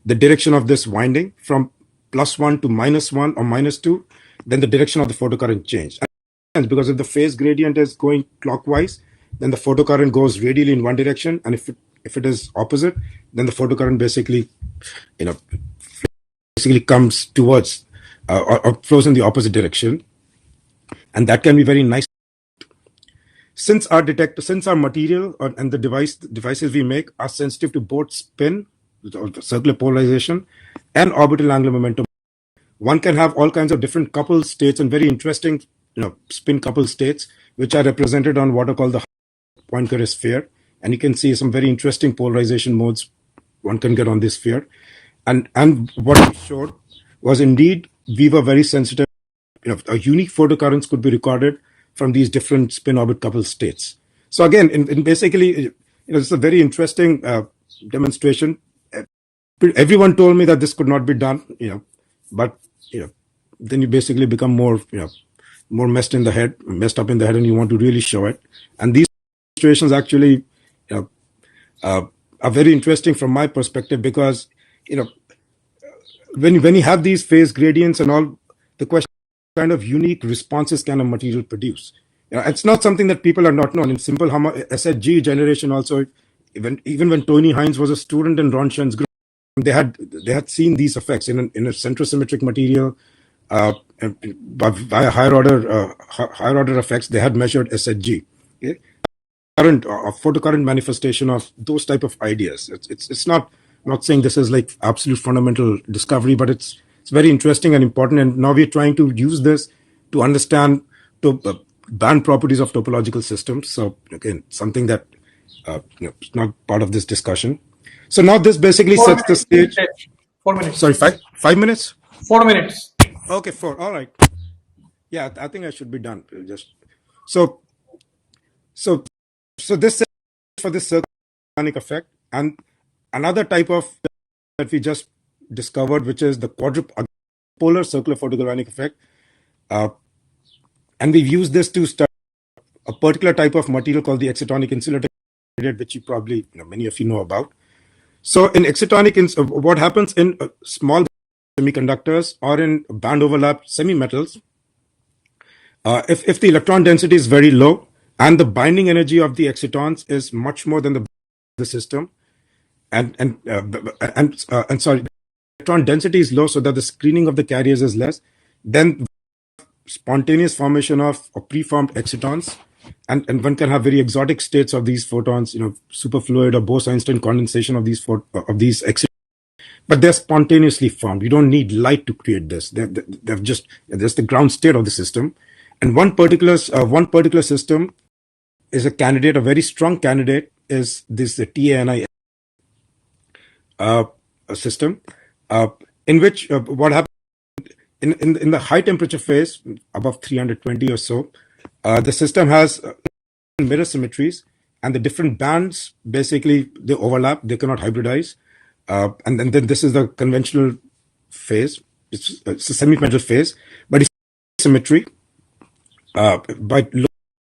the direction of this winding from +1 to -1 or -2, then the direction of the photocurrent changed. And because if the phase gradient is going clockwise, then the photocurrent goes radially in one direction, and if it is opposite, then the photocurrent basically comes towards or flows in the opposite direction, and that can be very nice. Since our material and the devices we make are sensitive to both spin, or circular polarization, and orbital angular momentum, one can have all kinds of different coupled states and very interesting spin coupled states, which are represented on what are called the Poincare sphere. And you can see some very interesting polarization modes one can get on this sphere. And what we showed was indeed we were very sensitive. A unique photocurrents could be recorded from these different spin orbit coupled states. So again, in basically, it's a very interesting demonstration. Everyone told me that this could not be done, but then you basically become more messed up in the head, and you want to really show it. And these situations actually are very interesting from my perspective, because when you have these phase gradients and all, the question kind of unique responses can a material produce. It's not something that people are not known. In simple SHG generation also, even when Tony Hines was a student in Ron Shen's group, they had seen these effects in a centrosymmetric material via higher order effects. They had measured SHG, current or photocurrent manifestation of those type of ideas. It's not saying this is like absolute fundamental discovery, but it's very interesting and important. And now we're trying to use this to understand band properties of topological systems. So again, something that is not part of this discussion. So now this basically sets the stage. 4 minutes. Sorry, 5 minutes? 4 minutes. Okay, 4. All right. Yeah, I think I should be done. So this is for this circular photonic effect, and another type of that we just discovered, which is the quadrupolar circular photographic effect, and we've used this to study a particular type of material called the excitonic insulator, which you probably many of you know about. So in excitonic, what happens in small semiconductors or in band overlap semi-metals, if the electron density is very low and the binding energy of the excitons is much more than the system, and sorry, the electron density is low so that the screening of the carriers is less, then spontaneous formation of preformed excitons, and one can have very exotic states of these photons, superfluid or Bose-Einstein condensation of these excitons, but they're spontaneously formed. You don't need light to create this. They're just the ground state of the system. And one particular system is a candidate, a very strong candidate, is this TANI system, in which what happens in the high temperature phase above 320 or so, the system has mirror symmetries, and the different bands basically they overlap, they cannot hybridize, and then this is the conventional phase. It's a semi-metal phase, but it's symmetry by low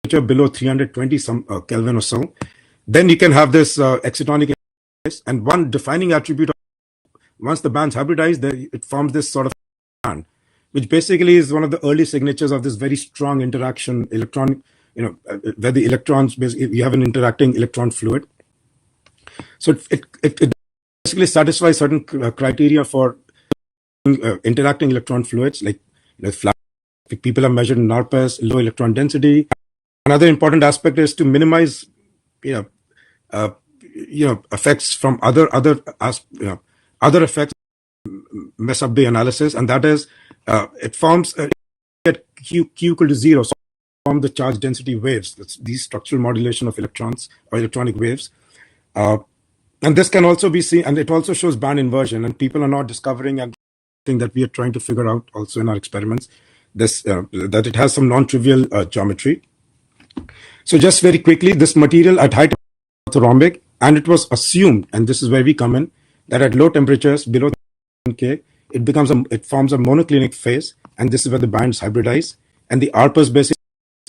temperature below 320 Kelvin or so. Then you can have this excitonic phase, and one defining attribute of once the bands hybridize, it forms this sort of band, which basically is one of the early signatures of this very strong interaction electron, where the electrons, you have an interacting electron fluid. So it basically satisfies certain criteria for interacting electron fluids, like people have measured in NARPES, low electron density. Another important aspect is to minimize, effects from other effects mess up the analysis, and that is it forms at q equal to 0, so form the charge density waves. That's these structural modulation of electrons or electronic waves, and this can also be seen, and it also shows band inversion, and people are now discovering, and thing that we are trying to figure out also in our experiments, this that it has some non-trivial geometry. So just very quickly, this material at high temperature is orthorhombic, and it was assumed, and this is where we come in, that at low temperatures below K, it forms a monoclinic phase, and this is where the bands hybridize. And the ARPAs basically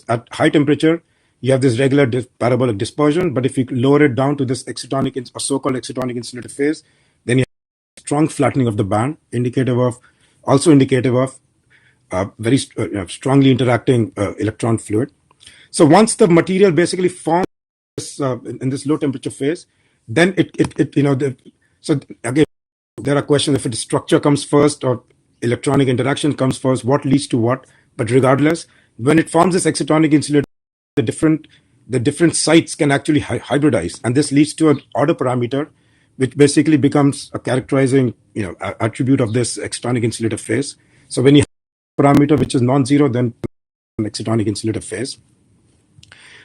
at high temperature, you have this regular parabolic dispersion, but if you lower it down to this excitonic or so-called excitonic insulator phase, then you have strong flattening of the band, indicative of very strongly interacting electron fluid. So once the material basically forms in this low temperature phase, then so again, there are questions if the structure comes first or electronic interaction comes first, what leads to what. But regardless, when it forms this excitonic insulator, the different sites can actually hybridize, and this leads to an order parameter, which basically becomes a characterizing attribute of this excitonic insulator phase. So when you have a parameter which is non-zero, then an excitonic insulator phase.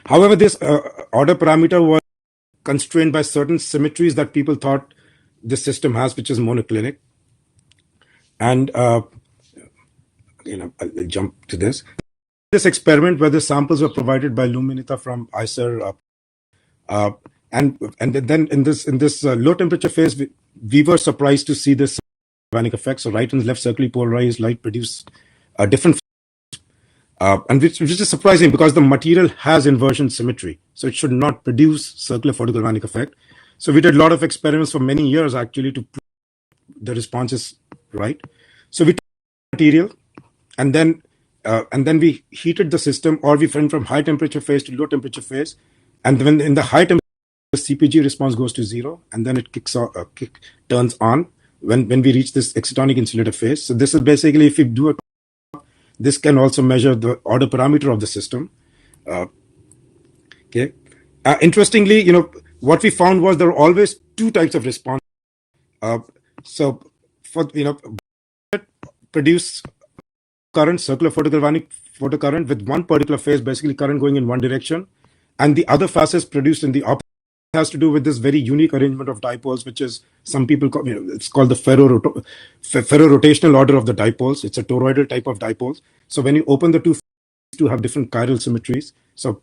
However, this order parameter was constrained by certain symmetries that people thought this system has, which is monoclinic. And I'll jump to this. This experiment where the samples were provided by Luminita from ICER, and then in this low temperature phase, we were surprised to see this galvanic effect. So right and left circularly polarized light produce different. And which is surprising because the material has inversion symmetry, so it should not produce circular photogalvanic effect. So we did a lot of experiments for many years actually to prove the response is right. So we took material and then we heated the system, or we went from high temperature phase to low temperature phase, and when in the high temperature the CPG response goes to zero, and then it turns on when we reach this excitonic insulator phase. So this is basically, if you do a this can also measure the order parameter of the system. Okay. Interestingly, what we found was there are always two types of response. So for produce current, circular photogalvanic photocurrent with one particular phase, basically current going in one direction, and the other phases produced in the opposite. It has to do with this very unique arrangement of dipoles, which is some people call, it's called the ferrorotational order of the dipoles. It's a toroidal type of dipoles. So when you open the two to have different chiral symmetries, so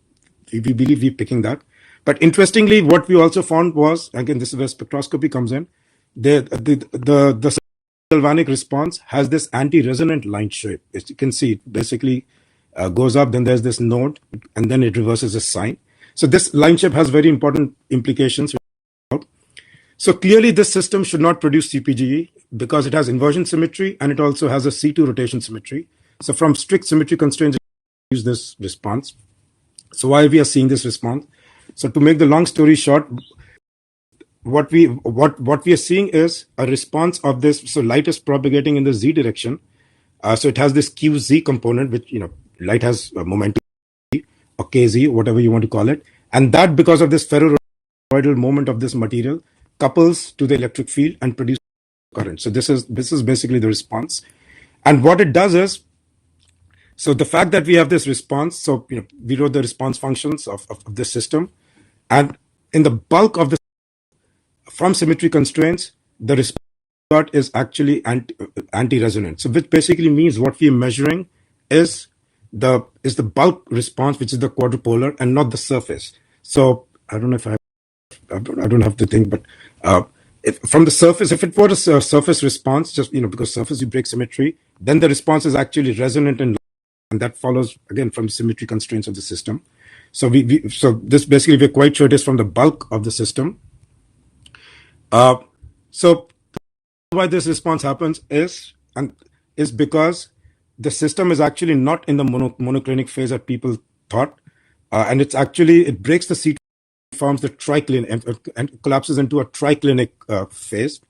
we believe we're picking that. But interestingly, what we also found was, again, this is where spectroscopy comes in. The galvanic response has this anti-resonant line shape. As you can see, it basically goes up, then there's this node, and then it reverses a sign. So this line shape has very important implications. So clearly this system should not produce CPGE because it has inversion symmetry and it also has a C2 rotation symmetry. So from strict symmetry constraints, we use this response. So why we are seeing this response? So to make the long story short, what we are seeing is a response of this. So light is propagating in the Z direction. So it has this QZ component, which light has momentum, or KZ, whatever you want to call it, and that because of this ferroroidal moment of this material couples to the electric field and produces current. So this is basically the response, and what it does is, so the fact that we have this response, so we wrote the response functions of this system, and in the bulk of the from symmetry constraints, the response is actually anti-resonant. So which basically means what we are measuring is the bulk response, which is the quadrupolar, and not the surface. So I don't know if I don't have to think, but from the surface, if it were a surface response, just because surface you break symmetry, then the response is actually resonant and that follows again from the symmetry constraints of the system. So so this basically we're quite sure it is from the bulk of the system. So why this response happens is because the system is actually not in the monoclinic phase that people thought, and it breaks the C2, forms the triclinic and collapses into a triclinic phase.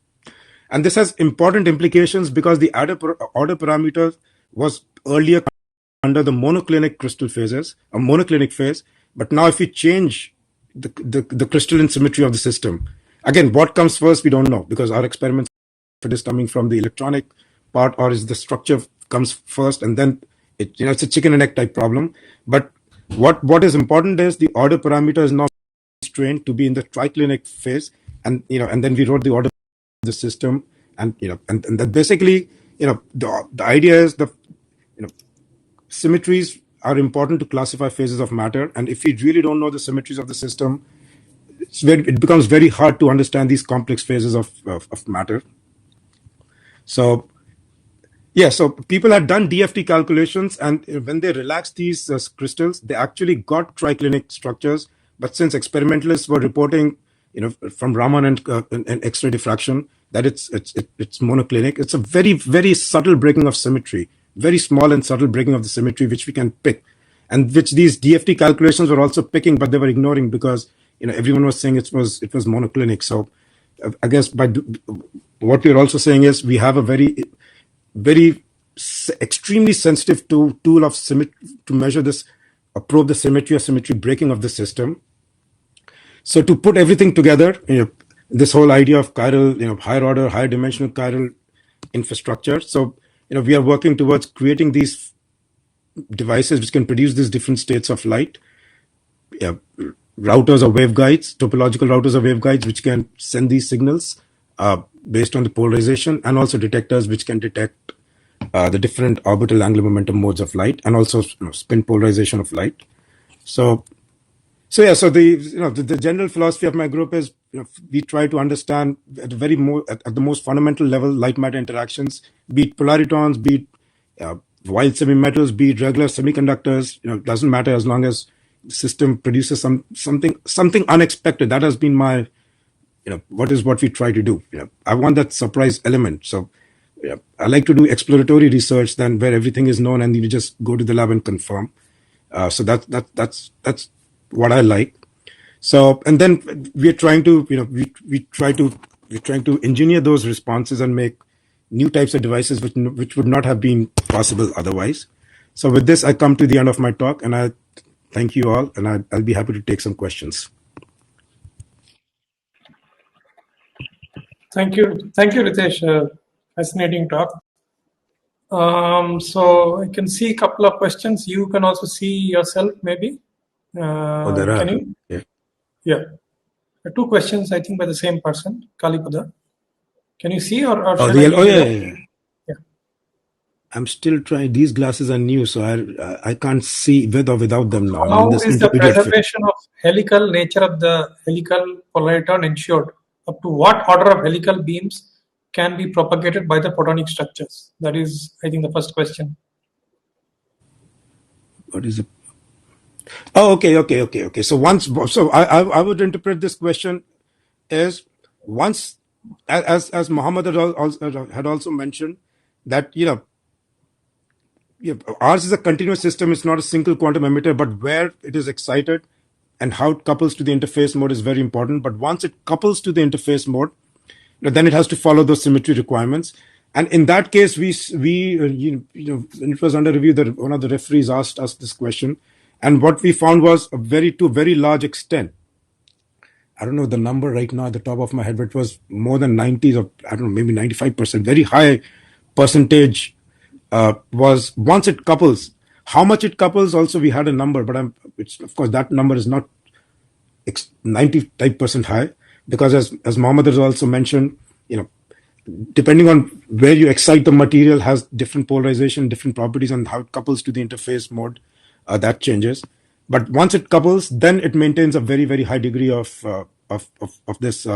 And this has important implications because the order parameter was earlier under the monoclinic crystal phases, a monoclinic phase. But now if we change the crystalline symmetry of the system, again, what comes first, we don't know, because our experiments, if it is coming from the electronic part or is the structure comes first, and then it's a chicken and egg type problem. But what is important is the order parameter is now constrained to be in the triclinic phase, and and then we wrote the order of the system, and and that basically the idea is the symmetries are important to classify phases of matter, and if we really don't know the symmetries of the system, it becomes very hard to understand these complex phases of matter. So so people had done DFT calculations, and when they relaxed these crystals, they actually got triclinic structures. But since experimentalists were reporting, from Raman and X-ray diffraction, that it's monoclinic, it's a very, very subtle breaking of symmetry, very small and subtle breaking of the symmetry, which we can pick, and which these DFT calculations were also picking, but they were ignoring because everyone was saying it was monoclinic. So I guess what we're also saying is we have a very extremely sensitive tool of symmetry to measure this, probe the symmetry or symmetry breaking of the system. So to put everything together, this whole idea of chiral, higher order, higher dimensional chiral infrastructure. So we are working towards creating these devices which can produce these different states of light. Routers or waveguides, topological routers or waveguides, which can send these signals based on the polarization, and also detectors which can detect the different orbital angular momentum modes of light, and also spin polarization of light. So the general philosophy of my group is we try to understand at the most fundamental level light matter interactions, be it polaritons, be it wild semimetals, be it regular semiconductors. It doesn't matter as long as the system produces something unexpected. That has been my what we try to do. I want that surprise element. So I like to do exploratory research than where everything is known and you just go to the lab and confirm. So that's what I like. So, and then we're trying to, we're trying to engineer those responses and make new types of devices which would not have been possible otherwise. So with this, I come to the end of my talk, and I thank you all, and I'll be happy to take some questions. Thank you, Ritesh. Fascinating talk. So I can see a couple of questions. You can also see yourself, maybe. There are. Can you? Yeah. 2 questions, I think, by the same person, Kalipada. Can you see or yeah. I'm still trying. These glasses are new, so I can't see with or without them now. How is the preservation of helical nature of the helical polariton ensured? Up to what order of helical beams can be propagated by the photonic structures? That is, I think, the first question. What is it? Oh, okay. So I would interpret this question as once, as Muhammad had also mentioned, that ours is a continuous system. It's not a single quantum emitter, but where it is excited and how it couples to the interface mode is very important. But once it couples to the interface mode, then it has to follow those symmetry requirements. And in that case, we when it was under review, one of the referees asked us this question, and what we found was to a very large extent. I don't know the number right now at the top of my head, but it was more than 90s, or I don't know, maybe 95%. Very high percentage was once it couples. How much it couples, also we had a number, but of course that number is not 95% high, because as Mohammed has also mentioned, depending on where you excite the material has different polarization, different properties, and how it couples to the interface mode, that changes. But once it couples, then it maintains a very, very high degree of this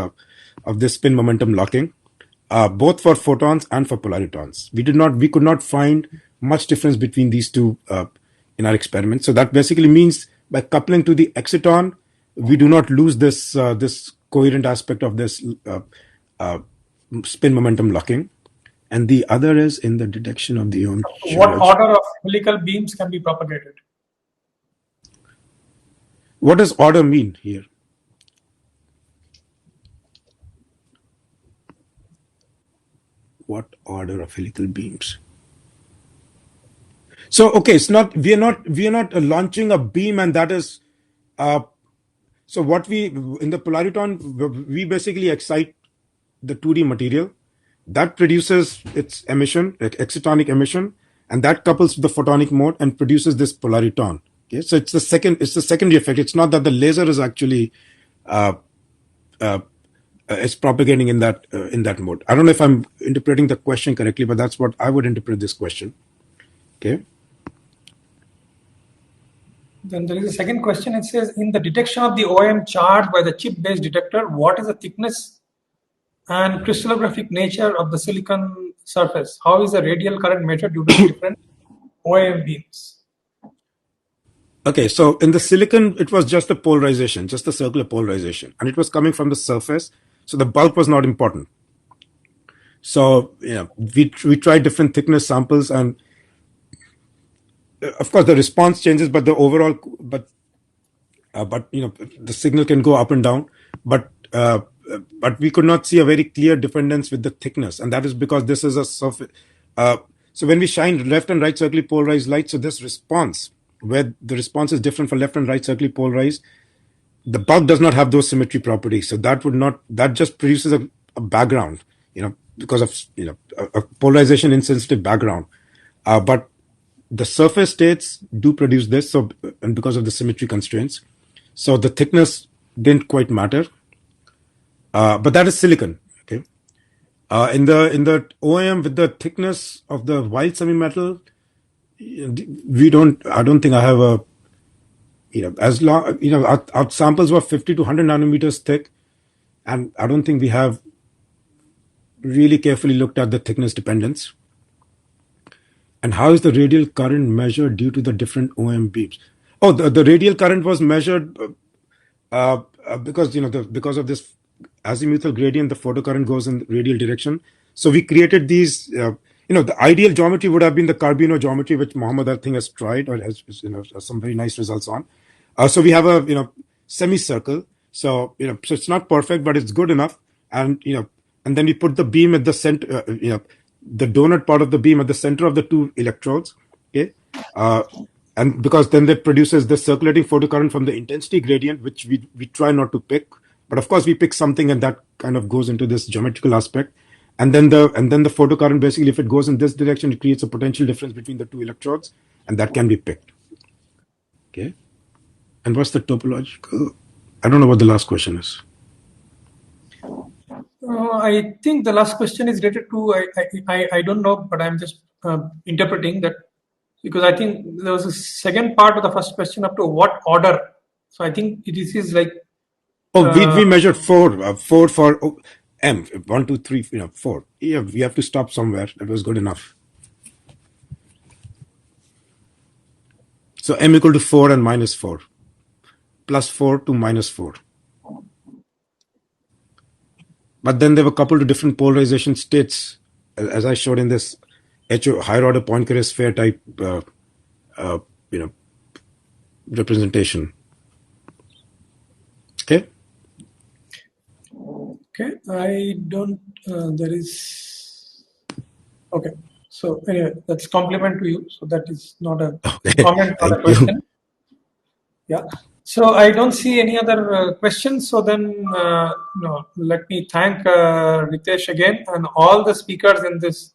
spin momentum locking, both for photons and for polaritons. We could not find much difference between these two in our experiment. So that basically means by coupling to the exciton, we do not lose this coherent aspect of this spin momentum locking. And the other is in the detection of the ion charge. What order of helical beams can be propagated? What does order mean here? What order of helical beams? So okay, it's not we are not launching a beam, and that is so what we in the polariton we basically excite the 2D material that produces its emission, excitonic emission, and that couples to the photonic mode and produces this polariton. Okay, so it's the secondary effect. It's not that the laser is actually it's propagating in that mode. I don't know if I'm interpreting the question correctly, but that's what I would interpret this question. Okay. Then there is a second question. It says, in the detection of the OM charge by the chip-based detector, what is the thickness and crystallographic nature of the silicon surface? How is the radial current measured due to different OM beams? Okay, so in the silicon, it was just the polarization, just the circular polarization, and it was coming from the surface, so the bulk was not important. So we tried different thickness samples, and of course, the response changes, but the overall, but the signal can go up and down. But we could not see a very clear dependence with the thickness, and that is because this is a surface. So when we shine left and right circularly polarized light, so this response, where the response is different for left and right circularly polarized, the bulk does not have those symmetry properties. So that just produces a background, because of a polarization insensitive background. But the surface states do produce this, so and because of the symmetry constraints, so the thickness didn't quite matter. But that is silicon. Okay. In the OM with the thickness of the wild semi-metal, I don't think I have a, as long, our samples were 50 to 100 nanometers thick, and I don't think we have really carefully looked at the thickness dependence. And how is the radial current measured due to the different OM beams? Oh, the radial current was measured because because of this azimuthal gradient, the photocurrent goes in the radial direction. So we created these. The ideal geometry would have been the Carbino geometry, which Mohammed I think has tried or has some very nice results on. So we have a semicircle. So so it's not perfect, but it's good enough. And and then we put the beam at the center. The donut part of the beam at the center of the two electrodes. Okay. And because then that produces the circulating photocurrent from the intensity gradient, which we try not to pick, but of course we pick something, and that kind of goes into this geometrical aspect. And then the photocurrent, basically, if it goes in this direction, it creates a potential difference between the two electrodes, and that can be picked. Okay. And what's the topological? I don't know what the last question is. I think the last question is related to, I don't know, but I'm just interpreting that, because I think there was a second part of the first question up to what order. So I think it is like. We measured four for M, 1, 2, 3, 4. Yeah, we have to stop somewhere. That was good enough. So M equal to 4 and minus 4. Plus 4 to minus 4. But then they were coupled to different polarization states, as I showed in this higher order Poincare sphere type, representation. Okay. Okay, I don't. There is. Okay, so anyway, that's compliment to you. So that is not a comment, not a question. Yeah. So I don't see any other questions. So then, let me thank Ritesh again and all the speakers in this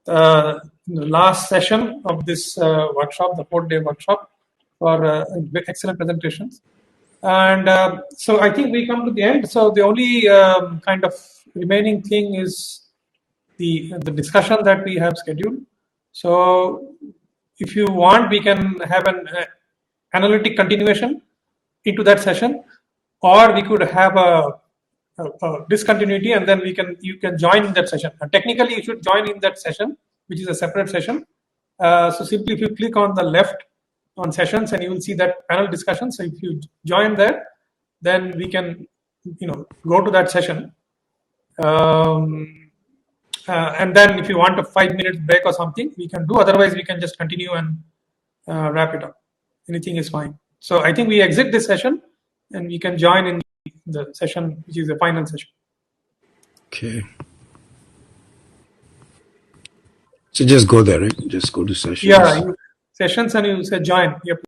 last session of this workshop, the 4-day workshop, for excellent presentations. And so I think we come to the end. So the only kind of remaining thing is the discussion that we have scheduled. So if you want, we can have an analytic continuation into that session, or we could have a discontinuity, and then you can join in that session. And technically, you should join in that session, which is a separate session. So simply, if you click on the left on sessions, and you will see that panel discussion. So if you join there, then we can go to that session. And then if you want a 5-minute break or something, we can do. Otherwise, we can just continue and wrap it up. Anything is fine. So I think we exit this session and we can join in the session, which is the final session. Okay. So just go there, right? Just go to sessions. Yeah, sessions, and you say join. Yep.